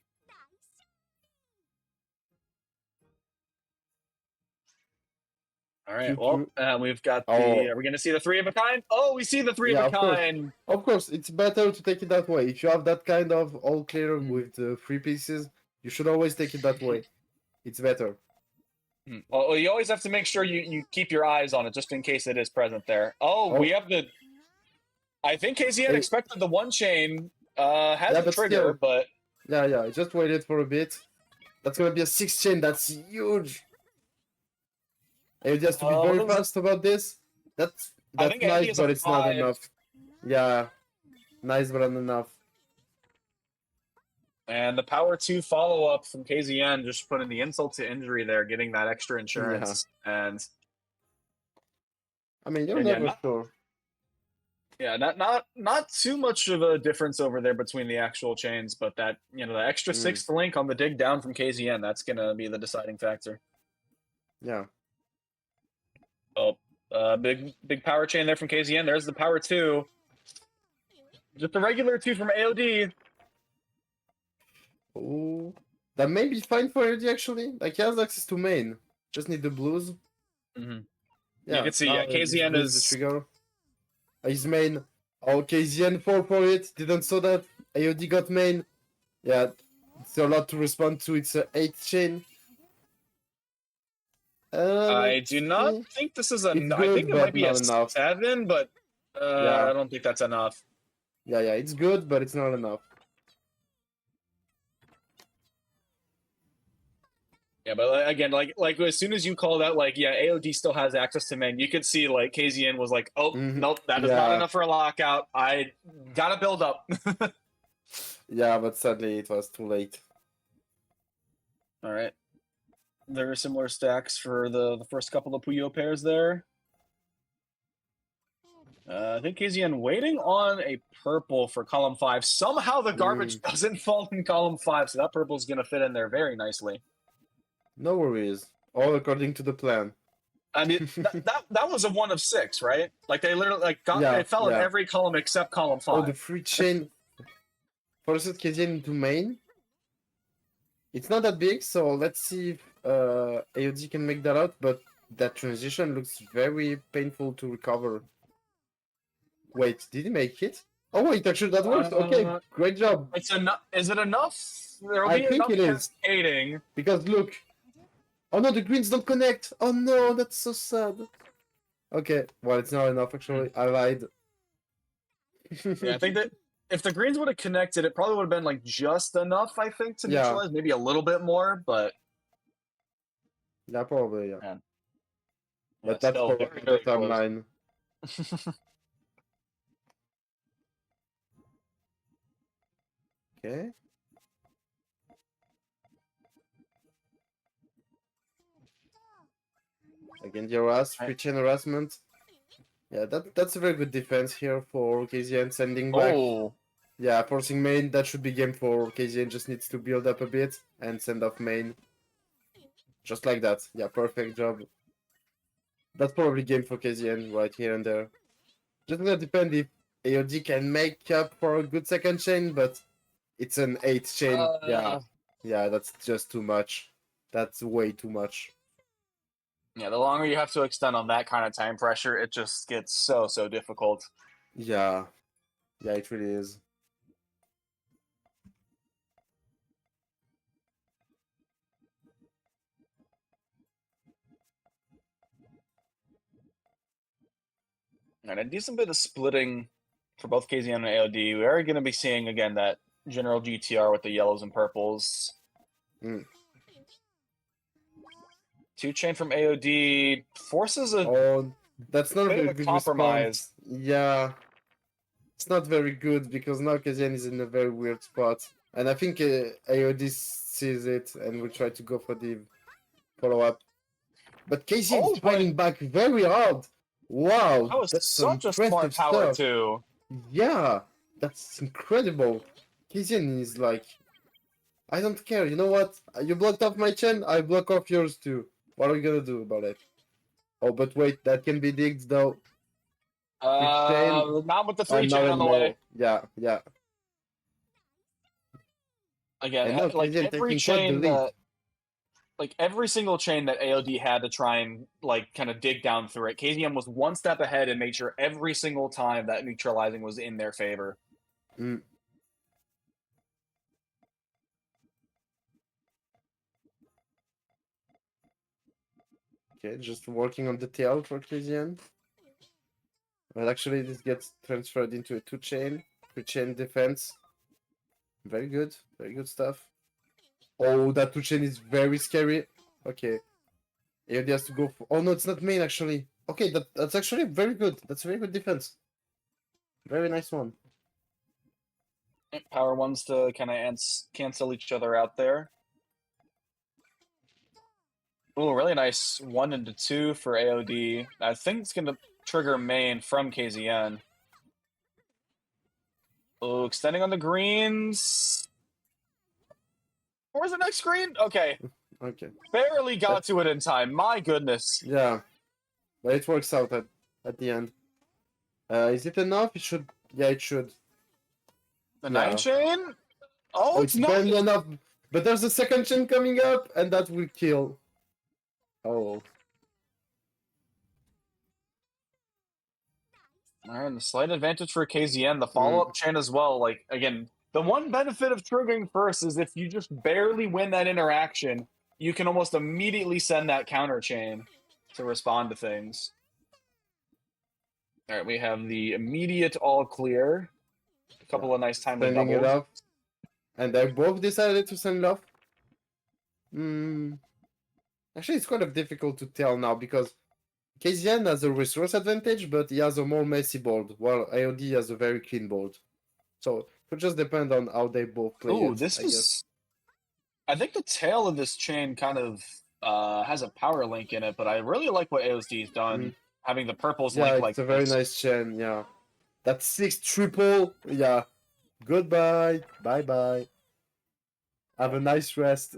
all right.
Cute,
Well,
cute.
we've got the.
Oh,
Are we going to see the 3 of a kind? Oh, we see the 3 of
yeah,
a
of course.
kind.
Of course, it's better to take it that way. If you have that kind of all clear
Mm.
with the 3 pieces, you should always take it that way. It's better.
Well, you always have to make sure you keep your eyes on it just in case it is present there. Oh, we
Oh,
have the. I think KZN
hey,
expected the 1 chain. Has
yeah,
the
but
trigger,
still.
but
Yeah, I just waited for a bit. That's gonna be a 6-chain. That's huge. And you have to be very fast about this. That's
I think AD
nice,
is a
but it's not
5.
enough. Yeah, nice, but not enough.
And the power 2 follow up from KZN just putting the insult to injury there, getting that extra
Yeah,
insurance. And
I mean you're
again,
never sure.
not too much of a difference over there between the actual chains, but that the extra 6th link on the dig down from KZN, that's gonna be the deciding factor.
Yeah.
Oh, big power chain there from KZN. There's the power 2. Just a regular 2 from AOD.
Oh, that may be fine for AD actually. Like he has access to main. Just need the blues.
Mm-hmm.
Yeah,
You can see
now
KZN
blues
is.
the trigger. His main. Oh, KZN 4 for it. Didn't saw that. AOD got main. Yeah, it's a lot to respond to. It's a 8-chain.
I
Let's
do not
see.
think this is a.
It's
I think
good,
it might
but
be a
not enough.
7, but
Yeah,
I don't think that's enough.
yeah, it's good, but it's not enough.
Yeah, but again, like as soon as you call that, like AOD still has access to main. You could see like KZN was like, oh nope, that is not
Yeah,
enough for a lockout. I gotta build up.
yeah, but sadly it was too late.
All right, there are similar stacks for the first couple of Puyo pairs there. I think KZN waiting on a purple for column 5. Somehow the garbage doesn't fall in column 5, so that purple is gonna fit in there very nicely.
No worries. All according to the plan.
I mean, that was a 1 of 6, right? Like they literally it fell in
Yeah.
every column except column 5.
Oh, the 3-chain forces KZN into main. It's not that big, so let's see if AOD can make that out, but that transition looks very painful to recover. Wait, did he make it? Oh wait, actually that worked. Okay, great job.
It's enough. Is it enough? There'll
I
be
think
enough
it is.
cascading.
Because look, Oh no, the greens don't connect. Oh no, that's so sad. Okay, well, it's not enough actually. I lied.
Yeah, I think that if the greens would have connected, it probably would have been like just enough, I think, to
Yeah.
neutralize. Maybe a little bit more, but
Yeah, probably, yeah.
man, yeah,
But that's
still
for
very,
the
very close.
timeline. Okay. Again, the harass, free chain harassment. Yeah, that's a very good defense here for KZN sending back.
Oh,
Yeah, forcing main, that should be game for KZN, just needs to build up a bit and send off main. Just like that. Yeah, perfect job. That's probably game for KZN right here and there. Just gonna depend if AOD can make up for a good second chain, but it's an 8th chain. Yeah. Yeah, that's just too much. That's way too much.
yeah. The longer you have to extend on that kind of time pressure, it just gets so difficult.
Yeah. Yeah, it really is.
And a decent bit of splitting for both KZN and AOD. We are going to be seeing again that general GTR with the yellows and purples.
Mm.
2-chain from AOD forces a
Oh, that's not a
bit of
very
a
good
compromise.
response. Yeah. It's not very good because now KZN is in a very weird spot. And I think AOD sees it and will try to go for the follow-up. But KZN is
Oh, but
fighting back very hard. Wow,
that was
that's some
such a smart
impressive
power
stuff.
too.
Yeah, that's incredible. KZN is like, I don't care. You know what? You blocked off my chain, I block off yours too. What are we gonna do about it? Oh, but wait, that can be digged though. Chain
Not with the
and
3-chain on the way.
Yeah, yeah.
Again,
And now
like
KZN
every
taking quite the
chain
lead.
that, like every single chain that AOD had to try and like kind of dig down through it, KZM was one step ahead and made sure every single time that neutralizing was in their favor.
Mm. Okay, just working on the tail for KZN. But actually, this gets transferred into a 2-chain, 3-chain defense. Very good stuff. Oh, that 2-chain is very scary. Okay, AOD has to go for. Oh no, it's not main actually. Okay, that's actually very good. That's a very good defense. Very nice one.
Power ones to kind of cancel each other out there. Oh, really nice 1 into 2 for AOD. I think it's going to trigger main from KZN. Oh, extending on the greens. Where's the next green? Okay.
Okay.
Barely got to it in time. My goodness.
Yeah, but it works out at the end. Is it enough? It should. Yeah, it should.
The
Yeah.
9-chain?
Oh,
Oh,
it's
it's not.
barely enough. But there's a second chain coming up, and that will kill. Oh.
All right, the slight advantage for KZN. The follow-up chain as well. Like, again, the one benefit of triggering first is if you just barely win that interaction, you can almost immediately send that counter chain to respond to things. All right, we have the immediate all clear. A couple of nice timely
Sending it
doubles.
off. And they both decided to send it off. Hmm. Actually, it's kind of difficult to tell now because KZN has a resource advantage, but he has a more messy board, while AOD has a very clean board. So it would just depend on how they both play
Oh,
it,
this
I guess.
is. I think the tail of this chain kind of has a power link in it, but I really like what AOSD's done, having the purples
Yeah,
link
it's
like
a very
this.
nice chain, yeah. That 6 triple, yeah. Goodbye. Bye-bye. Have a nice rest.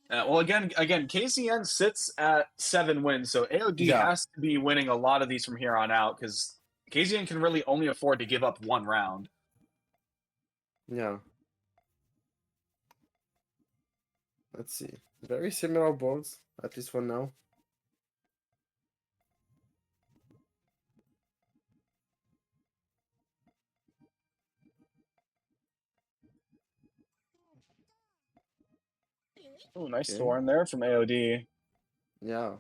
Well, again, KCN sits at 7 wins, so AOD
Yeah.
has to be winning a lot of these from here on out because KCN can really only afford to give up one round.
Yeah. Let's see. Very similar boards, at least for now.
Oh, nice
Okay.
Thorn there from AOD.
Yeah.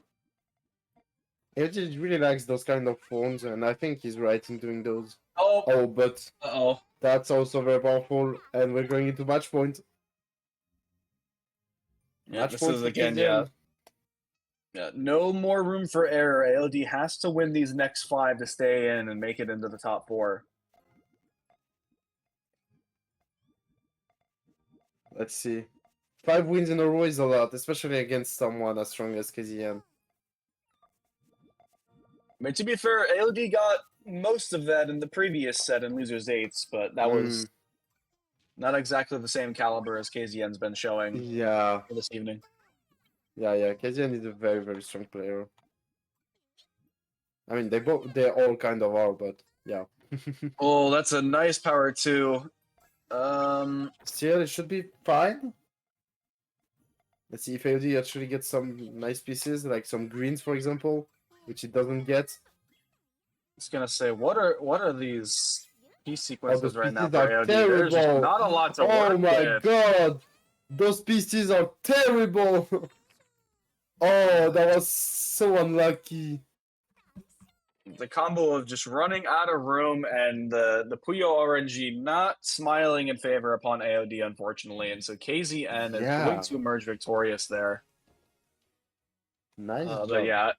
He just really likes those kind of phones, and I think he's right in doing those.
Oh,
Oh, but
uh-oh.
that's also very powerful, and we're going into match point.
Yeah,
Match
this
point
is
for
again,
KZN.
yeah, no more room for error. AOD has to win these next 5 to stay in and make it into the top 4.
Let's see. 5 wins in a row is a lot, especially against someone as strong as KZN.
I mean, to be fair, AOD got most of that in the previous set in Losers 8s, but that was not exactly the same caliber as KZN's been showing
Yeah.
for this evening.
Yeah. KZN is a very, very strong player. I mean, they all kind of are, but yeah.
Oh, that's a nice power 2.
Still, it should be fine. Let's see if AOD actually gets some nice pieces, like some greens, for example, which it doesn't get.
I was gonna say, what are these key
Oh,
sequences
those
right now
pieces
for
are
AOD? There's just
terrible!
not a lot to
Oh
work
my
with.
god! Those pieces are terrible! Oh, that was so unlucky.
The combo of just running out of room and the Puyo RNG not smiling in favor upon AOD, unfortunately, and so KZN is going
Yeah.
to emerge victorious there.
Nice
But
job.
yeah,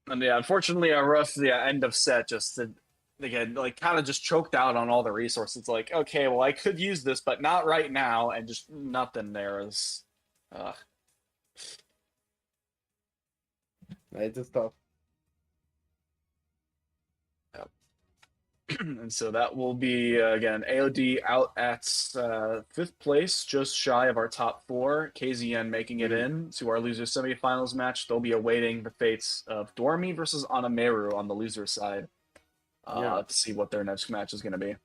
and yeah, unfortunately, a rough end of set just to, again, like kind of just choked out on all the resources. Like, okay, well, I could use this, but not right now, and just nothing there is.
It's just tough.
And so that will be again AOD out at 5th place, just shy of our top 4. KZN making it in to our loser semifinals match. They'll be awaiting the fates of Dormy versus Anameru on the loser side
Yeah.
to see what their next match is going to be.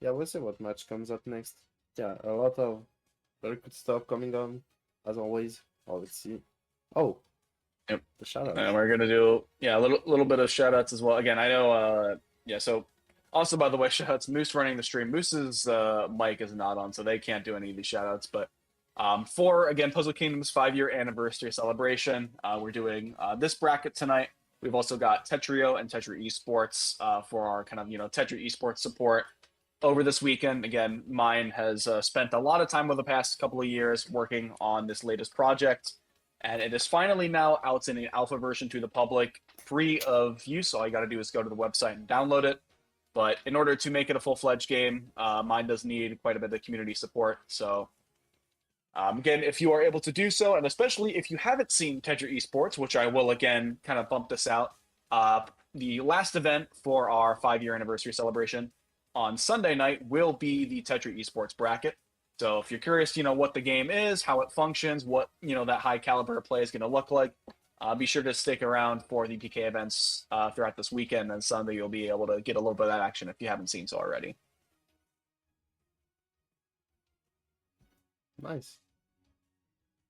Yeah, we'll see what match comes up next. Yeah, a lot of very good stuff coming on, as always. Oh, let's see. Oh,
Yep.
the shout
And we're gonna do a little bit of shout outs as well. Again, I know so also by the way, shout outs Moose running the stream. Moose's mic is not on, so they can't do any of these shout outs. But for again Puzzle Kingdom's 5-year anniversary celebration, we're doing this bracket tonight. We've also got Tetrio and Tetri Esports for our kind of Tetri Esports support over this weekend. Again, mine has spent a lot of time over the past couple of years working on this latest project. And it is finally now out in an alpha version to the public, free of use. All you got to do is go to the website and download it. But in order to make it a full-fledged game, mine does need quite a bit of community support. So again, if you are able to do so, and especially if you haven't seen Tetra Esports, which I will again kind of bump this out, the last event for our 5-year anniversary celebration on Sunday night will be the Tetra Esports bracket. So if you're curious, what the game is, how it functions, what, that high caliber play is going to look like, be sure to stick around for the PK events throughout this weekend. And Sunday, you'll be able to get a little bit of that action if you haven't seen so already.
Nice.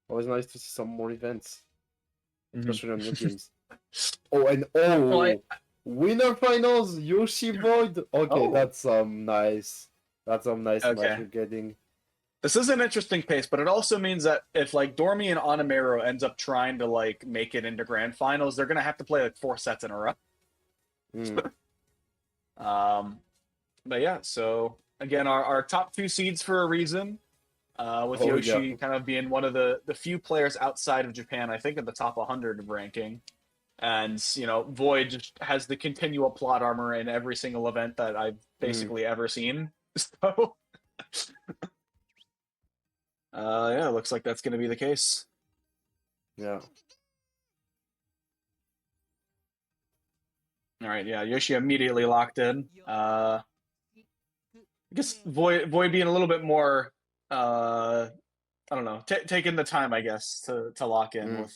Always nice to see some more events, especially on new games. Winner finals, Yoshi Void. Okay, that's nice. That's some nice match we're getting.
This is an interesting pace, but it also means that if Dormy and Anameru ends up trying to make it into grand finals, they're gonna have to play 4 sets in a row. But yeah, so again, our top 2 seeds for a reason, with Yoshi kind of being one of the few players outside of Japan, I think, at the top 100 ranking. And Void just has the continual plot armor in every single event that I've basically ever seen. So yeah, it looks like that's going to be the case.
Yeah.
All right, yeah, Yoshi immediately locked in. I guess Void being a little bit more, I don't know, taking the time, I guess, to lock in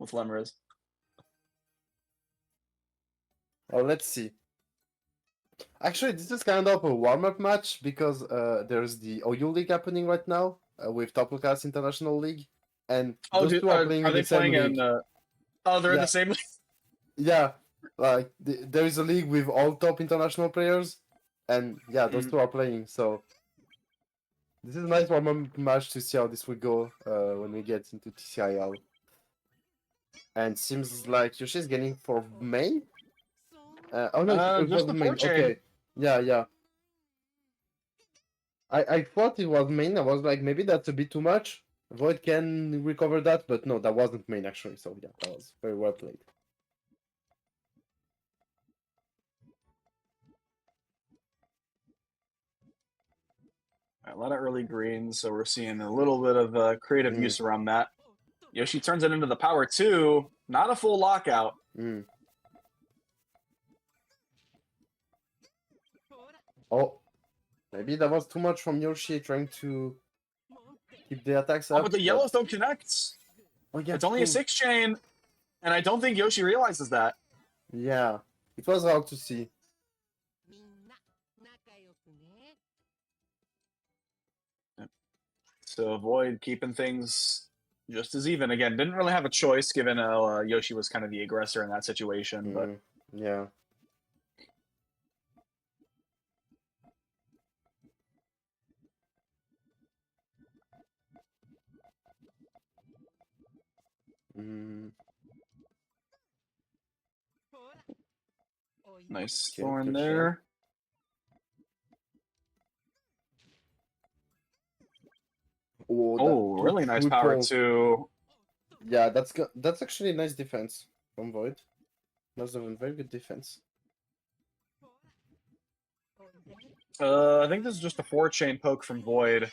with Lemuriz.
Oh, let's see. Actually, this is kind of a warm-up match because there's the OU League happening right now with Topocast International League, and those two are playing in the same league.
they're in the same league?
Yeah. Like there is a league with all top international players, and yeah, those
Mhm.
two are playing. So this is a nice warm-up match to see how this will go when we get into TCIL. And seems like Yoshi's getting for main. Oh no, it
Just
was
the
main.
four chain.
Okay, yeah. I thought it was main. I was like, maybe that's a bit too much. Void can recover that, but no, that wasn't main actually. So yeah, that was very well played.
A lot of early greens, so we're seeing a little bit of creative
Mm.
use around that. Yoshi turns it into the power 2. Not a full lockout.
Mm. Oh, maybe that was too much from Yoshi trying to keep the attacks
Oh,
up.
but the yellows don't connect.
Oh yeah,
It's only a
true.
6 chain, and I don't think Yoshi realizes that.
Yeah, it was hard to see.
So Void keeping things just as even. Again, didn't really have a choice given Yoshi was kind of the aggressor in that situation. But
Yeah. Mm.
nice
Okay,
thorn
good shot.
there. Oh, really nice power
triple.
2.
Yeah, that's actually a nice defense from Void. That's a very good defense.
I think this is just a 4 chain poke from Void.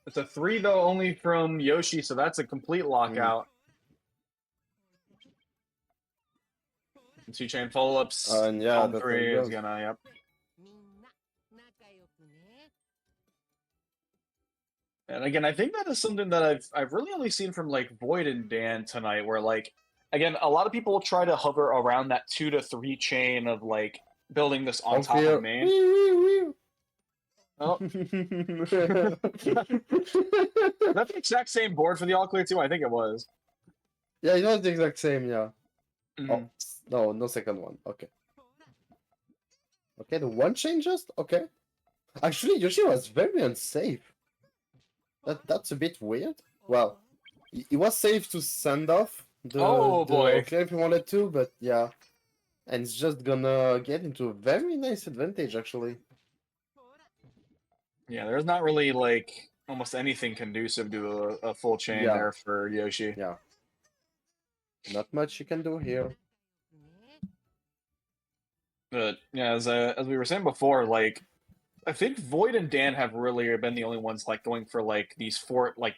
It's a 3 though, only from Yoshi, so that's a complete lockout. 2 chain follow ups.
And yeah,
Palm
that's how
3
it
is
goes.
gonna, yep. And again, I think that is something that I've really only seen from like Void and Dan tonight, where like again, a lot of people try to hover around that 2 to 3 chain of like building this on top of main. Oh, that's the exact same board for the all clear too. I think it was.
Yeah, it was the exact same, yeah.
Mhm.
Oh, no second one. Okay. Okay, the one chain just? Okay. Actually, Yoshi was very unsafe. That's a bit weird. Well, it was safe to send off
Oh
the
boy.
okay if you wanted to, but yeah. And it's just gonna get into a very nice advantage actually.
Yeah, there's not really like almost anything conducive to a full chain
Yeah.
there for Yoshi.
Yeah. Not much you can do here.
But yeah, as we were saying before, like I think Void and Dan have really been the only ones like going for like these 4 like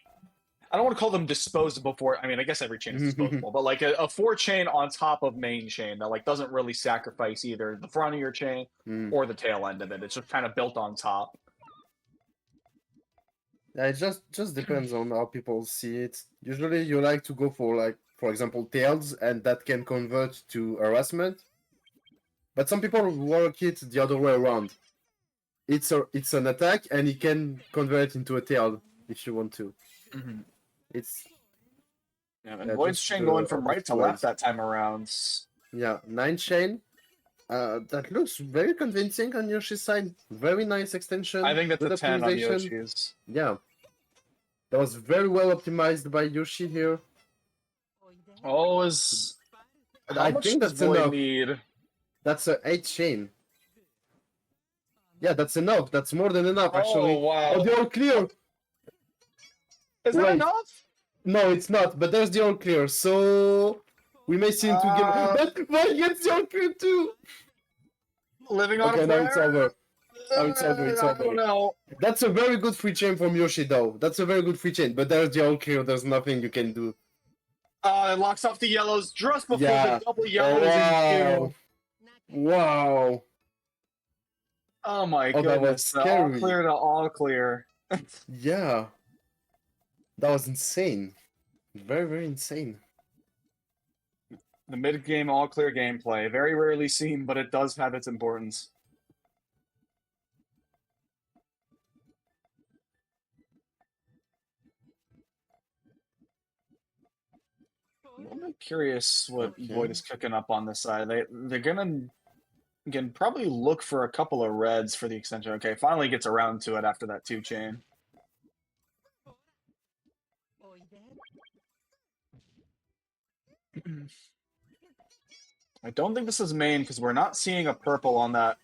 I don't want to call them disposable I mean, I guess every chain is disposable, but like a 4 chain on top of main chain that like doesn't really sacrifice either the front of your chain or the tail end of it. It's just kind of built on top.
Yeah, it just depends on how people see it. Usually you like to go for like, for example, tails, and that can convert to harassment. But some people work it the other way around. It's an attack, and it can convert into a tail if you want to.
Mm-hmm.
It's
and Void's chain going from right to left that time around.
Yeah, 9 chain. That looks very convincing on Yoshi's side. Very nice extension.
I think that's
good
a 10 on
optimization.
Yoshi's.
Yeah. That was very well optimized by Yoshi here.
Oh, is how
I
much
think
does
that's
Void
enough.
need?
That's a 8 chain. Yeah, that's enough. That's more than enough, actually.
Oh wow!
Oh, the all clear.
Is that enough?
No, it's not. But there's the all clear, so we may see into game. But Void gets the all clear too.
Living on
Okay,
a
now
prayer.
it's over. Now it's over. It's
I
over.
don't know.
That's a very good free chain from Yoshi, though. That's a very good free chain. But there's the all clear. There's nothing you can do.
It locks off the yellows just before
Yeah.
the double yellows
Oh,
in
wow.
Oh my
Oh, that was
goodness! The all
scary.
clear to all clear.
Yeah. That was insane. Very, very insane.
The mid game all clear gameplay, very rarely seen, but it does have its importance. I'm curious what
Okay.
Void is cooking up on this side. They're gonna again probably look for a couple of reds for the extension. Okay, finally gets around to it after that 2-chain. I don't think this is main because we're not seeing a purple on that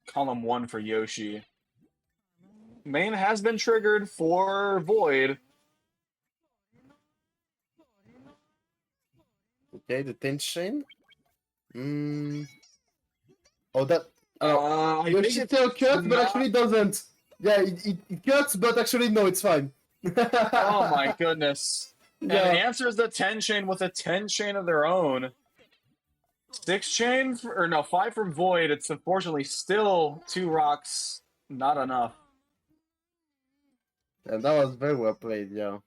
column 1 for Yoshi. Main has been triggered for Void.
Okay, the 10 chain. Oh, that.
I
Yoshi
think
still
it's
cuts, but
not-
actually doesn't. Yeah, it cuts, but actually no, it's fine.
Oh my goodness. And
Yeah.
answers the 10 chain with a 10 chain of their own. 6 chain, or no, 5 from Void. It's unfortunately still 2 rocks, not enough.
And that was very well played, yeah.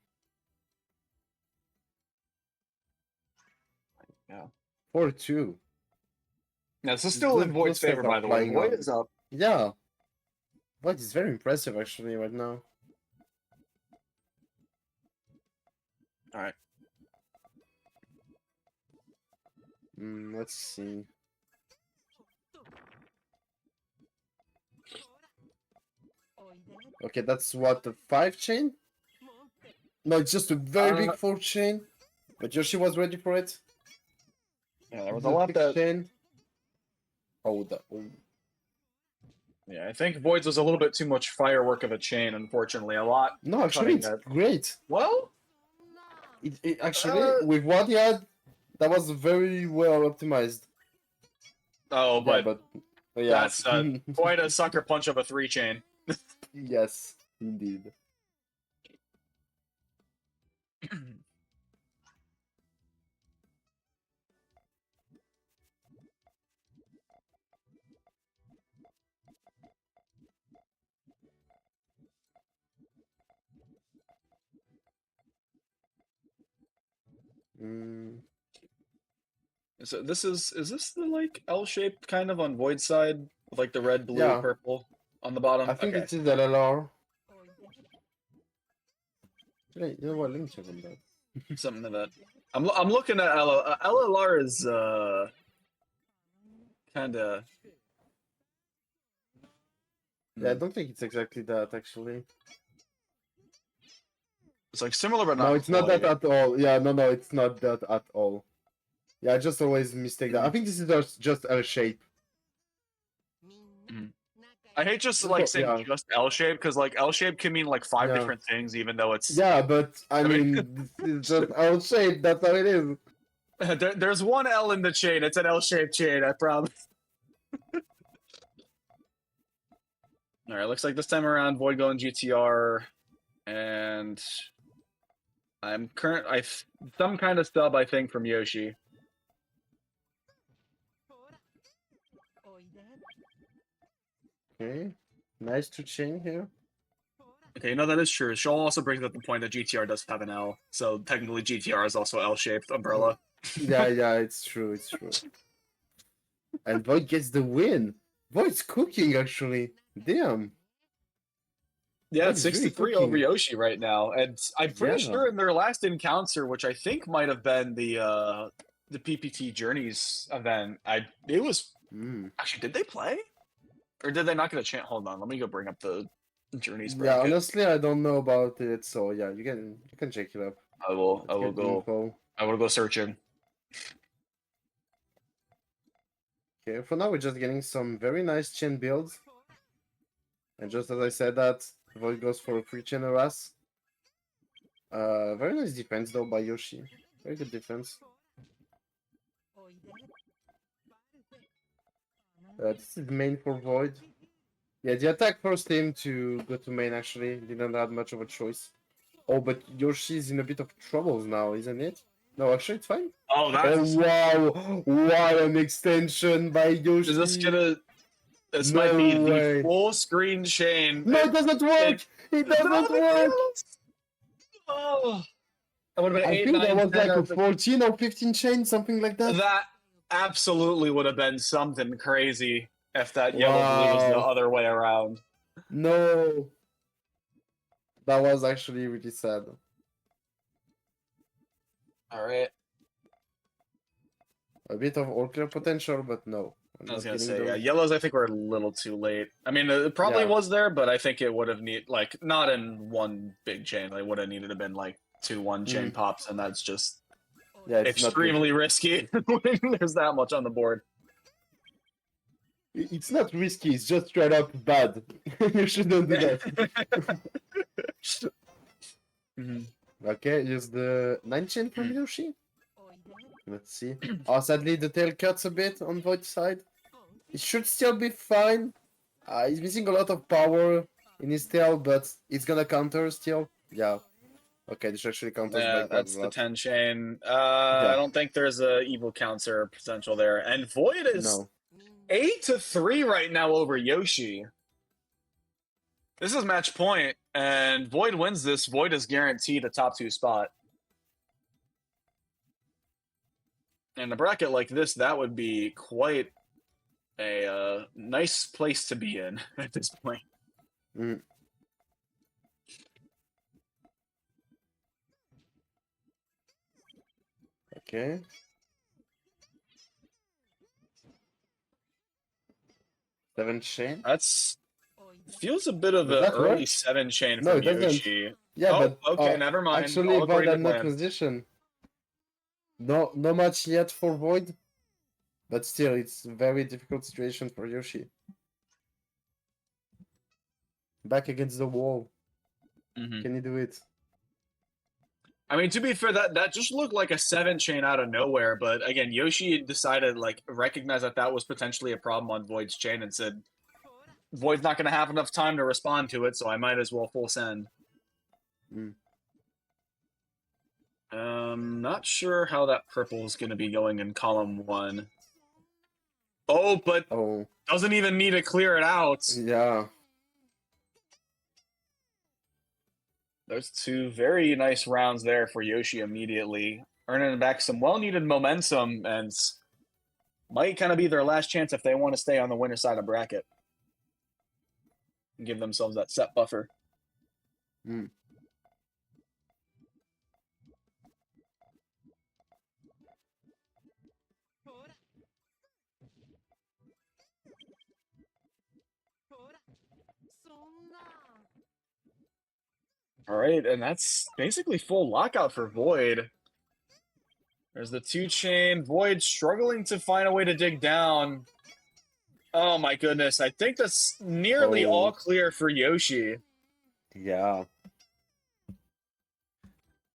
Yeah.
4-2.
Now, this is still in Void's favor, by the way. Void is up.
Yeah. But it's very impressive actually right now.
Alright.
Let's see. Okay, that's what, the 5 chain? No, it's just a very big 4 chain. But Yoshi was ready for it.
Yeah, there was a
The
lot
6
that.
chain. Oh,
Yeah, I think Void's was a little bit too much firework of a chain, unfortunately. A lot.
no, actually, it's
Cutting
great.
Well,
Actually, with what he had, that was very well optimized.
oh,
Yeah,
but
yeah.
that's quite a sucker punch of a 3 chain.
Yes, indeed.
So this is this the like L-shaped kind of on Void side with like the red, blue,
Yeah.
purple on the bottom?
I think
Okay.
it is LLR. Wait, you know what? Let me check on that.
Something of that. I'm looking at LLR is kind of.
Yeah, I don't think it's exactly that actually.
It's like similar but not.
No, it's not that
quite.
at all. Yeah, no, it's not that at all. Yeah, I just always mistake that. I think this is just L shape.
I hate just
Just
like
go-
saying
yeah.
just L shape because like L shape can mean like 5
Yeah.
different things, even though it's
Yeah, but I
mean-
mean, this is just L shape. That's how it is.
there's one L in the chain. It's an L-shaped chain. I promise. All right, looks like this time around Void going GTR, and some kind of stub I think from Yoshi.
Okay, nice to chain here.
Okay, no, that is true. Shoal also brings up the point that GTR does have an L, so technically GTR is also L-shaped umbrella.
Yeah, it's true, it's true. And Void gets the win. Void's cooking actually. Damn.
Yeah,
That
it's
is really
63 over
cooking.
Yoshi right now, and I'm pretty
Yeah.
sure in their last encounter, which I think might have been the PPT Journeys event, it was actually, did they play, or did they not get a chance? Hold on, let me go bring up the Journeys
Yeah,
bracket.
honestly, I don't know about it, so yeah, you can check it up.
I will
Get the
go.
info.
I will go searching.
Okay, for now we're just getting some very nice chain builds. And just as I said that, Void goes for a free chain harass. Very nice defense though by Yoshi. Very good defense. This is main for Void. Yeah, the attack forced him to go to main actually. Didn't have much of a choice. Oh, but Yoshi's in a bit of troubles now, isn't it? No, actually it's fine.
Oh, that's
Oh wow! What an extension by Yoshi!
is this gonna? This
No
might be
way.
the full screen chain.
No, it doesn't work! It doesn't work!
Oh, that would have been
I
8,
think
9,
that was
10,
like a 14 or 15 chain, something like that.
That absolutely would have been something crazy if that yellow blue was the
Wow.
other way around.
No. That was actually really sad.
All right.
a bit of all clear potential, but no.
I was
Not
gonna
getting
say, yeah,
those.
yellows. I think were a little too late. I mean, it probably
Yeah.
was there, but I think it would have like not in one big chain. They would have needed to been like 2-1 chain pops, and that's just
Yeah, it's not good.
extremely risky when there's that much on the board.
It's not risky, it's just straight up bad. You shouldn't do that.
Mhm.
Okay, use the 9 chain from Yoshi. Let's see. Oh, sadly the tail cuts a bit on Void's side. It should still be fine. He's missing a lot of power in his tail, but it's gonna counter still. Yeah. Okay, this actually counters
Yeah,
by quite
that's
a
the
lot.
10 chain.
Yeah.
I don't think there's a evil counter potential there. And Void is
No.
8-3 right now over Yoshi. This is match point, and Void wins this. Void is guaranteed a top 2 spot. In a bracket like this, that would be quite a nice place to be in at this point.
Mm. Okay. Seven chain.
That's feels a bit of
Does
an
that
early
work?
7 chain
No,
from
it doesn't.
Yoshi.
Yeah,
Oh,
but
okay, never mind.
actually,
All
Void
according to
had no
plan.
transition. No, no much yet for Void, but still, it's a very difficult situation for Yoshi. Back against the wall.
Mhm.
Can you do it?
I mean, to be fair, that just looked like a 7 chain out of nowhere. But again, Yoshi decided like recognized that was potentially a problem on Void's chain and said, "Void's not going to have enough time to respond to it, so I might as well full send."
Mm.
Not sure how that purple is going to be going in column 1. Oh, but
Oh,
doesn't even need to clear it out.
yeah.
There's 2 very nice rounds there for Yoshi immediately, earning back some well-needed momentum, and might kind of be their last chance if they want to stay on the winner side of bracket and give themselves that set buffer.
Mm.
All right, and that's basically full lockout for Void. There's the 2 chain. Void struggling to find a way to dig down. Oh my goodness, I think that's nearly
Oh.
all clear for Yoshi.
Yeah.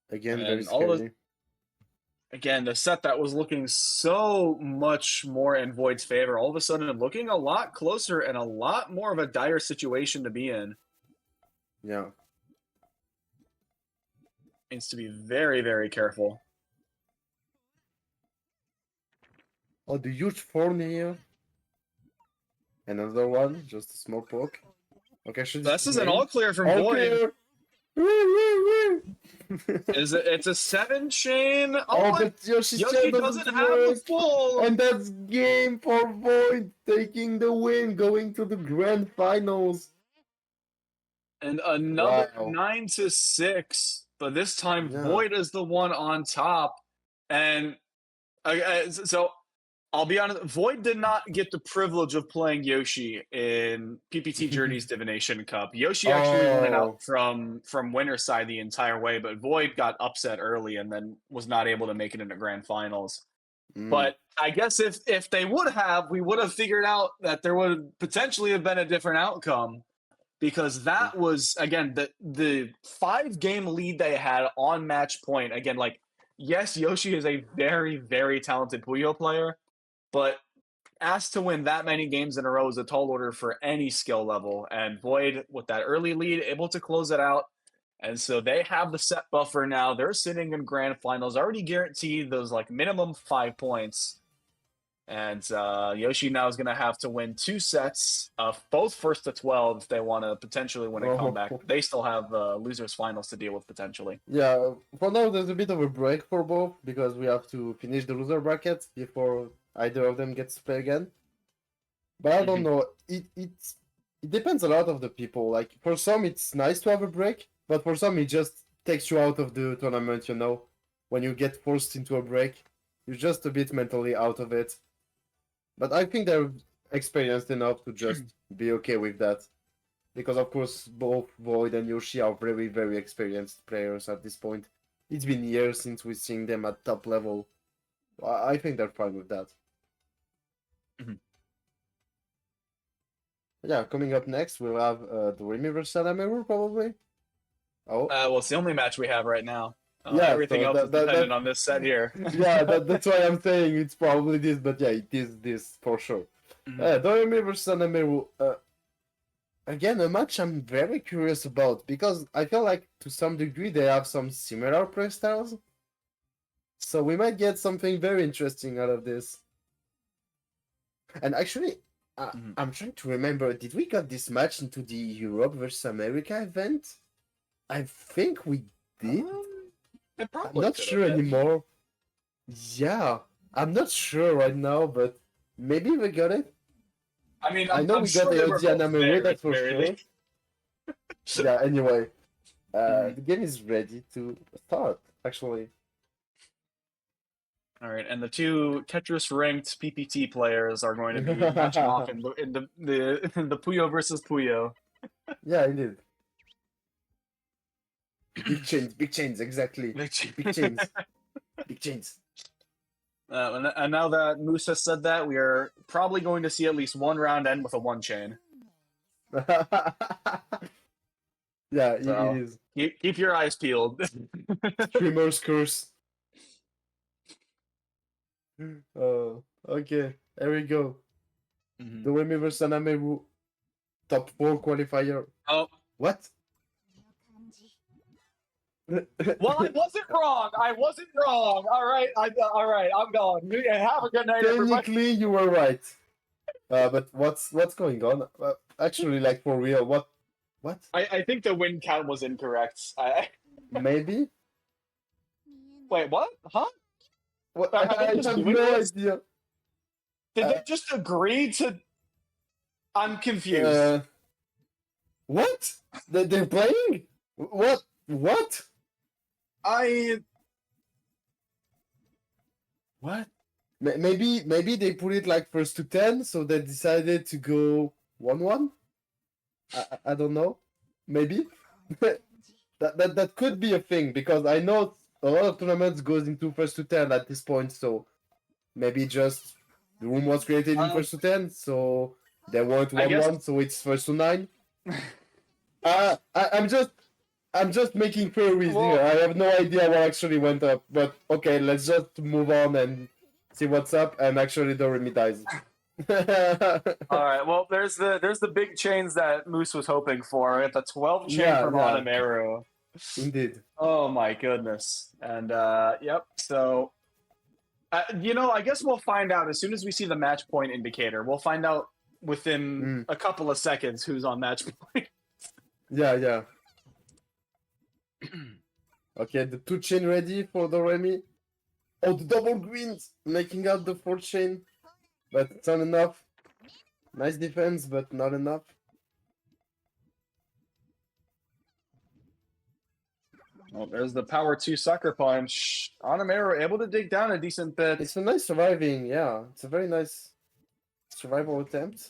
Again, very
And all of
scary.
Again, the set that was looking so much more in Void's favor, all of a sudden looking a lot closer and a lot more of a dire situation to be in.
Yeah.
Needs to be very, very careful.
Oh, the huge thorn here. Another one, just a small poke. Okay, should
This is an all clear from Void. It's a 7 chain.
Oh,
my-
but Yoshi
Yoshi
still
doesn't
doesn't
have the
work.
full.
And that's game for Void, taking the win, going to the grand finals.
And another
Wow.
9-6. But this time,
Yeah.
Void is the one on top. And so I'll be honest, Void did not get the privilege of playing Yoshi in PPT Journey's Divination Cup. Yoshi actually won it out from winner side the entire way, but Void got upset early and then was not able to make it into grand finals.
Mm.
But I guess if they would have, we would have figured out that there would potentially have been a different outcome, because that was, again, the 5-game lead they had on match point. Again, like, yes, Yoshi is a very, very talented Puyo player, but asked to win that many games in a row is a tall order for any skill level. And Void, with that early lead, able to close it out. And so they have the set buffer now. They're sitting in grand finals, already guaranteed those like minimum 5 points. And Yoshi now is going to have to win 2 sets of both first to 12 if they want to potentially win a comeback. They still have losers finals to deal with potentially.
Yeah, for now there's a bit of a break for both because we have to finish the loser bracket before either of them gets to play again. But I don't know. It depends a lot of the people. Like for some it's nice to have a break, but for some it just takes you out of the tournament, you know, when you get forced into a break. You're just a bit mentally out of it. But I think they're experienced enough to just be okay with that. Because of course both Void and Yoshi are very, very experienced players at this point. It's been years since we've seen them at top level. I think they're fine with that.
Mhm.
Yeah, coming up next we'll have Doremi vs Adameru probably. Oh.
Well, it's the only match we have right now.
Yeah,
Everything
so
else is dependent
that
on this set here.
yeah, that's why I'm saying it's probably this, but yeah, it is this for sure. Doremi vs Adameru. Again, a match I'm very curious about because I feel like to some degree they have some similar playstyles. So we might get something very interesting out of this. And actually, I'm trying to remember, did we got this match into the Europe versus America event? I think we did.
It
I'm
probably
not
could
sure
have been.
anymore. Yeah, I'm not sure right now, but maybe we got it.
I mean,
I know
I'm
we
sure
got
they
the
were
OG and
both
Adameru,
there
that's
at
for
the very
sure.
least.
Yeah, anyway.
Mhm.
The game is ready to start, actually.
All right, and the two Tetris ranked PPT players are going to be matching off in the Puyo versus Puyo.
Yeah, indeed. Big chains, exactly. Big chains. Big chains.
And now that Moose has said that, we are probably going to see at least one round end with a one chain.
Yeah,
So
it is.
keep your eyes peeled.
Streamer's curse. Okay, there we go. The Remy vs Adameru top 4 qualifier.
Oh,
What?
well, I wasn't wrong. I wasn't wrong. All right, all right. I'm gone. Have a good night, everybody.
Technically, you were right. But what's going on? Actually, like for real, what?
I think the win count was incorrect.
Maybe?
Wait, what? Huh?
What?
Are they
I
just
have
doing
no
this?
idea.
Did they just agree to? I'm confused.
What? They're playing? What? What? What? Maybe they put it like first to 10, so they decided to go 1-1. I don't know. Maybe that could be a thing because I know a lot of tournaments goes into first to 10 at this point, so maybe just the room was created in first to 10, so they weren't 1-1, so it's first to 9. I'm just making theories here. I have no idea what actually went up, but okay, let's just move on and see what's up. And actually, Doremi dies.
All right. Well, there's the big chains that Moose was hoping for. At the 12 chain from Adameru.
Indeed.
Oh my goodness. And yep. So, I guess we'll find out as soon as we see the match point indicator. We'll find out within a couple of seconds who's on match point.
Yeah. Okay, the 2 chain ready for Doremi. Oh, the double greens making out the 4 chain, but it's not enough. Nice defense, but not enough.
Well, there's the power 2 sucker punch. Adameru able to dig down a decent bit.
It's a nice surviving, yeah. It's a very nice survival attempt.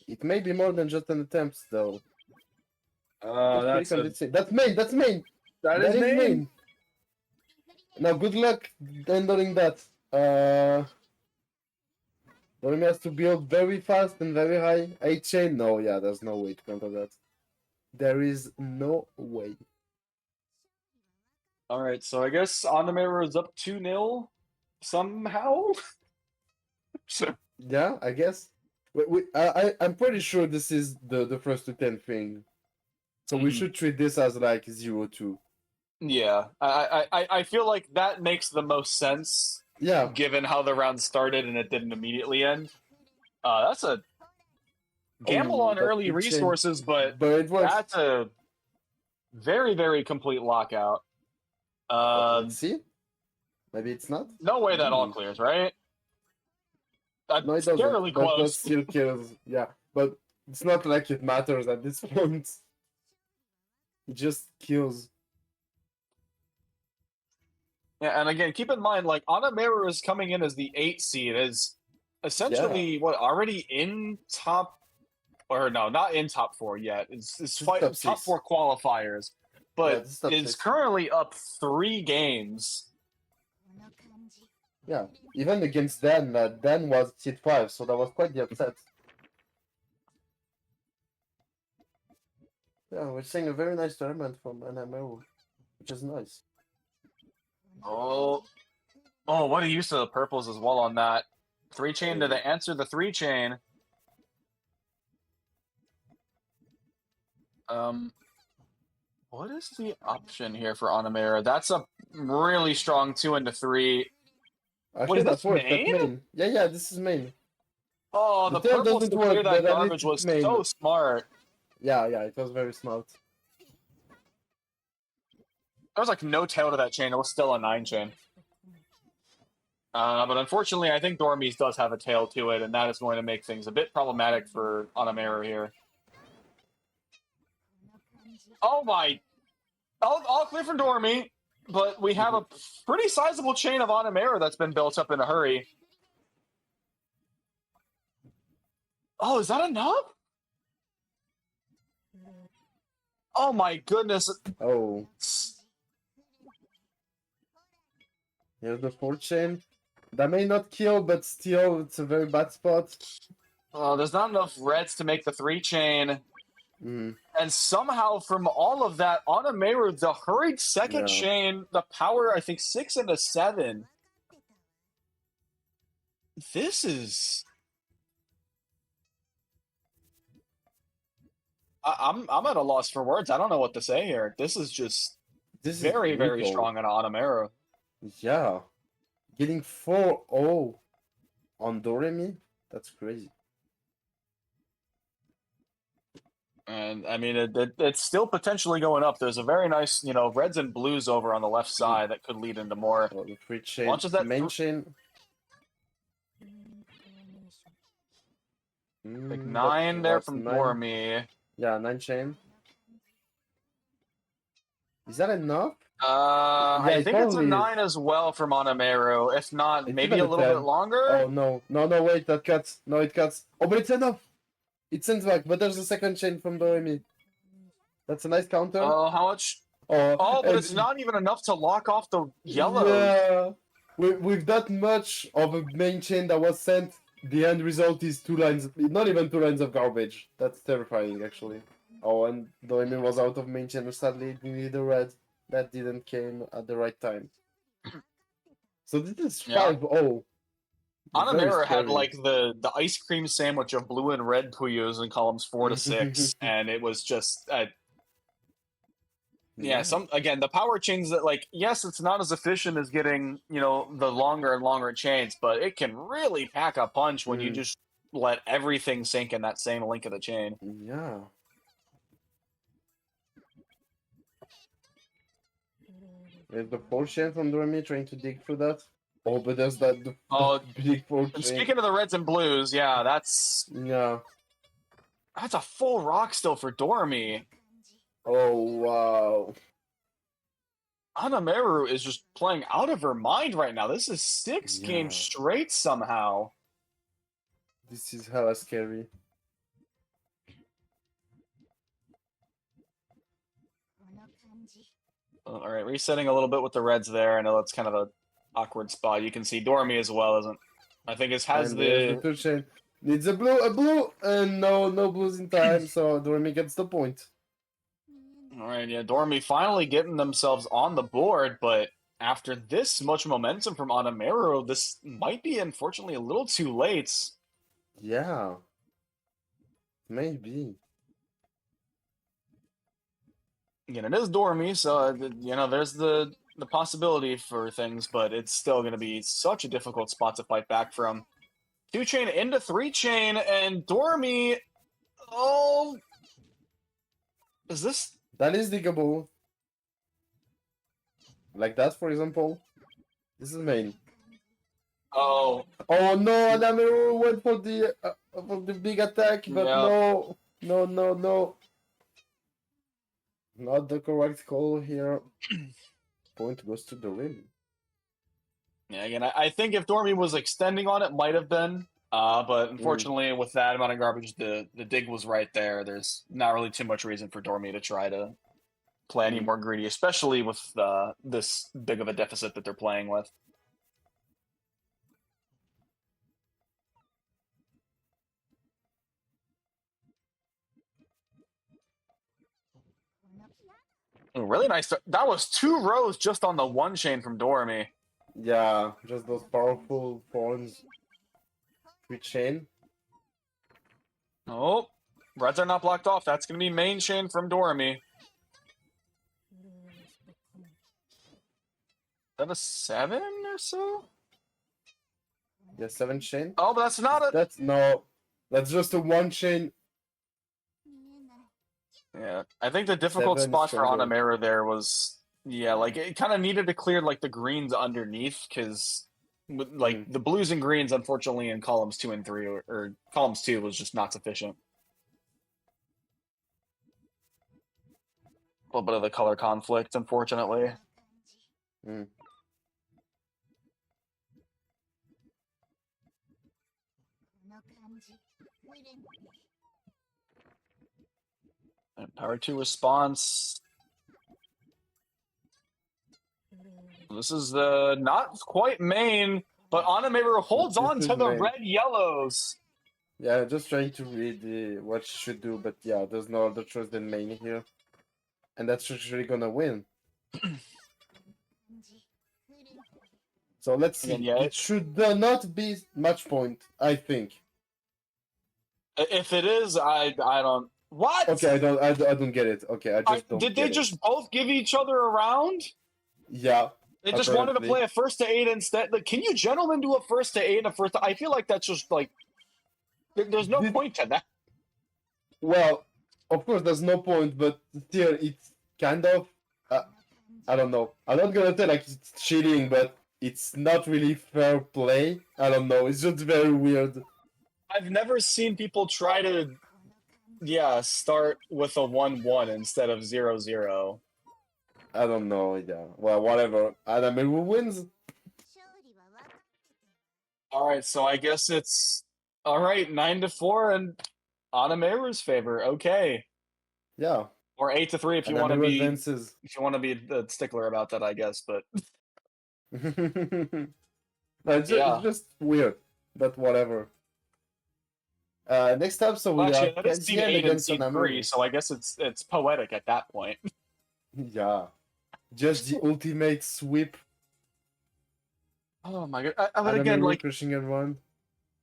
It may be more than just an attempt, though.
That's
main.
That is main.
Now, good luck handling that. Doremi has to build very fast and very high. 8 chain? No, yeah, there's no way to counter that. There is no way.
All right, so I guess Adameru is up 2-0 somehow.
Yeah, I guess. I'm pretty sure this is the first to 10 thing. So we should treat this as like 0-2.
Yeah, I feel like that makes the most sense.
Yeah.
Given how the round started and it didn't immediately end. That's a gamble on early resources, but
it works.
That's a very, very complete lockout.
Let's see. Maybe it's not.
No way that all clears, right?
No, it doesn't.
Fairly close.
That still kills. Yeah, but it's not like it matters at this point. It just kills.
Yeah, and again, keep in mind, like Anameru is coming in as the 8 seed, is essentially what already in top, or no, not in top 4 yet. It's
This is top
top
6.
4 qualifiers,
Yeah,
but
this is top
is
6.
currently up 3 games.
Yeah, even against Dan, Dan was seed 5, so that was quite the upset. Yeah, we're seeing a very nice tournament from NMO, which is nice.
Oh, what a use of the purples as well on that 3 chain to the answer the 3 chain. What is the option here for Onamera? That's a really strong 2 into 3.
Actually,
Wait, is
that
this
works. That's
main?
main. Yeah, this is main.
Oh,
The
the
tail
purples
doesn't
to
work,
clear
but
that
at least
garbage
it's
was
main.
so smart.
Yeah, it was very smart.
There was like no tail to that chain. It was still a 9 chain. But unfortunately, I think Dormies does have a tail to it, and that is going to make things a bit problematic for Onamera here. Oh my! All clear from Dormy, but we have a pretty sizable chain of Onamera that's been built up in a hurry. Oh, is that enough? Oh my goodness.
Oh. Here's the 4 chain. That may not kill, but still, it's a very bad spot.
Oh, there's not enough reds to make the 3 chain.
Mm.
And somehow from all of that, Onamera, the hurried second chain, the power, I think 6 and a 7. This is... I'm at a loss for words. I don't know what to say here. This is just very, very strong on Onamera.
Yeah. Getting 4-0 on Doremi? That's crazy.
And I mean, it's still potentially going up. There's a very nice, reds and blues over on the left side that could lead into more.
Oh, the 3 chain.
Launches that
main chain.
Like 9 there from Dormy.
Yeah, 9 chain. Is that enough?
I think it's a 9 as well from Onamero. If not,
It's
maybe
even
a
a
little
10.
bit longer.
Oh no, wait, that cuts. No, it cuts. Oh, but it's enough. It sends back, but there's a second chain from Doremi. That's a nice counter.
Oh, how much?
Oh,
But it's not even enough to lock off the yellow.
Yeah. With that much of a main chain that was sent, the end result is 2 lines, not even 2 lines of garbage. That's terrifying, actually. Oh, and Doremi was out of main chain, sadly, we needed a red. That didn't came at the right time. So this is 5-0.
Onamera had like the ice cream sandwich of blue and red Puyos in columns 4 to 6, and it was just the power chains that, like, yes, it's not as efficient as getting the longer and longer chains, but it can really pack a punch when you just let everything sink in that same link of the chain.
Yeah. There's the 4 chain from Doremi trying to dig through that. Oh, but there's that big 4 chain.
Speaking of the reds and blues, that's a full rock still for Dormy.
Oh wow.
Anameru is just playing out of her mind right now. This is 6 games straight somehow.
This is hella scary.
All right, resetting a little bit with the reds there. I know that's kind of a awkward spot. You can see Dormy as well, isn't? I think it has the
2 chain. Needs a blue, and no blues in time, so Doremi gets the point.
All right, yeah, Dormy finally getting themselves on the board, but after this much momentum from Anameru, this might be unfortunately a little too late.
Yeah. Maybe.
Again, it is Dormy, so there's the possibility for things, but it's still going to be such a difficult spot to fight back from. 2 chain into 3 chain, and Dormy. Oh, is this?
That is diggable. Like that, for example. This is main.
Oh.
Oh no, Anameru went for the big attack, but no. Not the correct call here. Point goes to the rim.
Yeah, again, I think if Dormy was extending on it, might have been. But unfortunately, with that amount of garbage, the dig was right there. There's not really too much reason for Dormy to try to play any more greedy, especially with this big of a deficit that they're playing with. Oh, really nice. That was 2 rows just on the one chain from Dormy.
Yeah, just those powerful pawns. 3 chain.
Oh, reds are not blocked off. That's going to be main chain from Dormy. Is that a 7 or so?
Yeah, 7 chain.
Oh, but that's not a...
That's no. That's just a 1 chain.
Yeah, I think the difficult
7
spot for
stronger.
Anamera there was... Yeah, like, it kind of needed to clear, like, the greens underneath, because... Like, the blues and greens, unfortunately, in columns 2 and 3, or columns 2 was just not sufficient. A little bit of the color conflict, unfortunately. And power 2 response. This is the not quite main, but Anamera holds
This
on
is
to the
main.
red-yellows.
Yeah, just trying to read what she should do, but yeah, there's no other choice than main here. And that's usually gonna win. So let's see.
Again, yeah,
it should not be match point, I think.
If it is, I don't... What?
Okay, I don't get it. Okay, I just don't
Did
get
they
it.
just both give each other a round?
Yeah.
They just wanted to
Apparently.
play a first to 8 instead. Like, can you gentlemen do a first to 8 and a first to... I feel like that's just like... There's no point to that.
Well, of course, there's no point, but still, it's kind of... I don't know. I'm not gonna tell like it's cheating, but it's not really fair play. I don't know. It's just very weird.
I've never seen people try to... Yeah, start with a 1-1 instead of 0-0.
I don't know. Yeah. Well, whatever. Anamera wins.
All right, so I guess it's... All right, 9-4 in Anamera's favor. Okay.
Yeah.
Or 8-3 if you want to
Anamera
be...
advances.
If you want to be the stickler about that, I guess, but...
No, it's just weird, but whatever. Next up, so we
Well, actually,
have
that is seed
KGN
8 and
against
seed
Anamera.
3, so I guess it's poetic at that point.
Yeah, just the ultimate sweep.
Oh my god! But again,
Anamera
like
crushing everyone.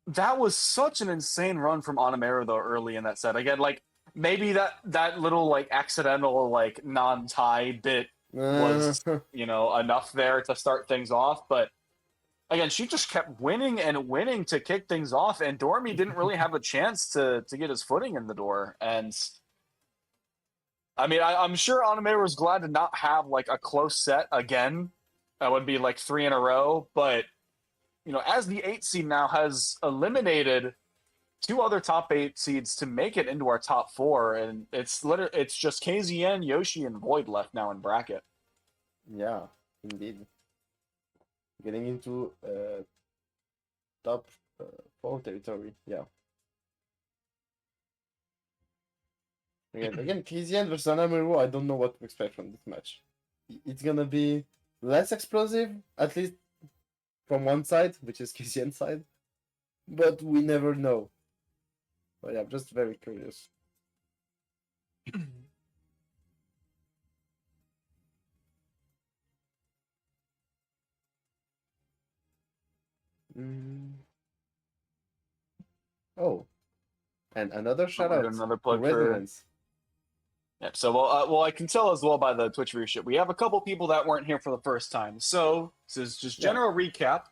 that was such an insane run from Anamera though early in that set. Again, like maybe that little like accidental like non-tie bit was enough there to start things off, but again, she just kept winning and winning to kick things off, and Dormy didn't really have a chance to get his footing in the door. And I mean, I'm sure Anamera was glad to not have like a close set again. That would be like 3 in a row. But as the 8 seed now has eliminated 2 other top 8 seeds to make it into our top 4, and it's just KZN, Yoshi, and Void left now in bracket.
Yeah, indeed. Getting into top 4 territory. Yeah. Again, KZN versus Anamera, I don't know what to expect from this match. It's gonna be less explosive, at least from one side, which is KZN side. But we never know. But yeah, I'm just very curious. Oh, and another shout out
Another
to
plug for
Resonance.
Yep. So, well, I can tell as well by the Twitch viewership, we have a couple people that weren't here for the first time. So, this is just general recap.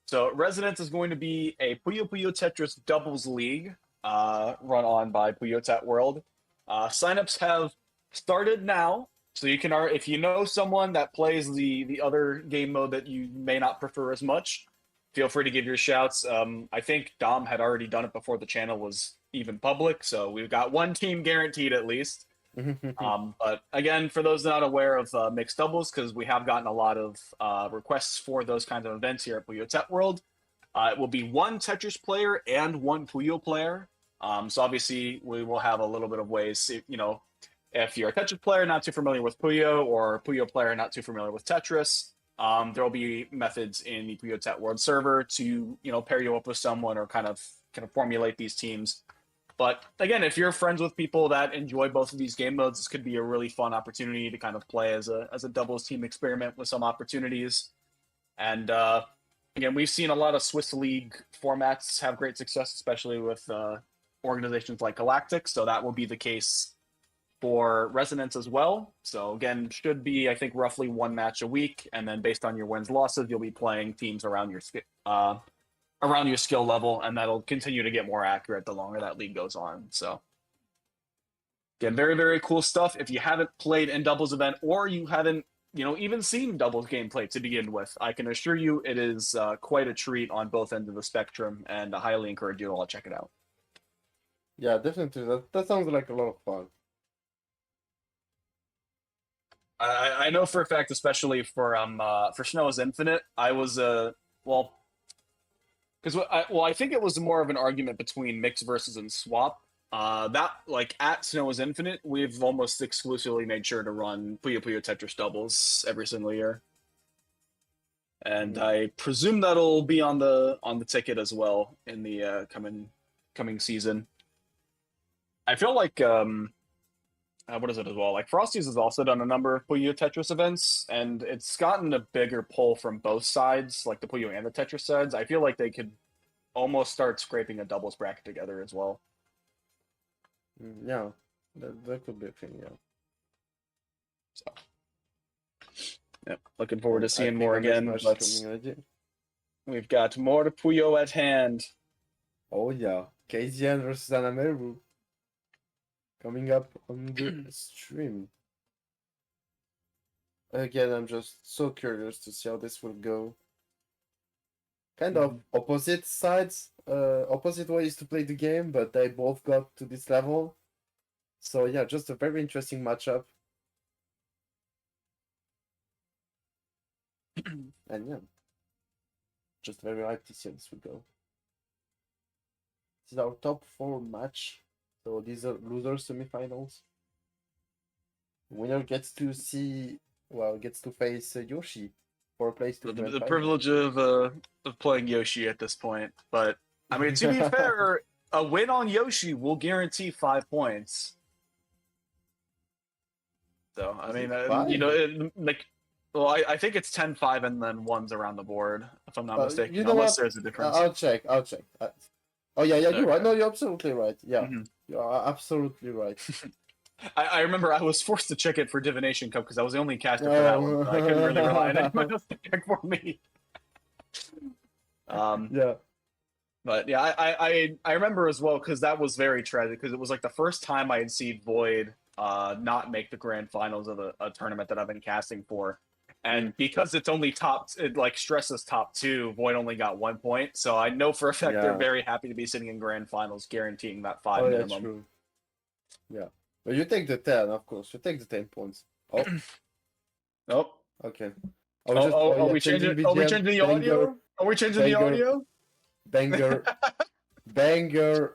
So, Resonance is going to be a Puyo Puyo Tetris doubles league run on by Puyo Tet World. Signups have started now, so you can, if you know someone that plays the other game mode that you may not prefer as much, feel free to give your shouts. I think Dom had already done it before the channel was even public, so we've got one team guaranteed at least. But again, for those not aware of mixed doubles, because we have gotten a lot of requests for those kinds of events here at Puyo Tech World, it will be one Tetris player and one Puyo player. So obviously, we will have a little bit of ways, if you're a Tetris player not too familiar with Puyo, or Puyo player not too familiar with Tetris, there will be methods in the Puyo Tech World server to pair you up with someone or kind of formulate these teams. But again, if you're friends with people that enjoy both of these game modes, this could be a really fun opportunity to kind of play as a doubles team experiment with some opportunities. And again, we've seen a lot of Swiss League formats have great success, especially with organizations like Galactic. So that will be the case for Resonance as well. So again, should be, I think, roughly one match a week. And then based on your wins, losses, you'll be playing teams around your skill level, and that'll continue to get more accurate the longer that league goes on. So again, very, very cool stuff. If you haven't played in doubles event, or you haven't even seen doubles gameplay to begin with, I can assure you it is quite a treat on both ends of the spectrum, and I highly encourage you to all check it out.
Yeah, definitely. That sounds like a lot of fun.
I know for a fact, especially for Snow is Infinite, I was I think it was more of an argument between mix versus and swap. That at Snow is Infinite, we've almost exclusively made sure to run Puyo Puyo Tetris doubles every single year, and I presume that'll be on the ticket as well in the coming season. I feel like what is it as well? Like Frosty's has also done a number of Puyo Tetris events, and it's gotten a bigger pull from both sides, like the Puyo and the Tetris sides. I feel like they could almost start scraping a doubles bracket together as well.
Yeah, that could be a thing, yeah.
So, yep, looking forward to seeing more again. We've got more to Puyo at hand.
Oh yeah, KZN versus Anameru coming up on the stream. Again, I'm just so curious to see how this will go. Kind of opposite sides, opposite ways to play the game, but they both got to this level. So yeah, just a very interesting matchup. And yeah, just very hyped to see how this will go. This is our top 4 match. So these are loser semifinals. Winner gets to face Yoshi for a place to
the privilege of playing Yoshi at this point. But I mean, to be fair, a win on Yoshi will guarantee 5 points. So I mean, I think it's 10-5 and then ones around the board, if I'm not mistaken. Unless there's a difference.
I'll check. Oh yeah, you're right. No, you're absolutely right. Yeah, you are absolutely right.
I remember I was forced to check it for Divination Cup because I was the only caster for that one. So I couldn't really rely on anyone else to check for me.
Yeah.
But yeah, I remember as well because that was very tragic because it was like the first time I had seen Void not make the grand finals of a tournament that I've been casting for. And because it's only it stresses top 2, Void only got 1 point. So I know for a fact they're very happy to be sitting in grand finals, guaranteeing that 5 minimum.
Yeah, true. Yeah. But you take the 10, of course. You take the 10 points. Oh.
Nope.
Okay.
Are we changing the audio? Are we changing the audio?
Banger. Banger.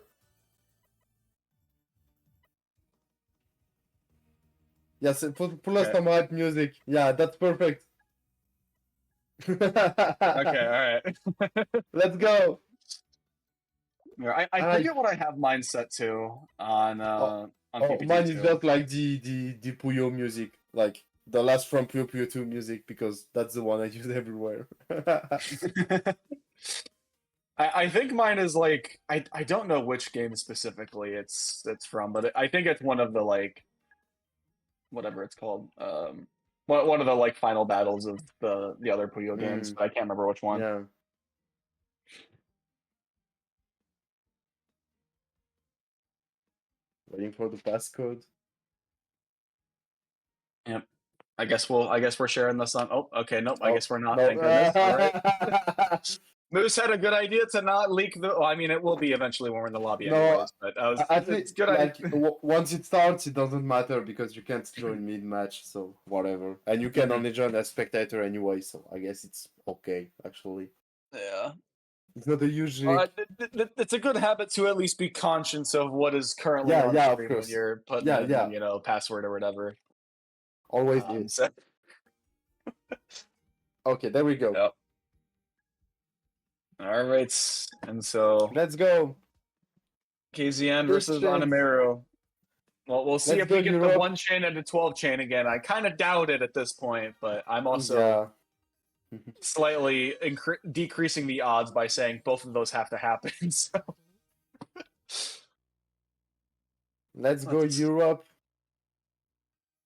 Yes, pull us some hype music. Yeah, that's perfect.
Okay, all right.
Let's go.
I forget what I have mine set to on PPT2.
Mine is just like the Puyo music, like the last from Puyo Puyo 2 music, because that's the one I use everywhere.
I think mine is like I don't know which game specifically it's from, but I think it's one of the whatever it's called, one of the final battles of the other Puyo games, but I can't remember which one.
Yeah. Waiting for the passcode.
Yep. I guess we're sharing this on. Oh, okay. Nope. I guess we're not. Thank goodness. All right. Moose had a good idea to not leak the. Well, I mean, it will be eventually when we're in the lobby,
No,
anyways. But
At
it's
least,
good
like,
idea.
once it starts, it doesn't matter because you can't join mid-match, so whatever. And you can
Mhm.
only join as spectator anyway, so I guess it's okay, actually.
Yeah.
It's not a huge leak.
It's a good habit to at least be conscious of what is currently
Yeah,
on
yeah, of
screen when
course.
you're putting
Yeah,
in,
yeah,
password or whatever.
always is.
So,
Okay, there we go.
yep. All right, and so
Let's go.
KZN
Big
versus
chains.
Anameru. Well, we'll see
Let's
if
go,
we get the
Europe.
1 chain and the 12 chain again. I kind of doubt it at this point, but I'm also
Yeah.
slightly decreasing the odds by saying both of those have to happen. So
Let's go,
let's
Europe.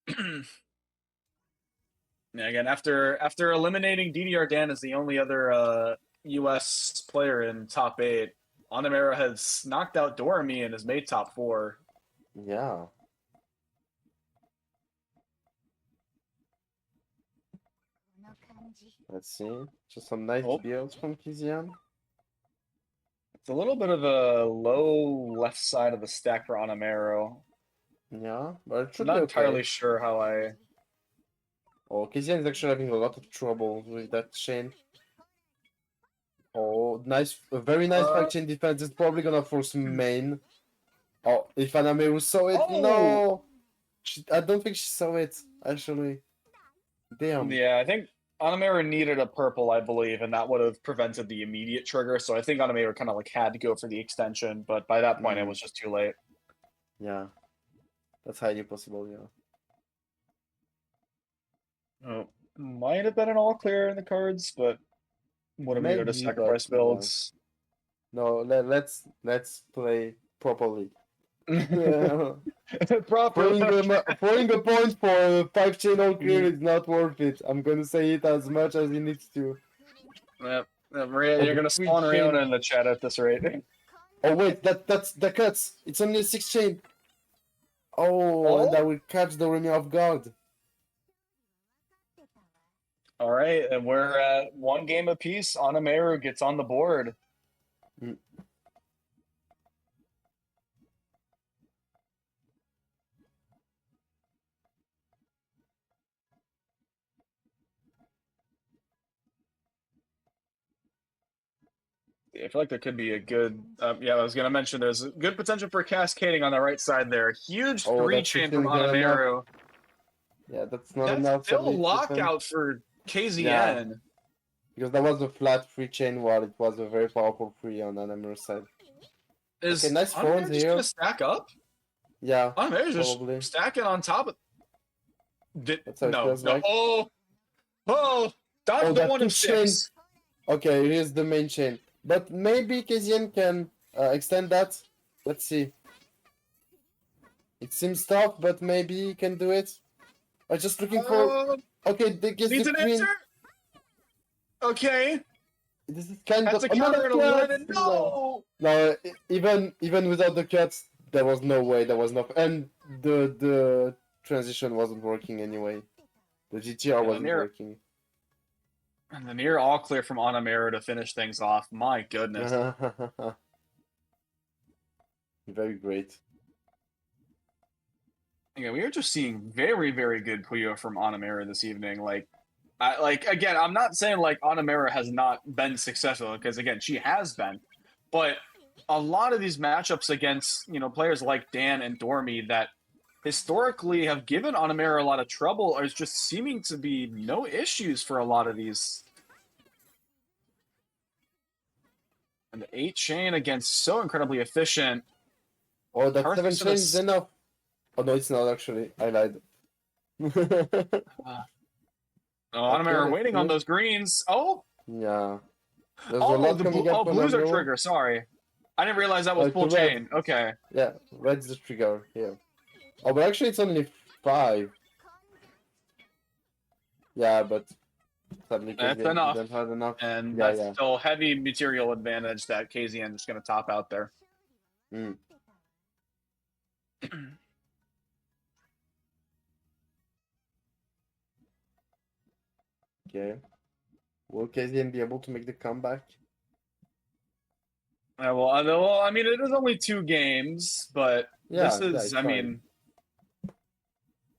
yeah, again, after eliminating DDR Dan as the only other US player in top 8, Onamera has knocked out Dorami and has made top 4.
Yeah. Let's see. Just some nice
Oh,
builds from Kizian.
it's a little bit of a low left side of the stack for Onamero.
Yeah, but it
I'm
should be
not
okay.
entirely sure how I.
Oh, Kizian is actually having a lot of trouble with that chain. Oh, nice, a very nice 5 chain defense. It's probably gonna force main. Oh, if Anameru saw it,
Oh,
no! I don't think she saw it, actually. Damn.
yeah, I think Onamero needed a purple, I believe, and that would have prevented the immediate trigger. So I think Onamero kind of like had to go for the extension, but by that point it was just too late.
Yeah. That's highly possible, yeah.
Oh, might have been an all clear in the cards, but would have needed a
Maybe, but
sacrifice builds.
no, let's play properly.
Proper.
Throwing a point for a 5 chain all clear is not worth it. I'm gonna say it as much as he needs to.
Yep. Maria, you're gonna
Three
spawn
chain.
Riona in the chat at this rate.
Oh wait, that's the cuts. It's only a 6 chain. Oh, and I will catch the Remy off guard.
All right, and we're at 1 game apiece. Onamero gets on the board. I feel like there could be a good. Yeah, I was gonna mention there's good potential for cascading on the right side there. Huge
Oh,
3
that's
chain from
15 enough.
Onamero.
Yeah, that's not
That's
enough.
still a
Sadly,
lockout for KZN.
Yeah. Because that was a flat 3 chain while it was a very powerful 3 on Anameru's side.
Is
Okay, nice
Onamero
phones
just
here.
gonna stack up?
Yeah,
Onamero's just
probably.
stacking on top of.
That's how it
No,
feels
no.
like.
Oh, dodge
Oh,
the
that
1 of
2 chain.
6.
Okay, here's the main chain. But maybe KZN can extend that. Let's see. It seems tough, but maybe he can do it. I'm just looking for. Okay, they guess
Needs
the
an
queen.
answer. Okay,
This is kind
that's
of
a counter
another
and a
cut.
win. No.
No, even without the cuts, there was no way. There was no, and the transition wasn't working anyway. The GTR wasn't working.
And the near all clear from Onamero to finish things off. My goodness.
Very great.
Yeah, we are just seeing very, very good Puyo from Onamera this evening. Again, I'm not saying like Onamera has not been successful because again, she has been, but a lot of these matchups against players like Dan and Dormy that historically have given Onamera a lot of trouble are just seeming to be no issues for a lot of these. And the 8 chain against so incredibly efficient.
Oh, that 7 chain is enough. Oh no, it's not actually. I lied.
Onamera waiting on those greens. Oh.
Yeah. There's a lot coming up
blues are
Onamera.
trigger. Sorry, I didn't realize that was full chain. Okay.
Yeah, red's the trigger here. Oh, but actually it's only 5. Yeah, but sadly
That's
KZN
enough.
didn't have enough.
And that's still heavy material advantage that KZN is going to top out there.
Okay. Will KZN be able to make the comeback?
Well, I mean, it is only 2 games, but this
Yeah,
is,
it's
I
fine.
mean,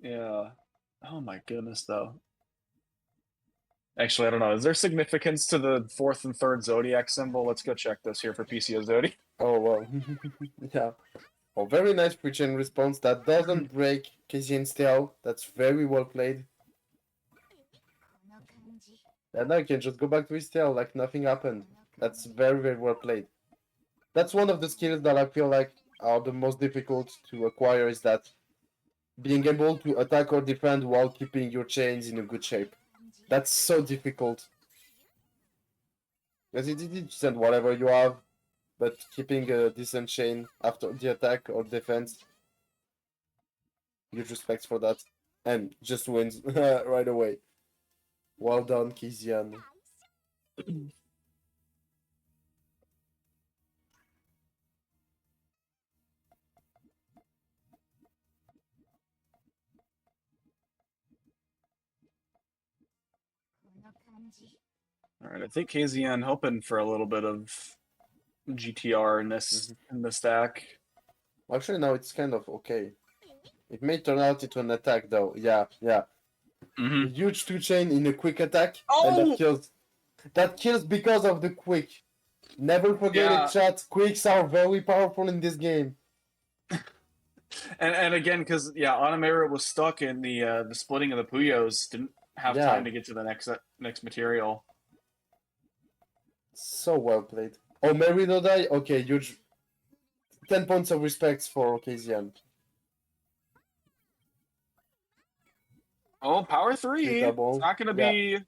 yeah. Oh my goodness, though. Actually, I don't know. Is there significance to the fourth and third Zodiac symbol? Let's go check this here for PCO Zodi.
Oh well. Yeah. Oh, very nice pre-chain response. That doesn't break KZN's tail. That's very well played. And now you can just go back to his tail like nothing happened. That's very, very well played. That's one of the skills that I feel like are the most difficult to acquire, is that being able to attack or defend while keeping your chains in a good shape. That's so difficult. Because it send whatever you have, but keeping a decent chain after the attack or defense, huge respect for that. And just wins right away. Well done, Kizian.
All right, I think KZN hoping for a little bit of GTR in this stack.
Actually, no, it's kind of okay. It may turn out into an attack, though. Yeah, yeah. A huge 2-chain in a quick attack, and that
Oh,
kills. That kills because of the quick. Never forget it,
yeah.
chat. Quicks are very powerful in this game.
And again, because Onamera was stuck in the splitting of the Puyos, didn't have
Yeah.
time to get to the next material.
So well played. Oh, Mary no die? Okay, huge. 10 points of respect for KZN.
Oh, power 3.
Double.
It's not going to be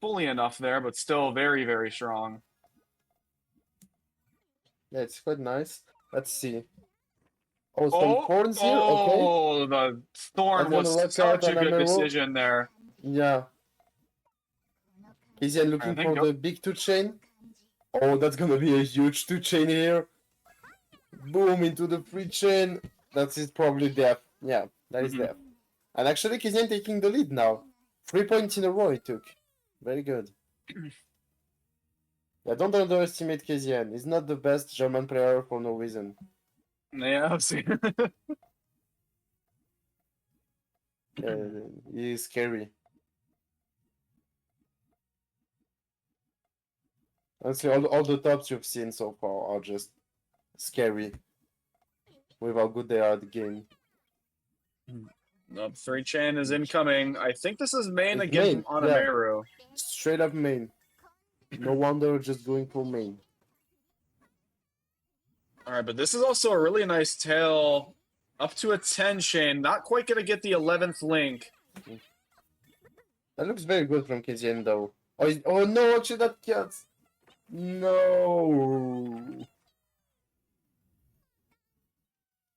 fully enough there, but still very, very strong.
Yeah, it's quite nice. Let's see. Oh, some thorns here? Okay.
Oh, the thorn
That's gonna
was
work out
such a
on
good
Emerald.
decision there.
Yeah. KZN looking for the big 2-chain. Oh, that's gonna be a huge 2-chain here. Boom, into the 3-chain. That is probably death. Yeah, that is death. And actually, KZN taking the lead now. 3 points in a row he took. Very good. Yeah, don't underestimate KZN. He's not the best German player for no reason.
Yeah, I've seen
He is scary. Honestly, all the tops you've seen so far are just scary with how good they are at the game.
The 3-chain is incoming. I think this is main
It's
again
main,
from Onomeru.
Straight up main. No wonder just going for main.
Alright, but this is also a really nice tail. Up to a 10-chain. Not quite going to get the 11th link.
That looks very good from KZN though. Oh no, actually that cat. No.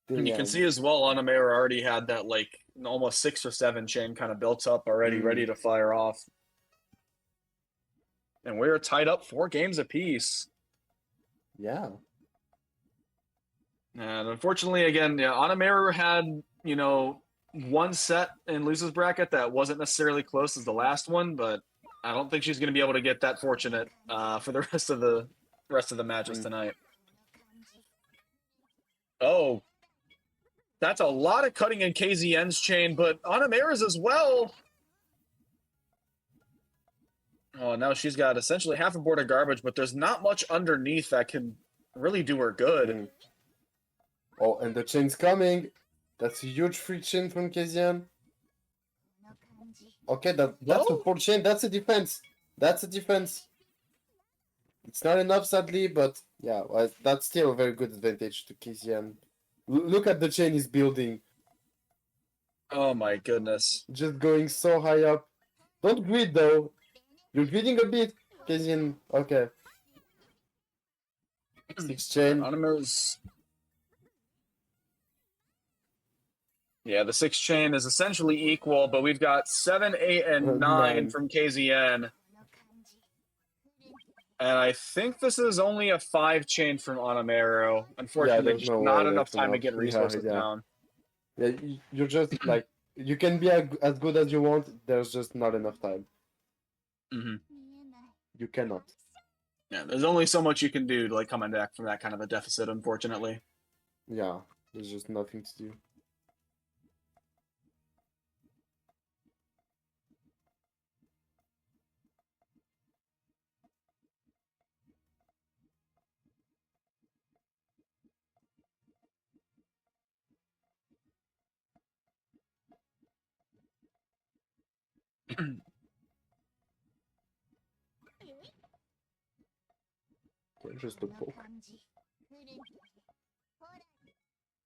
And you can see as well, Onomeru already had that like almost 6 or 7 chain kind of built up already, ready to fire off. And we're tied up 4 games apiece.
Yeah.
And unfortunately, again, Onomeru had, one set in losers bracket that wasn't necessarily close as the last one, but I don't think she's going to be able to get that fortunate for the rest of the matches tonight. Oh, that's a lot of cutting in KZN's chain, but Onomeru's as well. Oh, now she's got essentially half a board of garbage, but there's not much underneath that can really do her good.
Oh, and the chain's coming. That's a huge free chain from KZN. Okay, that's a 4 chain. That's a defense. That's a defense. It's not enough, sadly, but yeah, well, that's still a very good advantage to KZN. Look at the chain he's building.
Oh my goodness.
Just going so high up. Don't greed though. You're greeding a bit, KZN. Okay. 6 chain.
Onomeru's... Yeah, the 6 chain is essentially equal, but we've got 7, 8, and 9 from KZN. And I think this is only a 5 chain from Onomeru. Unfortunately,
there's no
not
way
enough
there's
time to
enough.
get resources
Yeah.
down.
Yeah, you're just like, you can be as good as you want, there's just not enough time. You cannot.
Yeah, there's only so much you can do to like come back from that kind of a deficit, unfortunately.
Yeah, there's just nothing to do. Okay, just a poke.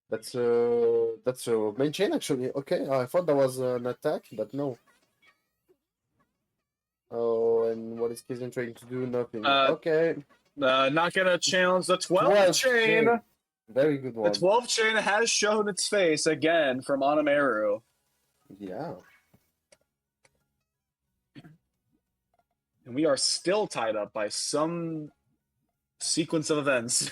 That's a main chain actually. Okay, I thought that was an attack, but no. Oh, and what is Kizan trying to do? Nothing. Okay.
Not gonna challenge the 12th
12
chain.
chain. Very good
The
one.
12th chain has shown its face again from Onimeru.
Yeah.
And we are still tied up by some sequence of events.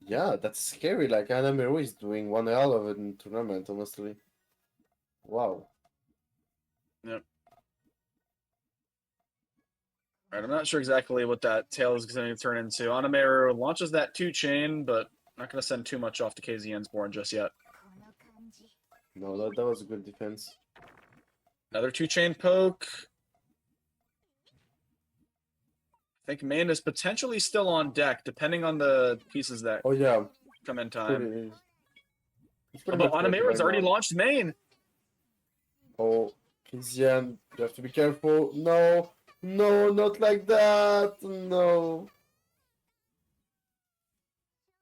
Yeah, that's scary. Like Anameru is doing one hell of a tournament, honestly. Wow.
Yep. Alright, I'm not sure exactly what that tail is going to turn into. Onimeru launches that 2-chain, but not going to send too much off to KZN's board just yet.
No, that was a good defense.
Another 2-chain poke. I think main is potentially still on deck, depending on the pieces that
Oh yeah.
come in time.
Pretty, it's
Oh,
pretty
but
much working
Onimeru's
right
already
now.
launched main.
Oh, Kizian, you have to be careful. No, no, not like that. No.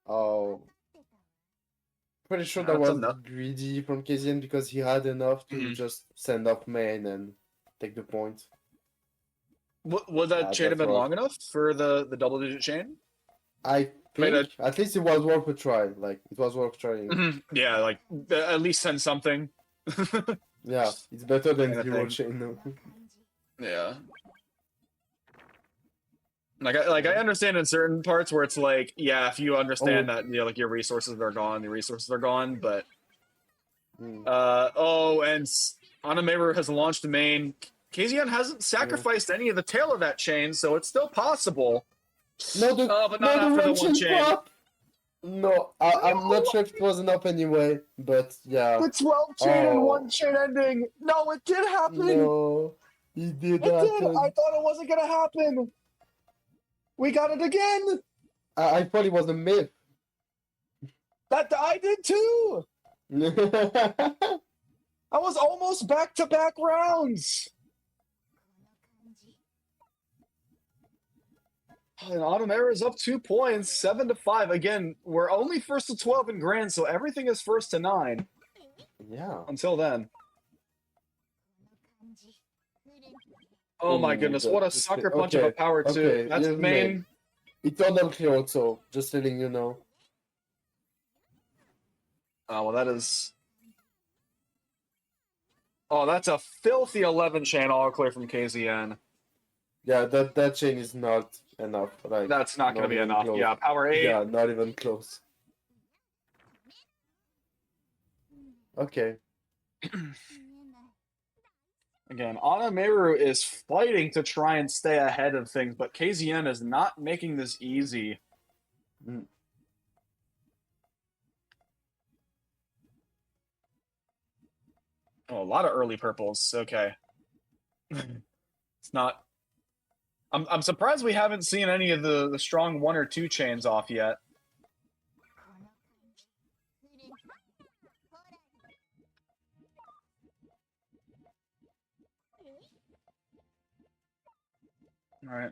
Oh. Pretty sure that
That's
was
enough.
greedy from Kizian because he had enough to
Mhm.
just send off main and take the point.
Would that chain have
That's
been
rough.
long enough for the double-digit chain?
I
Made
think at least it was worth a try. Like it was worth trying.
Mhm. Yeah, like at least send something.
Yeah, it's better than
Kinda
zero
thing.
chain now.
Yeah. I understand in certain parts where it's like, yeah, if you understand that, you know, like your resources are gone, the resources are gone, but
Hmm.
and Onimeru has launched the main. KZN hasn't sacrificed any of the tail of that chain, so it's still possible.
No,
But not
the
after the
one
one chain.
pop. No, I'm not sure if it was enough anyway, but yeah.
The 12 chain and one chain ending. No, it did happen.
No, it did
It did.
happen.
I thought it wasn't gonna happen. We got it again.
I thought it was a myth.
That I did too. I was almost back-to-back rounds. And Onimeru is up 2 points, 7-5. Again, we're only first to 12 in grand, so everything is first to 9
Yeah.
until then. Oh my goodness, what a sucker punch of a power 2.
Okay,
That's
here's
main.
Eternal Kyoto, just letting you know.
Oh, well, that is. Oh, that's a filthy 11 chain all clear from KZN.
Yeah, that chain is not enough. Like
That's not going to be
even
enough.
close.
Yeah, power 8.
Yeah, not even close. Okay.
Again, Onimeru is fighting to try and stay ahead of things, but KZN is not making this easy.
Mm.
Oh, a lot of early purples. Okay. It's not. I'm surprised we haven't seen any of the strong 1 or 2 chains off yet. All right.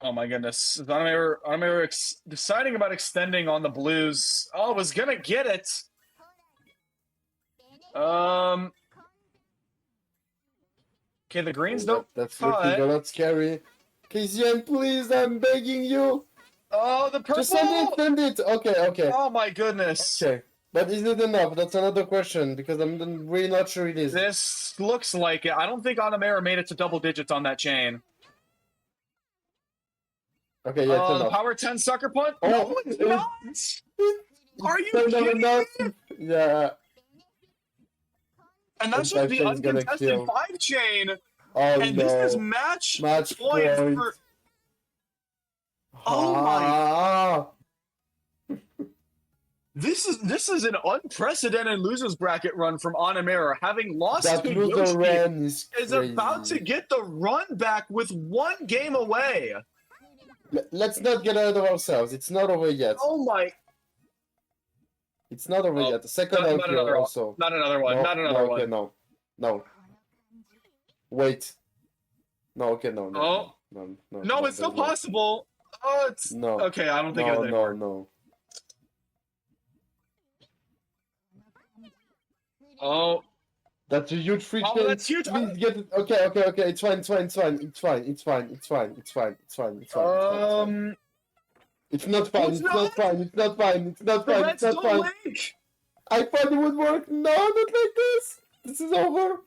Oh my goodness. Onimeru deciding about extending on the blues. Oh, was gonna get it. Okay, the greens don't.
That's looking a lot scary. KZN, please, I'm begging you.
Oh, the purple.
Just send it. Okay.
Oh my goodness.
Okay. But is it enough? That's another question, because I'm really not sure it is.
This looks like it. I don't think Onimeru made it to double digits on that chain.
Okay, yeah, it's
The
enough.
power 10 sucker punch?
Oh,
No, it's not! Are you
It's
kidding
enough.
me?
Yeah.
And that's
And
just the
5 chain is gonna
uncontested
kill.
5-chain.
Oh
And this is
no.
match
Match
point
point.
for. Oh my!
Ah,
This is an unprecedented losers bracket run from Onamera, having lost
that
to
loser
Yoshi.
ran is
Is
crazy.
about to get the run back with 1 game away.
Let's not get ahead of ourselves. It's not over yet.
Oh my!
It's not over
Oh,
yet. The second
not
out here
another one.
also.
Not another one.
No,
Not another
no, okay,
one.
no. No. Wait. No, okay, no, no.
Oh. No, it's still
there's no.
possible. Oh, it's
No.
okay. I don't think
No,
it is
no,
anymore.
no.
Oh,
That's a huge free
Oh,
chain.
that's huge.
Please get it. Okay, okay, okay. It's fine, it's fine, it's fine. It's fine, it's fine, it's fine, it's fine, it's fine, it's fine, it's fine. It's not fine,
It's
it's not fine, it's not fine, it's not
the
fine,
Reds
it's not
don't
fine.
link.
I thought it would work. No, not like this. This is over.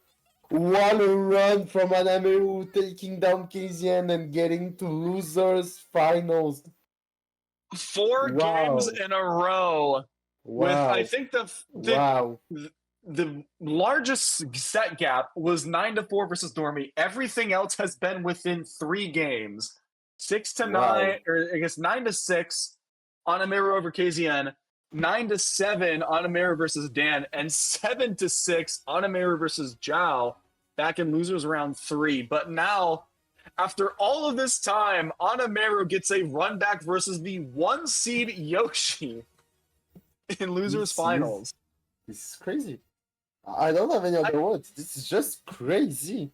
What a run from Anameru taking down KZN and getting to losers finals.
4
Wow.
games in a row with
Wow.
I think
Wow.
the largest set gap was 9-4 versus Dormy. Everything else has been within 3 games. 6-9,
Wow.
or I guess 9-6 Onamera over KZN, 9-7 Onamera versus Dan, and 7-6 Onamera versus Zhao back in losers round 3. But now, after all of this time, Onamera gets a run back versus the 1 seed Yoshi in losers finals.
This is crazy. I don't have any other words. This is just crazy.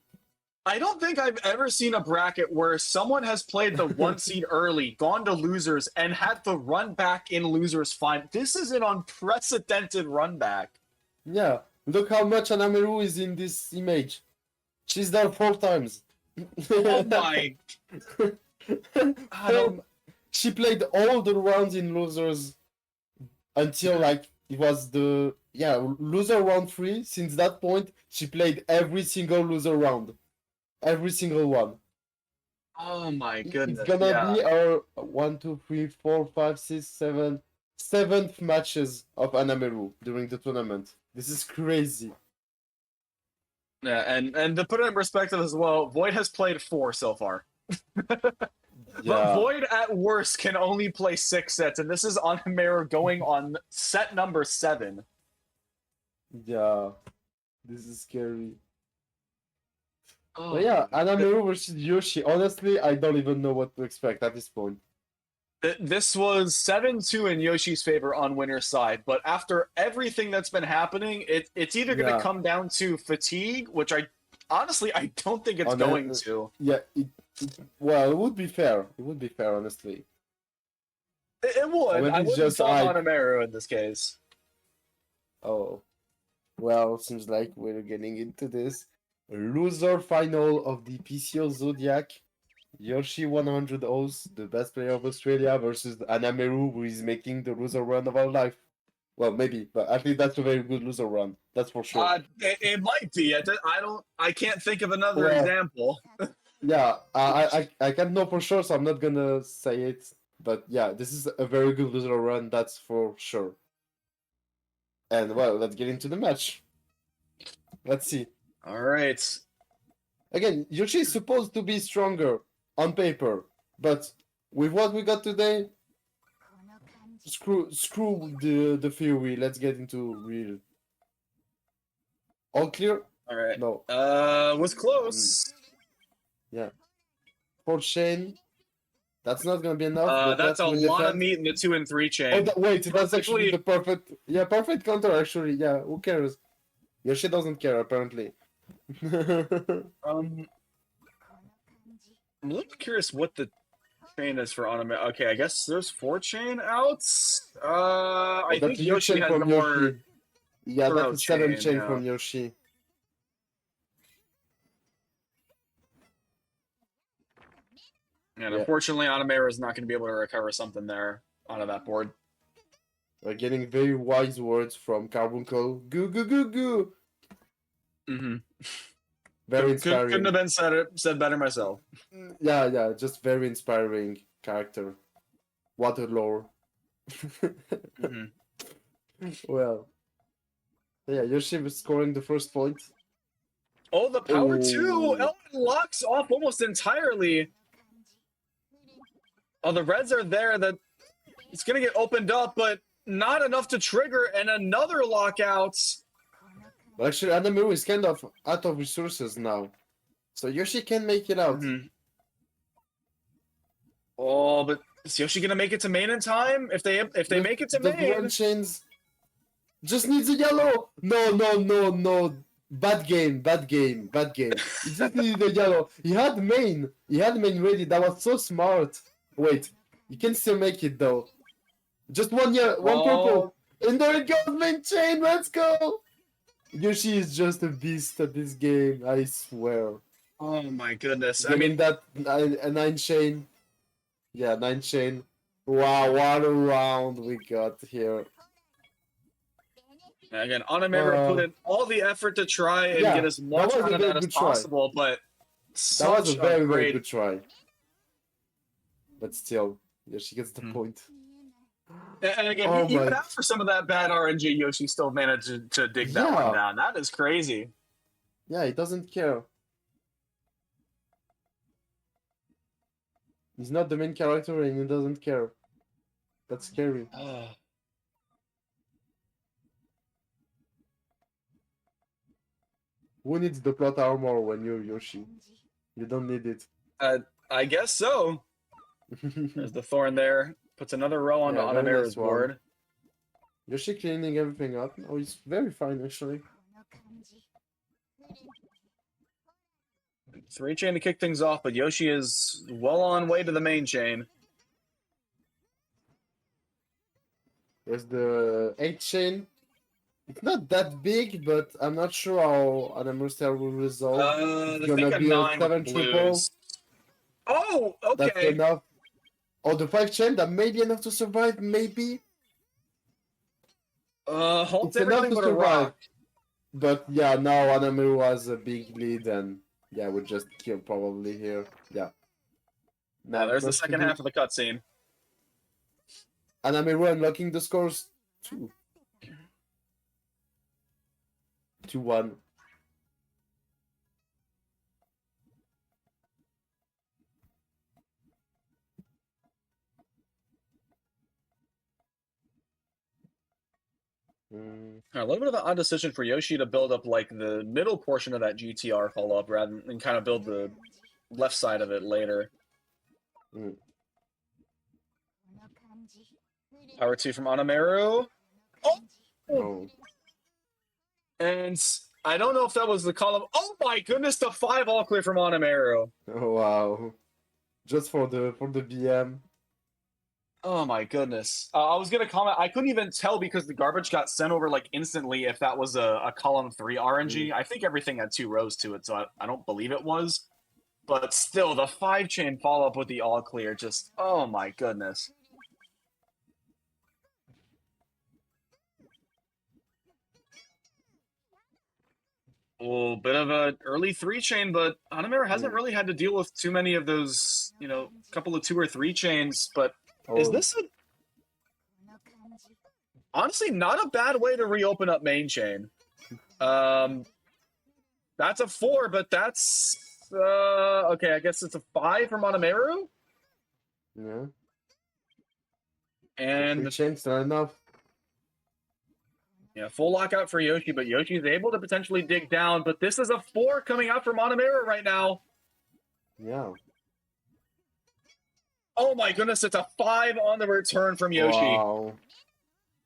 I don't think I've ever seen a bracket where someone has played the 1 seed early, gone to losers, and had to run back in losers final. This is an unprecedented run back.
Yeah. Look how much Anameru is in this image. She's there 4 times.
Oh my! I don't.
She played all the rounds in losers until like it was the loser round 3. Since that point, she played every single loser round, every single one.
Oh my goodness!
It's gonna be our 1, 2, 3, 4, 5, 6, 7, 7th matches of Anameru during the tournament. This is crazy.
Yeah, and to put it in perspective as well, Void has played 4 so far. But Void at worst can only play 6 sets, and this is Onamera going on set number 7.
Yeah, this is scary.
Oh,
But yeah, Anameru versus Yoshi. Honestly, I don't even know what to expect at this point.
This was 7-2 in Yoshi's favor on winner's side, but after everything that's been happening, it's either going to come down to fatigue, which I honestly I don't think it's going to.
Yeah, well, it would be fair. It would be fair, honestly.
It would. I wouldn't
just
fault Onamera in this case.
Oh, well, seems like we're getting into this loser final of the PCO Zodiac. Yoshi 100 O's, the best player of Australia, versus Anameru, who is making the loser run of our life. Well, maybe, but at least that's a very good loser run. That's for sure.
It might be. I can't think of another example.
Yeah, I can't know for sure, so I'm not gonna say it. But yeah, this is a very good loser run, that's for sure. And well, let's get into the match. Let's see.
All right.
Again, Yoshi is supposed to be stronger on paper, but with what we got today, screw the theory. Let's get into real. All clear?
All right.
No.
Was close.
Yeah. For Shane, that's not gonna be enough. But
That's a lot of meat in the 2 and 3 chain.
Oh, wait, that's actually the perfect. Yeah, perfect counter. Actually, yeah. Who cares? Yoshi doesn't care apparently.
I'm a little curious what the chain is for Onamera. Okay, I guess there's 4 chain outs. I think Yoshi has the more.
Yeah, that's a 7 chain
yeah.
from Yoshi.
And unfortunately, Onamera is not going to be able to recover something there out of that board.
We're getting very wise words from Carbuncle. Goo goo goo goo.
Mm-hmm.
Very inspiring.
Couldn't have been said better myself.
Yeah, just very inspiring character. What a lore.
Mm-hmm.
Well, Yeah, Yoshi was scoring the first point.
Oh, the power two!
Oh.
Oh, it locks off almost entirely. Oh, the reds are there. That it's gonna get opened up, but not enough to trigger, and another lockout.
But actually, Anamuru is kind of out of resources now. So Yoshi can make it out.
Oh, but is Yoshi gonna make it to main in time? If they make it to
The
main,
one chains just needs a yellow. No. Bad game. He just needed a yellow. He had main ready. That was so smart. Wait, you can still make it though. Just one purple. And there it goes, main chain. Let's go. Yoshi is just a beast at this game. I swear.
oh my goodness!
I mean that a 9 chain. Yeah, 9 chain. Wow, what a round we got here.
Again, Onamera put in all the effort to try and get as much out of that as possible, but
that was a very,
great...
very good try. But still, Yoshi gets the point.
And again, even after some of that bad RNG, Yoshi still managed to dig that one down. That is crazy.
Yeah, he doesn't care. He's not the main character and he doesn't care. That's scary. Who needs the plot armor when you're Yoshi? You don't need it.
I guess so. There's the thorn there. Puts another row on Onamera's board.
Yoshi cleaning everything up. Oh, he's very fine actually.
3 chain to kick things off, but Yoshi is well on way to the main chain.
There's the 8 chain. It's not that big, but I'm not sure how Anamuster will resolve. It's gonna be a 7 triple.
Oh, okay.
That's enough. Oh, the 5 chain, that may be enough to survive, maybe?
Holds
it's enough
everything
to
but a
survive.
rock.
But yeah, now Anamuru has a big lead and yeah, we'll just kill probably here. Yeah.
Now there's the second half of the cutscene.
Anamuru unlocking the scores too. 2-1.
A little bit of an odd decision for Yoshi to build up like the middle portion of that GTR follow-up rather than kind of build the left side of it later. Power 2 from Onamaru. Oh! And I don't know if that was the column. Oh my goodness, the 5 all clear from Onamaru.
Oh wow. Just for the BM.
Oh my goodness. I was going to comment, I couldn't even tell because the garbage got sent over like instantly if that was a column 3 RNG. I think everything had 2 rows to it, so I don't believe it was. But still, the 5 chain follow-up with the all clear, just, oh my goodness. Oh, bit of an early 3 chain, but Onamera hasn't really had to deal with too many of those, you know, couple of 2 or 3 chains, but is this honestly not a bad way to reopen up main chain? That's a 4, but that's okay, I guess it's a 5 from Onamaru?
Yeah.
And
the chain's not enough.
Yeah, full lockout for Yoshi, but Yoshi's able to potentially dig down, but this is a 4 coming out from Onamera right now.
Yeah.
Oh my goodness, it's a 5 on the return from Yoshi.
Wow.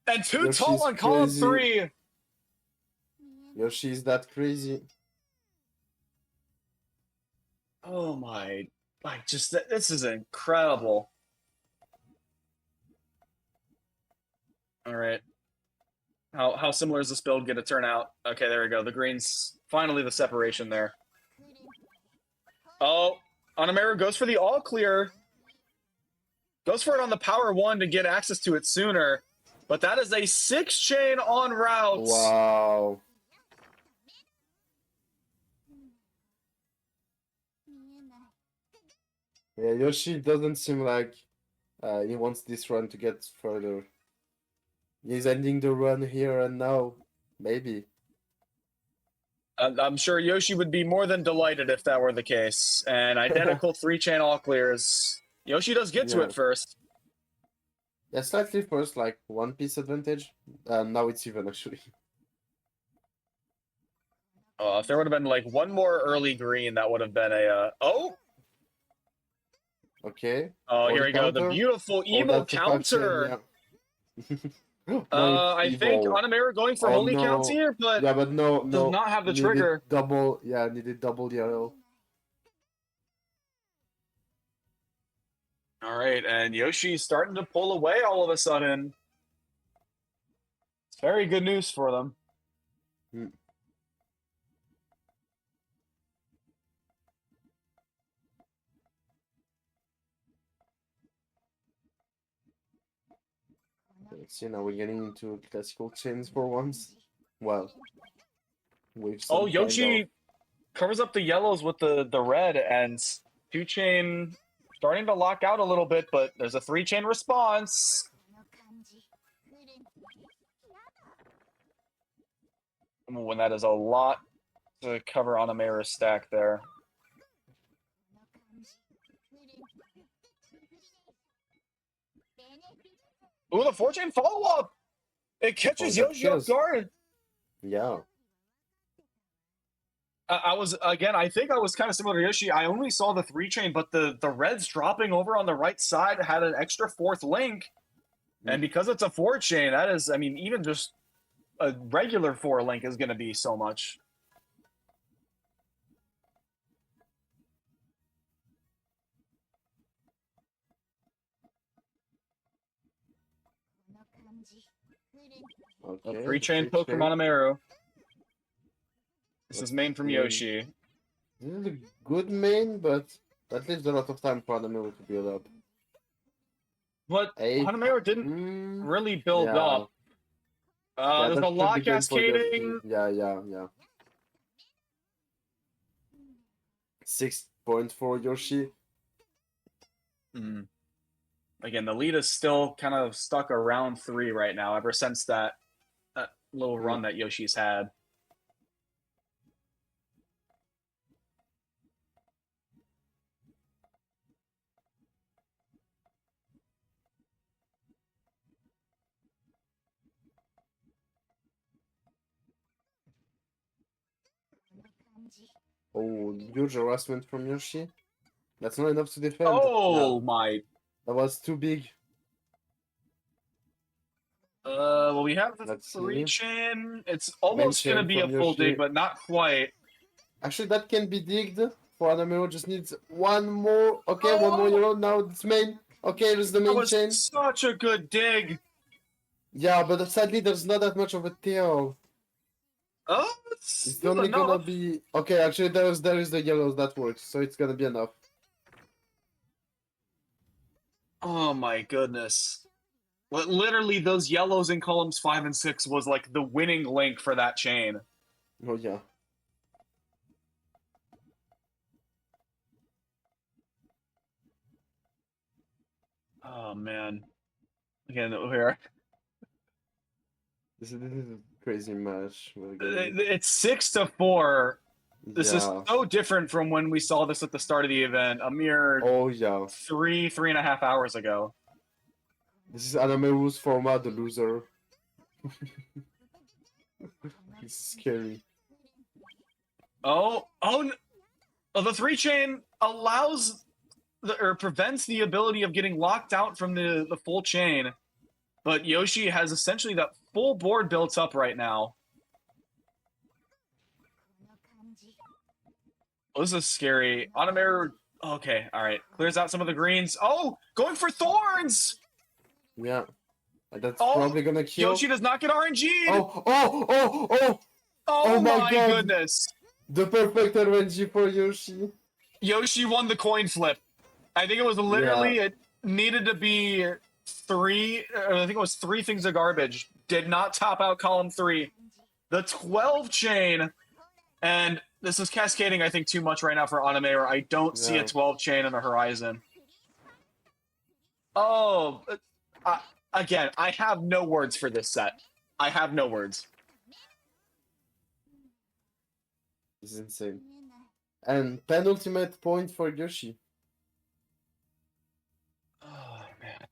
And 2
Yoshi's
tall on column
crazy.
3.
Yoshi's that crazy.
Oh my, like just this is incredible. All right. How similar is this build going to turn out? Okay, there we go. The greens, finally the separation there. Oh, Onamaru goes for the all clear. Goes for it on the power 1 to get access to it sooner. But that is a 6 chain on routes.
Wow. Yeah, Yoshi doesn't seem like he wants this run to get further. He's ending the run here and now. Maybe.
I'm sure Yoshi would be more than delighted if that were the case. And identical 3-chain all clears. Yoshi does get to
Yeah.
it first.
Yeah, slightly first, like 1 piece advantage. Now it's even actually.
If there would have been like one more early green, that would have been a. Oh!
Okay.
Oh,
Or
here
the
we go. The
counter.
beautiful
Oh,
emo
that's a 5-chain,
counter.
yeah. Now it's
I think
evil.
Anamera going for
Oh,
holy
no.
counts here, but
Yeah, but no,
does
no.
not have the
Needed
trigger.
double. Yeah, needed double yellow.
All right, and Yoshi's starting to pull away all of a sudden. It's very good news for them.
Let's see, now we're getting into classical chains for once. Well, with
Oh,
some
Yoshi covers up the yellows with the red, and 2-chain starting to lock out a little bit, but there's a 3-chain response. When that is a lot to cover on a mirror stack there. Ooh, the 4-chain follow-up! It catches
that
Yoshi off
kills.
guard.
Yeah.
I think I was kind of similar to Yoshi. I only saw the 3-chain, but the reds dropping over on the right side had an extra 4th link. And because it's a 4-chain, that is, I mean, even just a regular 4 link is going to be so much.
Okay.
A 3-chain poke from Anamaru. This is main from
see.
Yoshi.
This is a good main, but that leaves a lot of time for Anamaru to build up.
But Hanamaru didn't really build up. There's a lot cascading.
Yeah. 6 points for Yoshi.
Again, the lead is still kind of stuck around 3 right now, ever since that little run that Yoshi's had.
Oh, huge harassment from Yoshi. That's not enough to defend.
Oh my!
That was too big.
Well, we have the
Let's see.
3-chain. It's almost gonna be a full
Yoshi.
dig, but not quite.
Actually, that can be digged. For Anamero, just needs one more. Okay, one more yellow. Now it's main. Okay, there's the
That
main
was
chain.
such a good dig.
Yeah, but sadly, there's not that much of a tail.
Oh,
It's only gonna be okay. Actually, there is the yellows that works, so it's gonna be enough.
Oh my goodness! Literally, those yellows in columns 5 and 6 was like the winning link for that chain.
Oh yeah.
Oh man! Again, here.
This is a crazy match.
It's 6-4. This is
Yeah.
so different from when we saw this at the start of the event, a mere
Oh yeah.
3.5 hours ago.
This is Anameru's format, the loser. It's scary.
Oh, the 3-chain allows or prevents the ability of getting locked out from the full chain, but Yoshi has essentially that full board built up right now. Oh, this is scary. Anamaru, okay, all right, clears out some of the greens. Oh, going for thorns.
Yeah, that's probably gonna kill.
Yoshi does not get RNG'd.
Oh
my
God.
goodness.
The perfect RNG for Yoshi.
Yoshi won the coin flip. I think it was literally, it needed to be 3, I think it was 3 things of garbage. Did not top out column 3. The 12-chain, and this is cascading, I think, too much right now for Anamaru. I don't see a 12-chain on the horizon. Oh, again, I have no words for this set. I have no words.
This is insane. And penultimate point for Yoshi.
Oh man.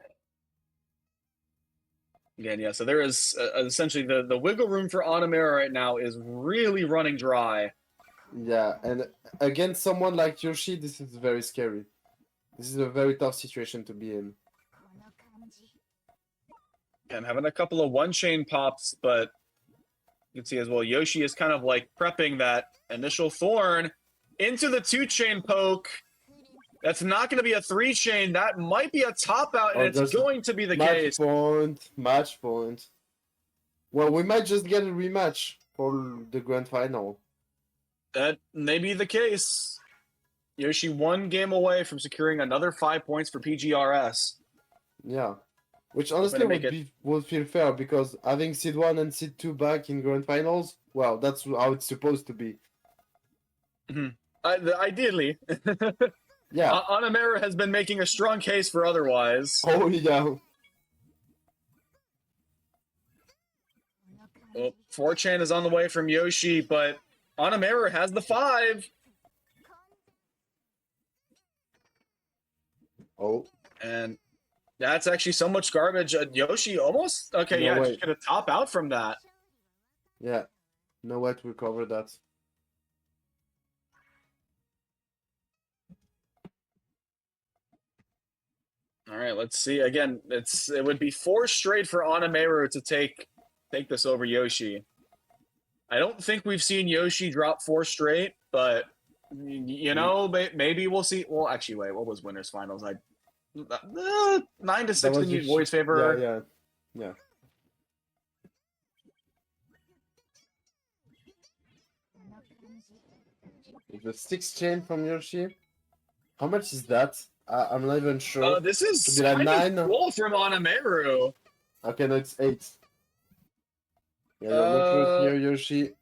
Again, yeah. So there is essentially the wiggle room for Onamera right now is really running dry.
Yeah, and against someone like Yoshi, this is very scary. This is a very tough situation to be in.
And having a couple of one chain pops, but you can see as well, Yoshi is kind of like prepping that initial thorn into the 2-chain poke. That's not going to be a 3-chain. That might be a top out, and it's going to be the case.
Match point. Well, we might just get a rematch for the grand final.
That may be the case. Yoshi 1 game away from securing another 5 points for PGRS.
Yeah. Which honestly would feel fair, because having Seed 1 and Seed 2 back in grand finals, well, that's how it's supposed to be.
Ideally.
Yeah.
Onamera has been making a strong case for otherwise.
Oh, yeah.
Well, 4-chain is on the way from Yoshi, but Onamera has the 5.
Oh.
And that's actually so much garbage. Yoshi almost... Okay,
No way.
just going to top out from that.
Yeah. No way to recover that.
All right, let's see. Again, it would be 4 straight for Onamera to take this over Yoshi. I don't think we've seen Yoshi drop 4 straight, but you know, maybe we'll see. Well, actually, wait, what was winners finals? 9-6 in Voice favor.
Yeah. The 6-chain from Yoshi. How much is that? I'm not even sure.
This is
like
kind of cool from Onamera.
Okay, no, it's 8. Yeah, look right here, Yoshi.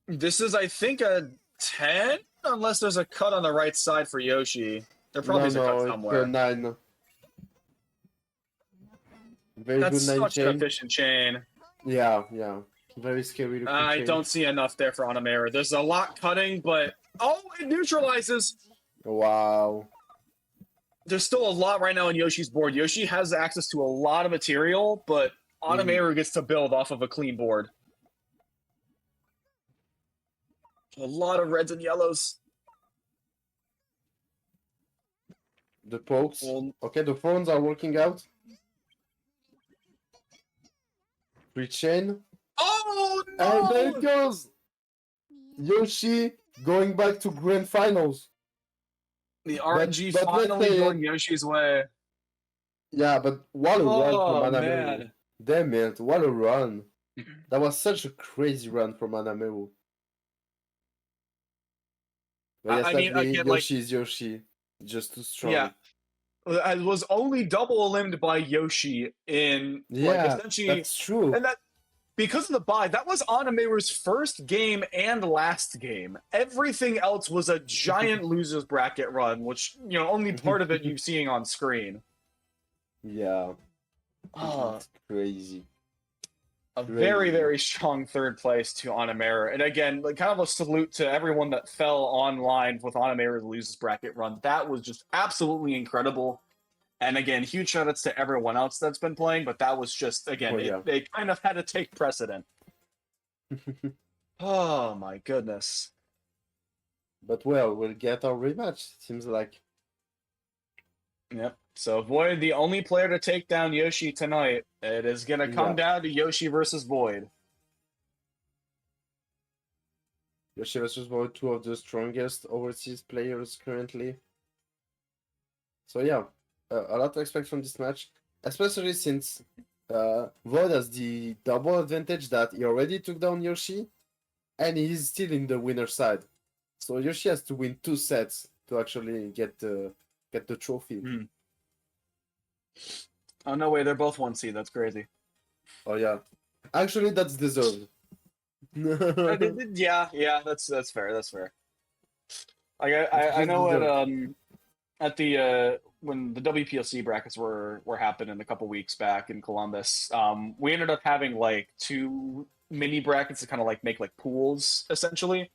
This is, I think, a 10, unless there's a cut on the right side for Yoshi. There probably is a cut somewhere.
It's a 9. Very
That's
good 9
such
chain.
an efficient chain.
Yeah. Very scary.
I don't see enough there for Onamera. There's a lot cutting, but it neutralizes.
Wow.
There's still a lot right now on Yoshi's board. Yoshi has access to a lot of material, but Onamera gets to build off of a clean board. A lot of reds and yellows.
The pokes. Okay, the phones are working out. 3-chain.
Oh, no!
And there it goes! Yoshi going back to grand finals.
The RNG
but
finally going Yoshi's way.
Yeah, but what a run from Anameru.
Man.
Damn it, what a run. That was such a crazy run from Anameru. But yes,
I mean, again,
Yoshi is Yoshi. Just too strong.
Yeah. I was only double eliminated by Yoshi in essentially,
that's true.
and that because of the bye, that was Onamera's first game and last game. Everything else was a giant losers bracket run, which only part of it you're seeing on screen.
Yeah, it's crazy.
A very, very strong 3rd place to Onamera. And again, kind of a salute to everyone that fell online with Onamera's losers bracket run. That was just absolutely incredible. And again, huge shout-outs to everyone else that's been playing, but that was just, again, they kind of had to take precedent. Oh, my goodness.
But, well, we'll get our rematch, seems like.
Yep. So, Void, the only player to take down Yoshi tonight. It is going to come down to Yoshi versus Void.
Yoshi versus Void, 2 of the strongest overseas players currently. So, yeah. A lot to expect from this match, especially since Void has the double advantage that he already took down Yoshi, and he's still in the winner's side. So Yoshi has to win 2 sets to actually get the trophy.
Oh no way, they're both 1 seed. That's crazy.
Oh yeah, actually that's deserved.
Yeah, that's fair. That's fair. I know at the when the WPLC brackets were happening a couple weeks back in Columbus, we ended up having like 2 mini brackets to kind of like make like pools essentially,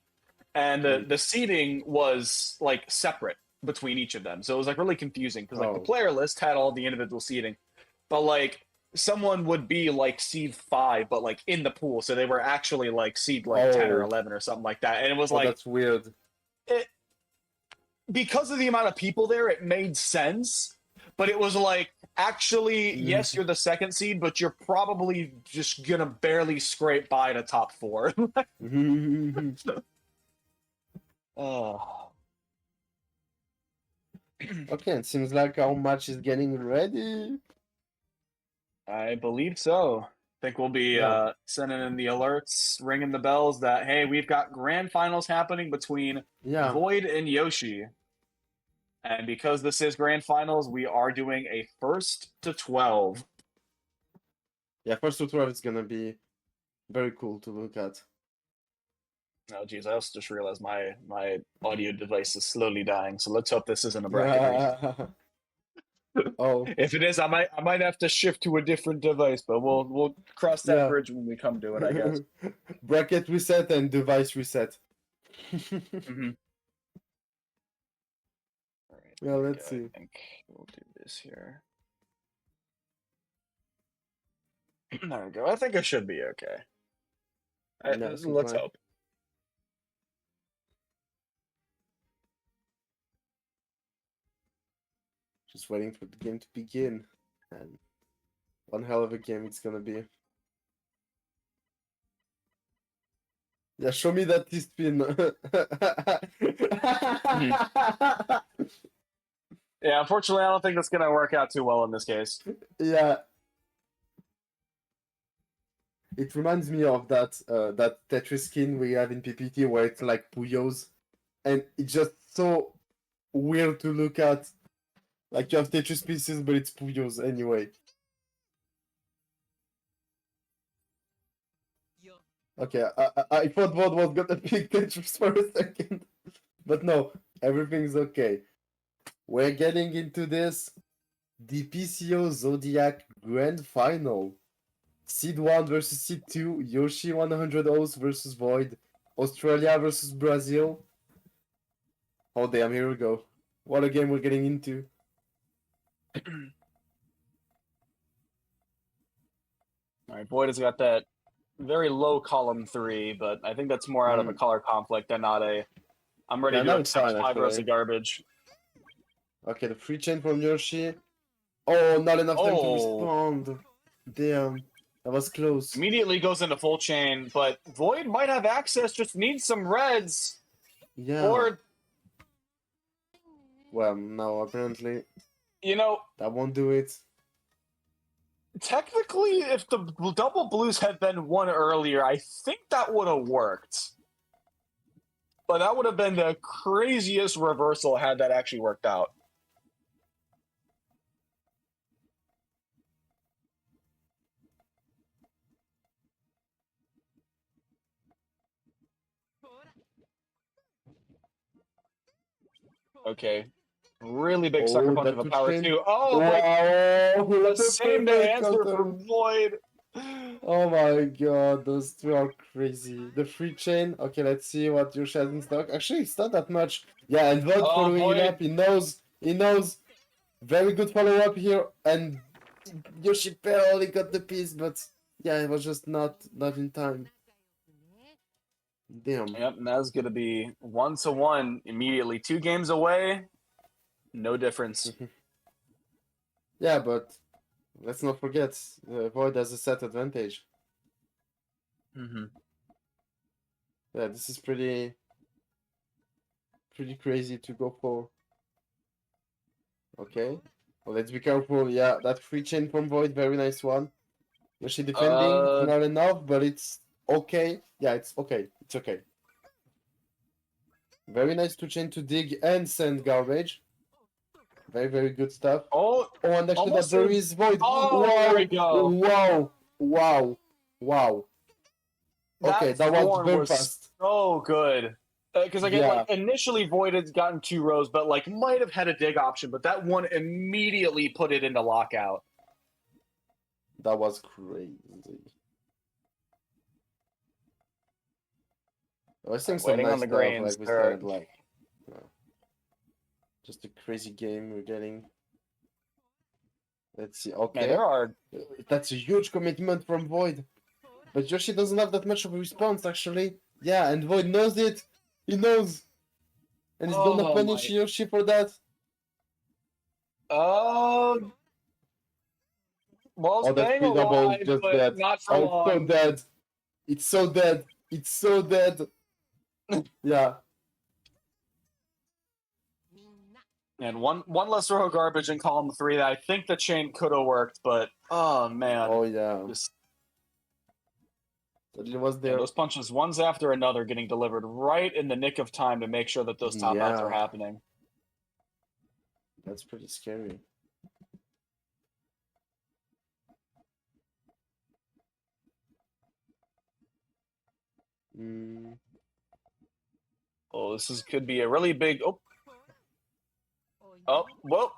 and the seating was like separate between each of them. So it was like really confusing because like the player list had all the individual seating, but like someone would be like seed 5, but like in the pool, so they were actually like seed like 10 or 11 or something like that, and it was like
that's weird.
it because of the amount of people there, it made sense, but it was like actually yes, you're the second seed, but you're probably just gonna barely scrape by the top 4. Oh.
Okay, it seems like our match is getting ready.
I believe so. I think we'll be sending in the alerts, ringing the bells that, hey, we've got grand finals happening between Void and Yoshi. And because this is grand finals, we are doing a 1st to 12.
Yeah, 1st to 12 is going to be very cool to look at.
Oh, geez, I also just realized my audio device is slowly dying, so let's hope this isn't a bracket.
Oh,
if it is, I might have to shift to a different device, but we'll cross that bridge when we come to it, I guess.
Bracket reset and device reset.
Mm-hmm. All right,
yeah, let's see.
I think we'll do this here. There we go. I think I should be okay. Let's hope.
Just waiting for the game to begin. And one hell of a game it's gonna be. Yeah, show me that T-spin.
Yeah, unfortunately, I don't think that's gonna work out too well in this case.
Yeah. It reminds me of that that Tetris skin we have in PPT where it's like Puyo's, and it's just so weird to look at. Like you have Tetris pieces, but it's Puyo's anyway. Okay, I thought VOD was gonna pick Tetris for a second, but no, everything's okay. We're getting into this, the PCO Zodiac Grand Final. Seed 1 versus Seed 2, Yoshi 100 O's versus Void, Australia versus Brazil. Oh damn, here we go. What a game we're getting into.
Alright, Void has got that very low column 3, but I think that's more out of a color conflict than not a I'm ready to accept 5 rows of garbage.
Okay, the free chain from Yoshi. Oh, not enough time to respond. Damn. That was close.
Immediately goes into full chain, but Void might have access, just needs some reds.
Yeah.
Or...
Well, no, apparently...
You know...
That won't do it.
Technically, if the double blues had been won earlier, I think that would have worked. But that would have been the craziest reversal had that actually worked out. Okay. Really big sucker punch of a power 2. Oh,
wow.
The same answer from Void.
Oh my god, those two are crazy. The free chain. Okay, let's see what Yoshi has in stock. Actually, it's not that much. Yeah, and Void following it up. He knows. He knows. Very good follow up here. And Yoshi barely got the piece, but yeah, it was just not in time. Damn.
Yep, and that's gonna be 1-1 immediately. 2 games away. No difference.
Yeah, but let's not forget, Void has a set advantage. Yeah, this is pretty crazy to go for. Okay. Well, let's be careful. Yeah, that free chain from Void, very nice one. Yoshi defending, not enough, but it's okay. Yeah, it's okay. It's okay. Very nice to chain to dig and send garbage. Very, very good stuff.
Oh,
and actually that there is Void.
Oh,
wow,
there we go.
Wow. Okay, that was very fast.
So good. Because again, like initially Void had gotten 2 rows, but like might have had a dig option, but that one immediately put it into lockout.
That was crazy. I was seeing some
Waiting
nice
on the
stuff,
greens.
like we said, like just a crazy game we're getting. Let's see.
Yeah,
Okay,
there are.
that's a huge commitment from Void, but Yoshi doesn't have that much of a response actually. Yeah, and Void knows it. He knows, and he's gonna
Oh
punish
my.
Yoshi for that.
Well,
Oh, that
staying
free double
alive,
just
but
dead.
not for
Oh, it's so
long.
dead. It's so dead. It's so dead. Yeah.
And one less row of garbage in column 3 that I think the chain could have worked, but oh man.
Oh yeah.
Just,
It was
yeah,
there.
those punches, one's after another, getting delivered right in the nick of time to make sure that those top outs are
Yeah.
happening.
That's pretty scary. Mm.
Oh, could be a really big. Well,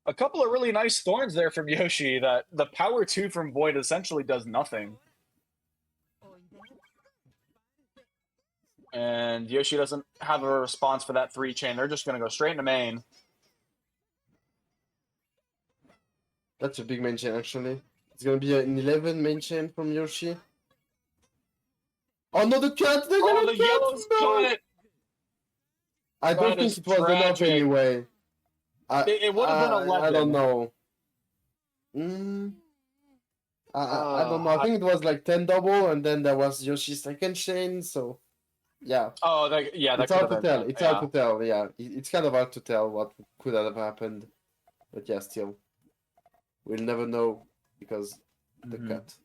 a couple of really nice thorns there from Yoshi. That the power 2 from Void essentially does nothing, and Yoshi doesn't have a response for that 3 chain. They're just going to go straight into main.
That's a big main chain actually. It's gonna be an 11 main chain from Yoshi. Oh no, the cat! The
Oh,
yellow
the
cat!
yellow's
No!
cut!
I don't
That
think
is
it was enough
tragic.
anyway.
It would have been 11.
I don't know. I don't know. I think it was like 10 double, and then there was Yoshi's second chain, so yeah.
Yeah, that
It's
could
hard
have
to
been.
tell. It's hard to tell, yeah. It's kind of hard to tell what could have happened. But yeah, still. We'll never know because the cut.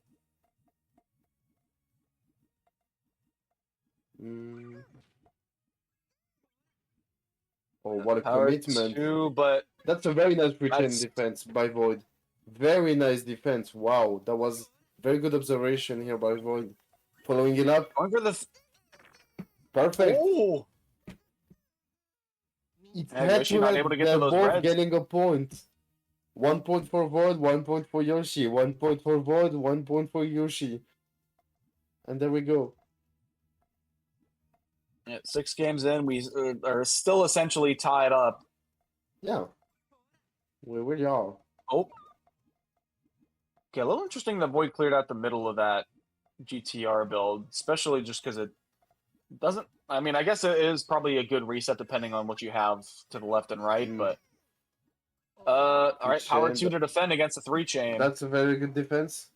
Oh, what a
Power
commitment.
2, but
That's a very nice return
that's
defense by Void. Very nice defense. Wow, that was very good observation here by Void. Following it up.
going for the.
Perfect.
Oh!
It's
Yeah,
head
Yoshi
to
not
head.
able to get
They're
to those
both
reds.
getting a point. 1 point for Void, 1 point for Yoshi. 1 point for Void, 1 point for Yoshi. And there we go.
Yeah, 6 games in, we are still essentially tied up.
Yeah. We really are.
Oh. Okay, a little interesting that Void cleared out the middle of that GTR build, especially just because it doesn't. I mean, I guess it is probably a good reset depending on what you have to the left and right, but. All right, power 2 to defend against a 3 chain.
That's a very good defense.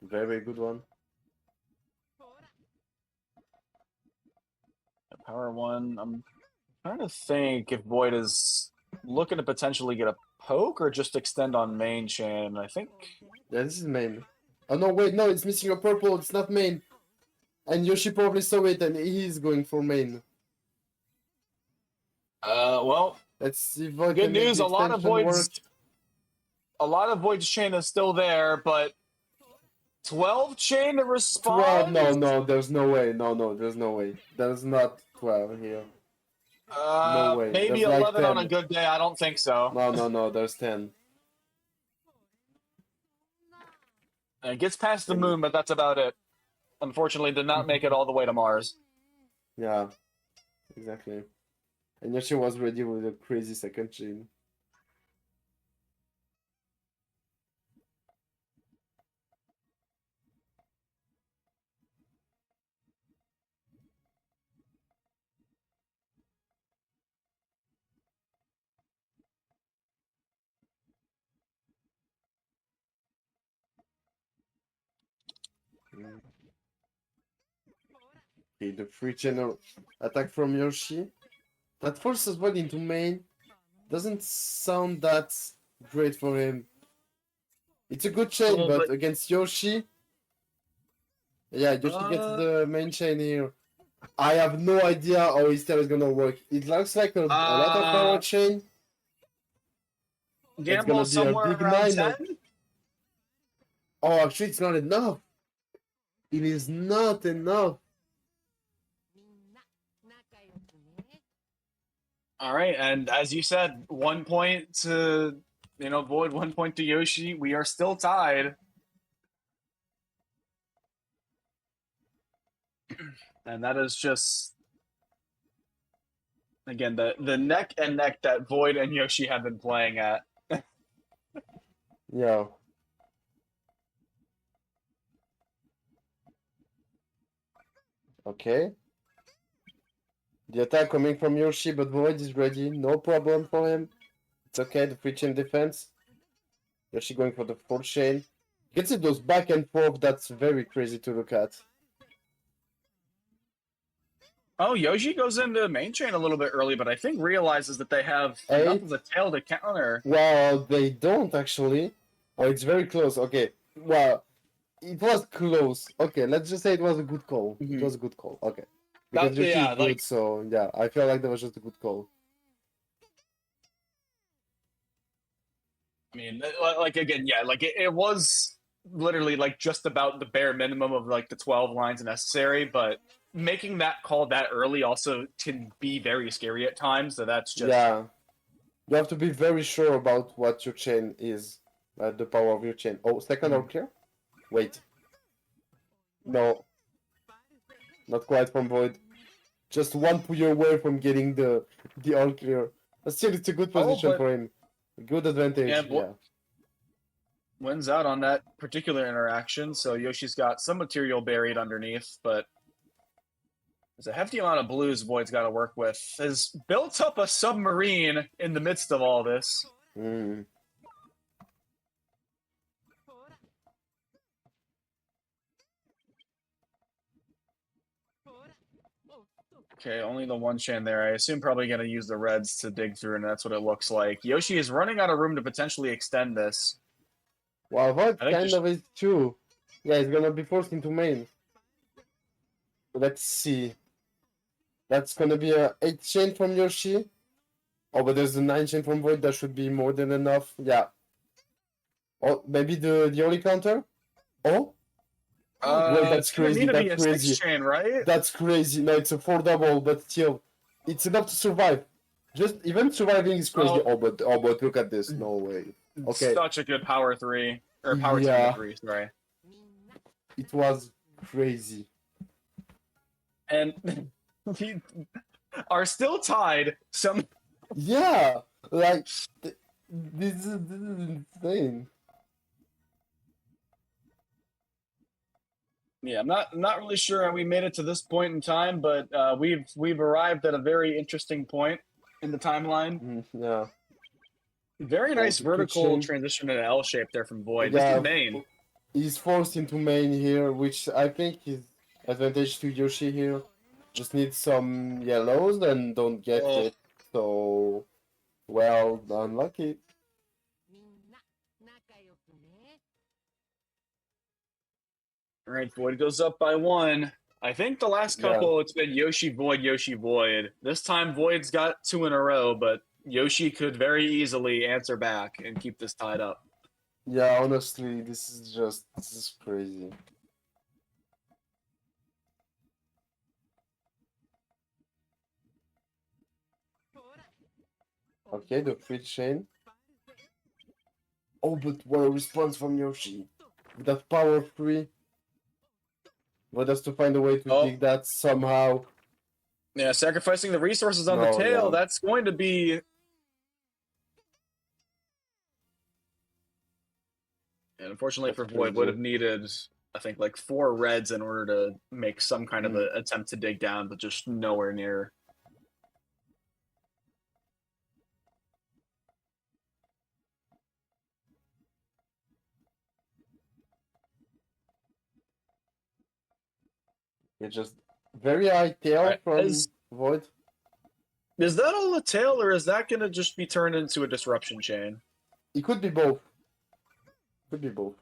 Very, very good one.
Power 1. I'm trying to think if Void is looking to potentially get a poke or just extend on main chain. I think.
Yeah, this is main. Oh no, wait, no, it's missing a purple. It's not main. And Yoshi probably saw it and he's going for main.
Well.
Let's see if Void
Good
can make
news.
the
A lot of
extension work.
Void's chain is still there, but 12 chain to respond.
12? No, there's no way. No, there's no way. There's not 12 here. No way.
Maybe
There's
11
like
on
10.
a good day. I don't think so.
No, there's 10.
It gets past the moon, but that's about it. Unfortunately, did not make it all the way to Mars.
Yeah, exactly. And Yoshi was ready with a crazy second chain. Okay, the free channel attack from Yoshi. That forces Void into main. Doesn't sound that great for him. It's a good chain, but against Yoshi. Yeah, Yoshi gets the main chain here. I have no idea how his tail is gonna work. It looks like a lot of power chain. It's
Gamble
gonna be a
somewhere
big
around
9.
10?
Oh, actually, it's not enough. It is not enough.
All right, and as you said, 1 point to Void, 1 point to Yoshi. We are still tied. And that is just again the neck and neck that Void and Yoshi have been playing at.
Yeah. Okay. The attack coming from Yoshi, but Void is ready. No problem for him. It's okay, the free chain defense. Yoshi going for the full chain. You can see those back and forth, that's very crazy to look at.
Oh, Yoshi goes into main chain a little bit early, but I think realizes that they have enough of a tail to counter.
Well, they don't actually. Oh, it's very close. Okay. Well, it was close. Okay, let's just say it was a good call. It was a good call. Okay. Because Yoshi is good, so yeah, I feel like that was just a good call.
I mean, like again, yeah, like it was literally like just about the bare minimum of like the 12 lines necessary, but making that call that early also can be very scary at times. So that's just
Yeah. You have to be very sure about what your chain is, the power of your chain. Oh, second all clear? Wait. No. Not quite from Void. Just one Puyo away from getting the all clear. But still, it's a good position for him. Good advantage, yeah.
Wins out on that particular interaction, so Yoshi's got some material buried underneath, but there's a hefty amount of blues Void's got to work with. Has built up a submarine in the midst of all this.
Mm.
Okay, only the one chain there. I assume probably going to use the reds to dig through, and that's what it looks like. Yoshi is running out of room to potentially extend this.
Well, Void kind of is too. Yeah, he's gonna be forced into main. Let's see. That's gonna be a 8 chain from Yoshi. Oh, but there's a 9 chain from Void. That should be more than enough. Yeah. Oh, maybe the only counter? Oh? Wait, that's crazy. That's crazy.
Chain, right?
That's crazy. No, it's a 4 double, but still, it's enough to survive. Just even surviving is crazy. Oh, but look at this. No way. Okay.
Such a good power 3 or power 2 to 3. Sorry.
It was crazy.
And we are still tied.
Yeah, like this is insane.
Yeah, I'm not really sure how we made it to this point in time, but we've arrived at a very interesting point in the timeline.
Yeah.
Very nice vertical transition in an L shape there from Void.
Yeah,
this is main.
He's forced into main here, which I think is advantage to Yoshi here. Just need some yellows and don't get it. So, well, unlucky.
All right, Void goes up by 1. I think the last couple, it's been Yoshi, Void, Yoshi, Void. This time, Void's got 2 in a row, but Yoshi could very easily answer back and keep this tied up.
Yeah, honestly, this is crazy. Okay, the free chain. Oh, but what a response from Yoshi. With that power 3. But has to find a way to dig that somehow.
Yeah, sacrificing the resources on the tail, that's going to be... And unfortunately for Void, would have needed, I think, like 4 reds in order to make some kind of an attempt to dig down, but just nowhere near.
It's just very high tail from Void.
Is that all the tail, or is that going to just be turned into a disruption chain?
It could be both. Could be both.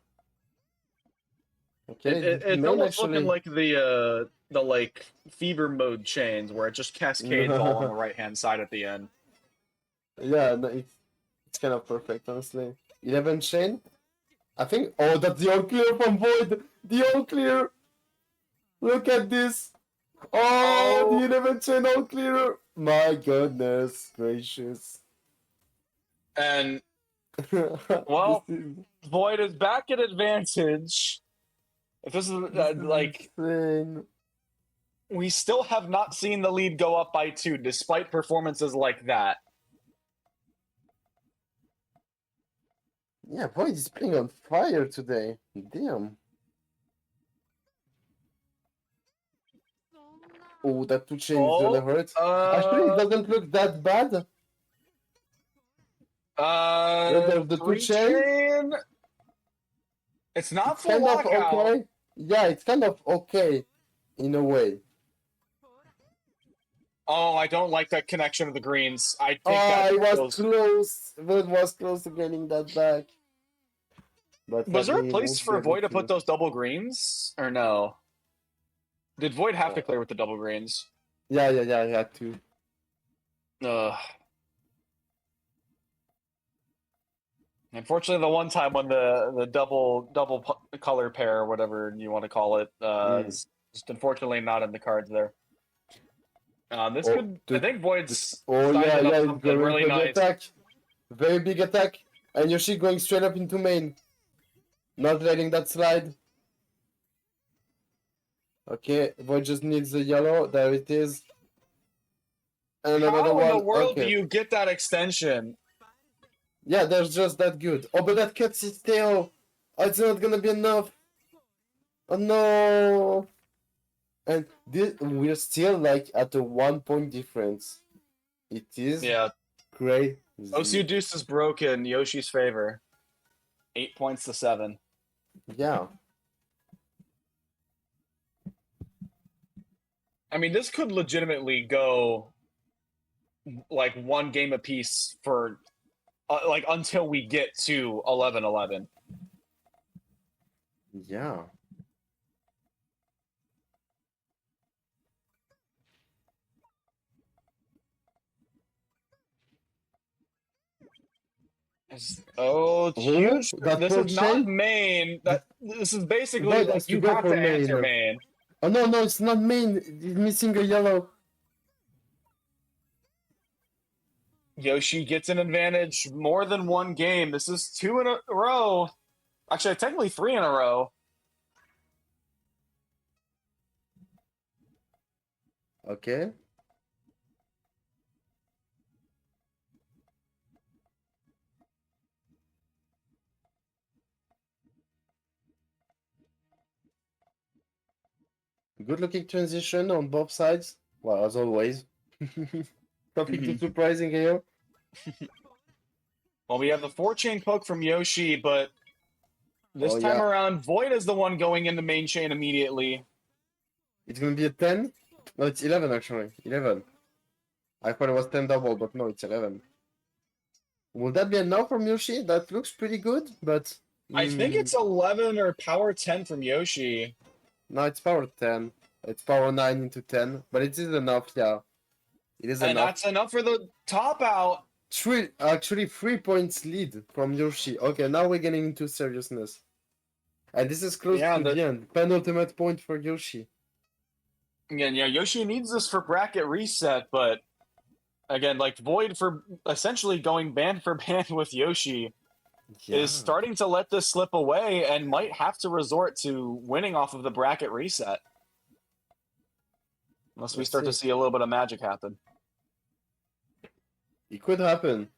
Okay,
it's almost looking like the like fever mode chains where it just cascades all on the right hand side at the end.
Yeah, no, it's kind of perfect, honestly. 11 chain. I think. Oh, that's the all clear from Void. The all clear. Look at this. Oh, the 11 chain all clear. My goodness gracious.
And well, Void is back at advantage. If this is like
insane.
we still have not seen the lead go up by 2, despite performances like that.
Yeah, Void is playing on fire today. Damn. Oh, that 2 chain is gonna hurt. Actually, it doesn't look that bad. The 2
3
chain.
chain. It's not
It's
full
kind of
lockout.
okay. Yeah, it's kind of okay in a way.
Oh, I don't like that connection of the greens. I think
Oh,
that
it was
feels...
close. Void was close to getting that back. But
Was there a
sadly, he
place
won't
for
be able
Void to put those double greens? Or no? Did Void have to clear with the double greens?
Yeah, he had to.
Ugh. Unfortunately, the one time when the double color pair, whatever you want to call it, is just unfortunately not in the cards there. This could, I think Void's
Oh
sizing
yeah,
up
he's
something
going
really
for the
nice.
attack. Very big attack. And Yoshi going straight up into main. Not letting that slide. Okay, Void just needs the yellow. There it is. And another
How in
one.
the world do
Okay.
you get that extension?
Yeah, there's just that good. Oh, but that cuts his tail. Oh, it's not gonna be enough. Oh no. And this, we're still like at a 1 point difference. It is crazy.
Osu Deuce is broken. Yoshi's favor. 8 points to 7.
Yeah.
I mean, this could legitimately go like 1 game apiece for like until we get to 11-11.
Yeah.
Oh, huge!
That
This is not
chain?
main. This is basically
Void
like
has to
you
go
have
for
to
main.
answer main.
Oh no, it's not main. He's missing a yellow.
Yoshi gets an advantage more than 1 game. This is 2 in a row. Actually, technically 3 in a row.
Okay. Good looking transition on both sides. Well, as always. Nothing too surprising here.
Well, we have the 4-chain poke from Yoshi, but this time around, Void is the one going into main chain immediately.
It's gonna be a 10? No, it's 11 actually. 11. I thought it was 10 double, but no, it's 11. Will that be enough from Yoshi? That looks pretty good, but...
I think it's 11 or power 10 from Yoshi.
No, it's power 10. It's power 9 into 10, but it is enough, yeah. It is
And
enough.
that's enough for the top out.
Actually, 3 points lead from Yoshi. Okay, now we're getting into seriousness. And this is close to the end. Penultimate point for Yoshi.
Again, yeah, Yoshi needs this for bracket reset, but again, like Void for essentially going band for band with Yoshi is starting to let this slip away and might have to resort to winning off of the bracket reset. Unless we start to see a little bit of magic happen.
It could happen.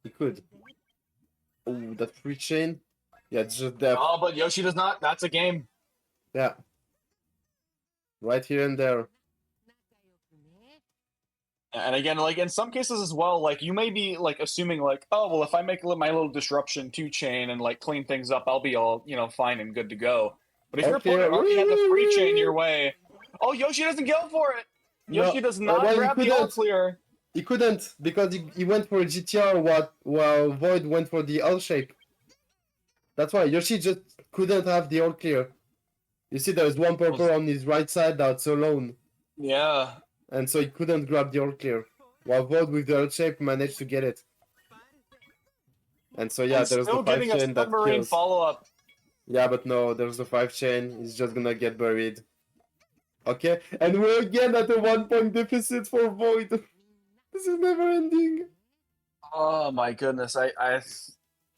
It could. Oh, that free chain. Yeah, it's just that.
Oh, but Yoshi does not. That's a game.
Yeah. Right here and there.
And again, like in some cases as well, like you may be like assuming like, oh, well, if I make my little disruption 2-chain and like clean things up, I'll be all, fine and good to go. But if your opponent already had the 3-chain your way, oh, Yoshi doesn't go for it. Yoshi does not grab the all clear.
He couldn't because he went for a GTR while Void went for the L shape. That's why Yoshi just couldn't have the all clear. You see, there's one purple on his right side that's alone.
Yeah.
And so he couldn't grab the all clear. While Void with the L shape managed to get it. And so yeah, there's the 5-chain that kills.
Follow-up.
Yeah, but no, there's the 5-chain. He's just gonna get buried. Okay, and we're again at a 1-point deficit for Void. This is never ending.
Oh my goodness! I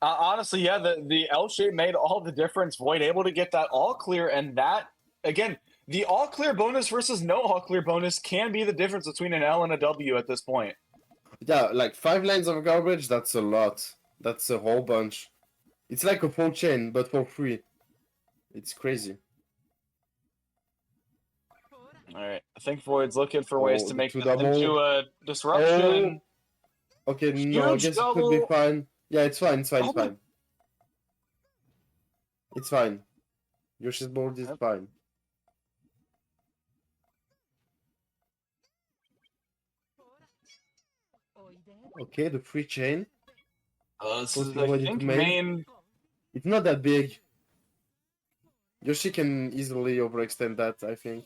honestly, yeah, the L shape made all the difference. Void able to get that all clear, and that again, The all clear bonus versus no all clear bonus can be the difference between an L and a W at this point.
Yeah, like 5 lines of garbage, that's a lot. That's a whole bunch. It's like a full chain, but for free. It's crazy.
Alright, I think Void's looking for ways to
the
make
two
this
double.
into a disruption.
Okay, no, I
Huge
guess it could be
double.
fine. Yeah, it's fine, it's fine, it's
Oh my-
fine. It's fine. Yoshi's board is fine. Okay, the free chain.
This
Supposed
is,
to be
I
ready
think,
to main.
main.
It's not that big. Yoshi can easily overextend that, I think.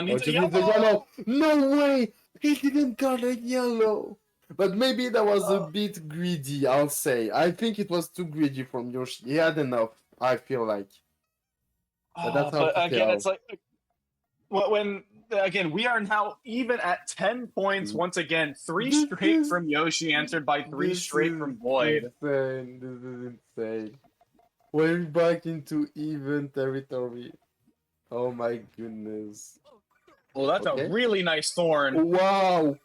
Needs a
Just needs a
yellow.
yellow. No way! He didn't got a yellow. But maybe that was a bit greedy, I'll say. I think it was too greedy from Yoshi. He had enough, I feel like. But that's hard
But
to
again,
tell.
it's like when again we are now even at 10 points once again. 3
This
straight
is-
from Yoshi, answered by 3
This
straight
is
from Void.
Insane. This is insane. We're back into even territory. Oh my goodness.
Well, that's
Okay.
a really nice thorn.
Wow.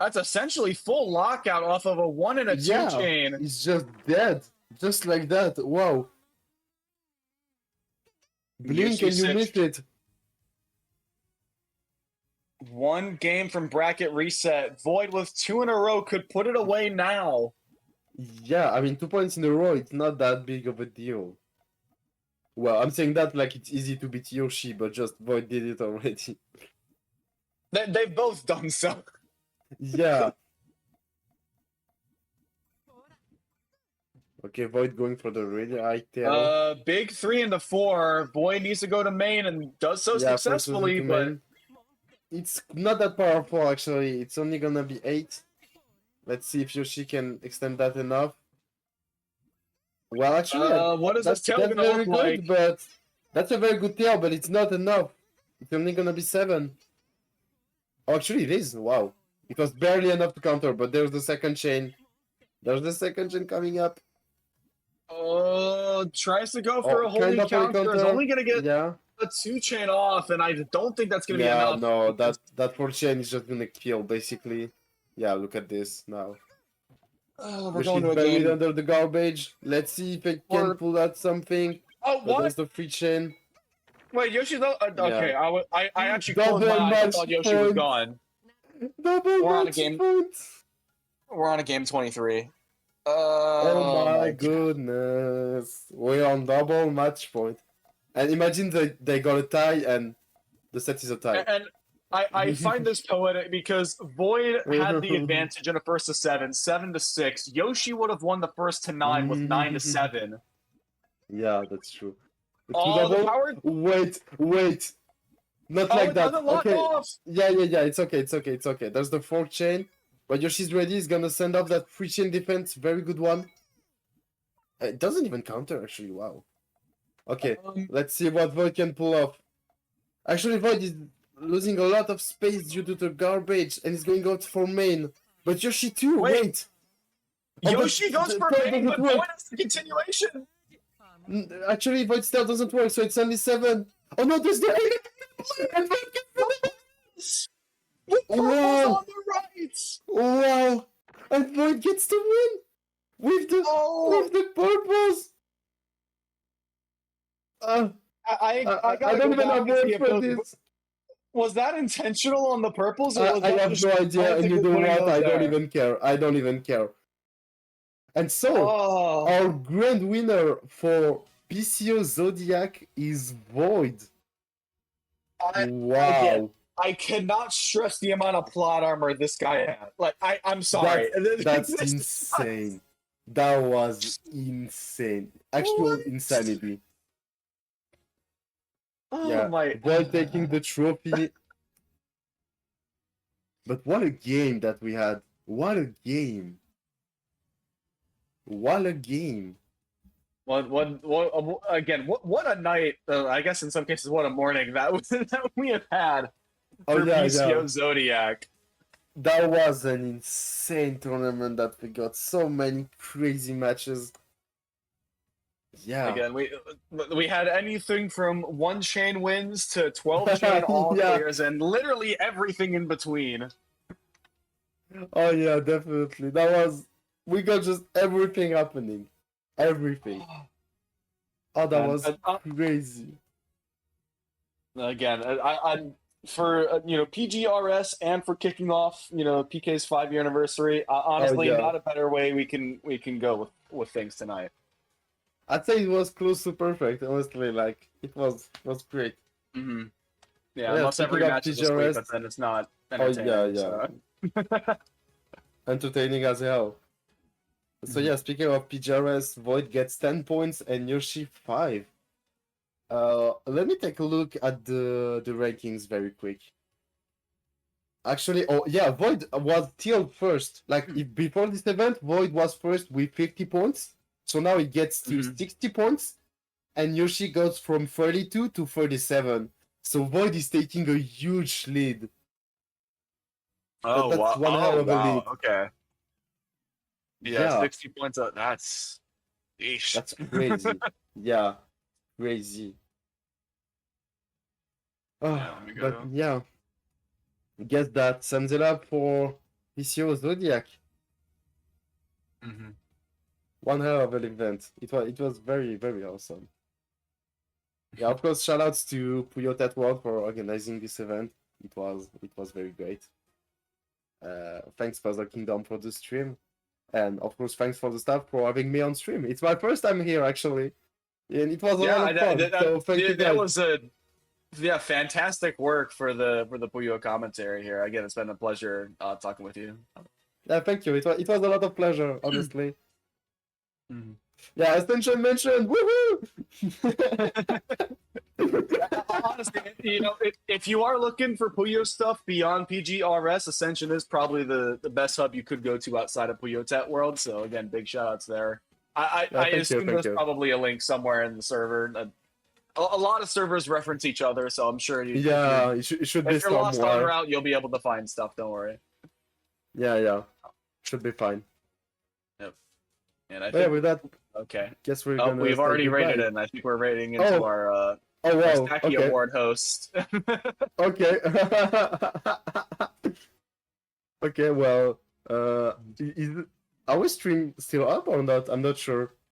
That's essentially full lockout off of a 1 and a 2
Yeah.
chain.
It's just dead. Just like that. Wow. Blink
Yoshi
and you
said-
missed it.
1 game from bracket reset. Void with 2 in a row could put it away now.
Yeah, I mean, 2 points in a row, it's not that big of a deal. Well, I'm saying that like it's easy to beat Yoshi, but just Void did it already.
They've both done so.
Yeah. Okay, Void going for the really high tail.
Big 3 into 4. Void needs to go to main and does so
Yeah,
successfully,
forces it to
but
main. It's not that powerful actually. It's only gonna be 8. Let's see if Yoshi can extend that enough. Well, actually,
what is this tail
that's
gonna
very
look
good,
like?
but that's a very good tail, but it's not enough. It's only gonna be 7. Oh, actually, it is. Wow, it was barely enough to counter, but there's the second chain. There's the second chain coming up.
Tries to go for a holy
kind of
counter. Is only gonna get
Yeah.
a 2 chain off, and I don't think that's gonna be
Yeah,
enough.
no, that 4 chain is just gonna kill basically. Yeah, look at this now.
We're
Yoshi's
going to a
buried
game.
under the garbage. Let's see if it can
Or-
pull out something.
Oh,
But
what?
there's the free chain.
Wait, Yoshi though? Okay, I actually
Double
closed my eyes. I
match
thought Yoshi was
point.
gone.
Double
We're on a
match
game.
point.
We're on a game 23.
Oh my
God.
goodness. We're on double match point. And imagine they got a tie and the set is a tie.
And I find this poetic because Void had the advantage in a first to 7, 7 to 6. Yoshi would have won the first to 9 with 9 to 7.
Yeah, that's true. The two
Oh, the
double?
power.
Wait. Not
Oh,
like
it
that.
doesn't lock
Okay.
off.
Yeah, it's okay. There's the 4th chain. But Yoshi's ready, he's gonna send off that free chain defense. Very good one. It doesn't even counter, actually. Wow. Okay, let's see what Void can pull off. Actually, Void is losing a lot of space due to the garbage, and he's going out for main. But Yoshi too, wait! Oh, but
Yoshi goes
the
for
point
main, but
doesn't work.
Void has the continuation.
Actually, Void still doesn't work, so it's only 7. Oh no, there's the 8! And Void gets
With purples
Wow.
on the right.
Wow! And Void gets the win! With the purples!
I
I
gotta
don't
go
even
back
have
and
words
see if
for
those-
this.
Was that intentional on the purples? Or was
I
that
have
just
no idea, and
romantic
you
with
know
putting
what?
those
I don't
there?
even care. I don't even care. And so,
Oh,
our grand winner for PCO Zodiac is Void. Wow.
again, I cannot stress the amount of plot armor this guy had. Like, I'm sorry.
That's insane. That was insane. Actual
What?
insanity.
Oh
Yeah,
my.
Void taking the trophy. But what a game that we had. What a game. What a game.
Again, what a night. I guess in some cases, what a morning that we have had
Oh
for
yeah,
PCO
yeah.
Zodiac.
That was an insane tournament that we got so many crazy matches. Yeah.
Again, we had anything from 1 chain wins to 12 chain all
Yeah.
clears and literally everything in between.
Oh yeah, definitely. We got just everything happening. Everything. Oh, that
And,
was crazy.
again, I'm for PGRS and for kicking off PK's 5-year anniversary. Honestly,
yeah.
not a better way we can go with things tonight.
I'd say it was close to perfect, honestly. Like it was great.
Mm-hmm. Yeah,
Yeah,
unless every
speaking of
match is a sweep,
PGRS,
but then it's not
oh
entertaining.
yeah.
So.
Entertaining as hell. So
Mhm.
yeah, speaking of PGRS, Void gets 10 points and Yoshi 5. Let me take a look at the rankings very quick. Actually, oh yeah, Void was still first. Like if before this event, Void was first with 50 points. So now it gets to 60 points, and Yoshi goes from 32 to 37. So Void is taking a huge lead.
Oh
That's
wow!
one hell
Oh
of a
wow!
lead.
Okay. Yeah,
Yeah,
60 points. That's. Eesh.
that's crazy. Yeah, crazy.
Yeah, let me
But
go.
yeah, I guess that sums it up for PCO Zodiac.
Mm-hmm.
One hell of an event. It was very, very awesome. Yeah, of course, shout outs to Puyo World for organizing this event. It was very great. Thanks Puzzle Kingdom for the stream. And of course, thanks for the staff for having me on stream. It's my first time here actually. And it was a lot of fun. So thank you
that
guys.
was fantastic work for the Puyo commentary here. Again, it's been a pleasure talking with you.
Yeah, thank you. It was a lot of pleasure, honestly.
Mhm.
Yeah, Ascension mentioned. Woohoo!
Honestly, if you are looking for Puyo stuff beyond PGRS, Ascension is probably the best hub you could go to outside of Puyo Tet World. So again, big shout outs there. I
Thank you,
assume
thank
there's
you.
probably a link somewhere in the server. A lot of servers reference each other, so I'm sure
Yeah, it should be
if you're lost en
somewhere.
route, you'll be able to find stuff. Don't worry.
Yeah. Should be fine.
Yep. And I
But yeah,
think
with that,
okay.
guess we're
Oh,
gonna
we've
say
already
goodbye.
rated it. I think we're rating into
Oh.
our
Oh wow.
Stacky
Okay.
Award host.
Okay. Okay. Well, is our stream still up or not? I'm not sure.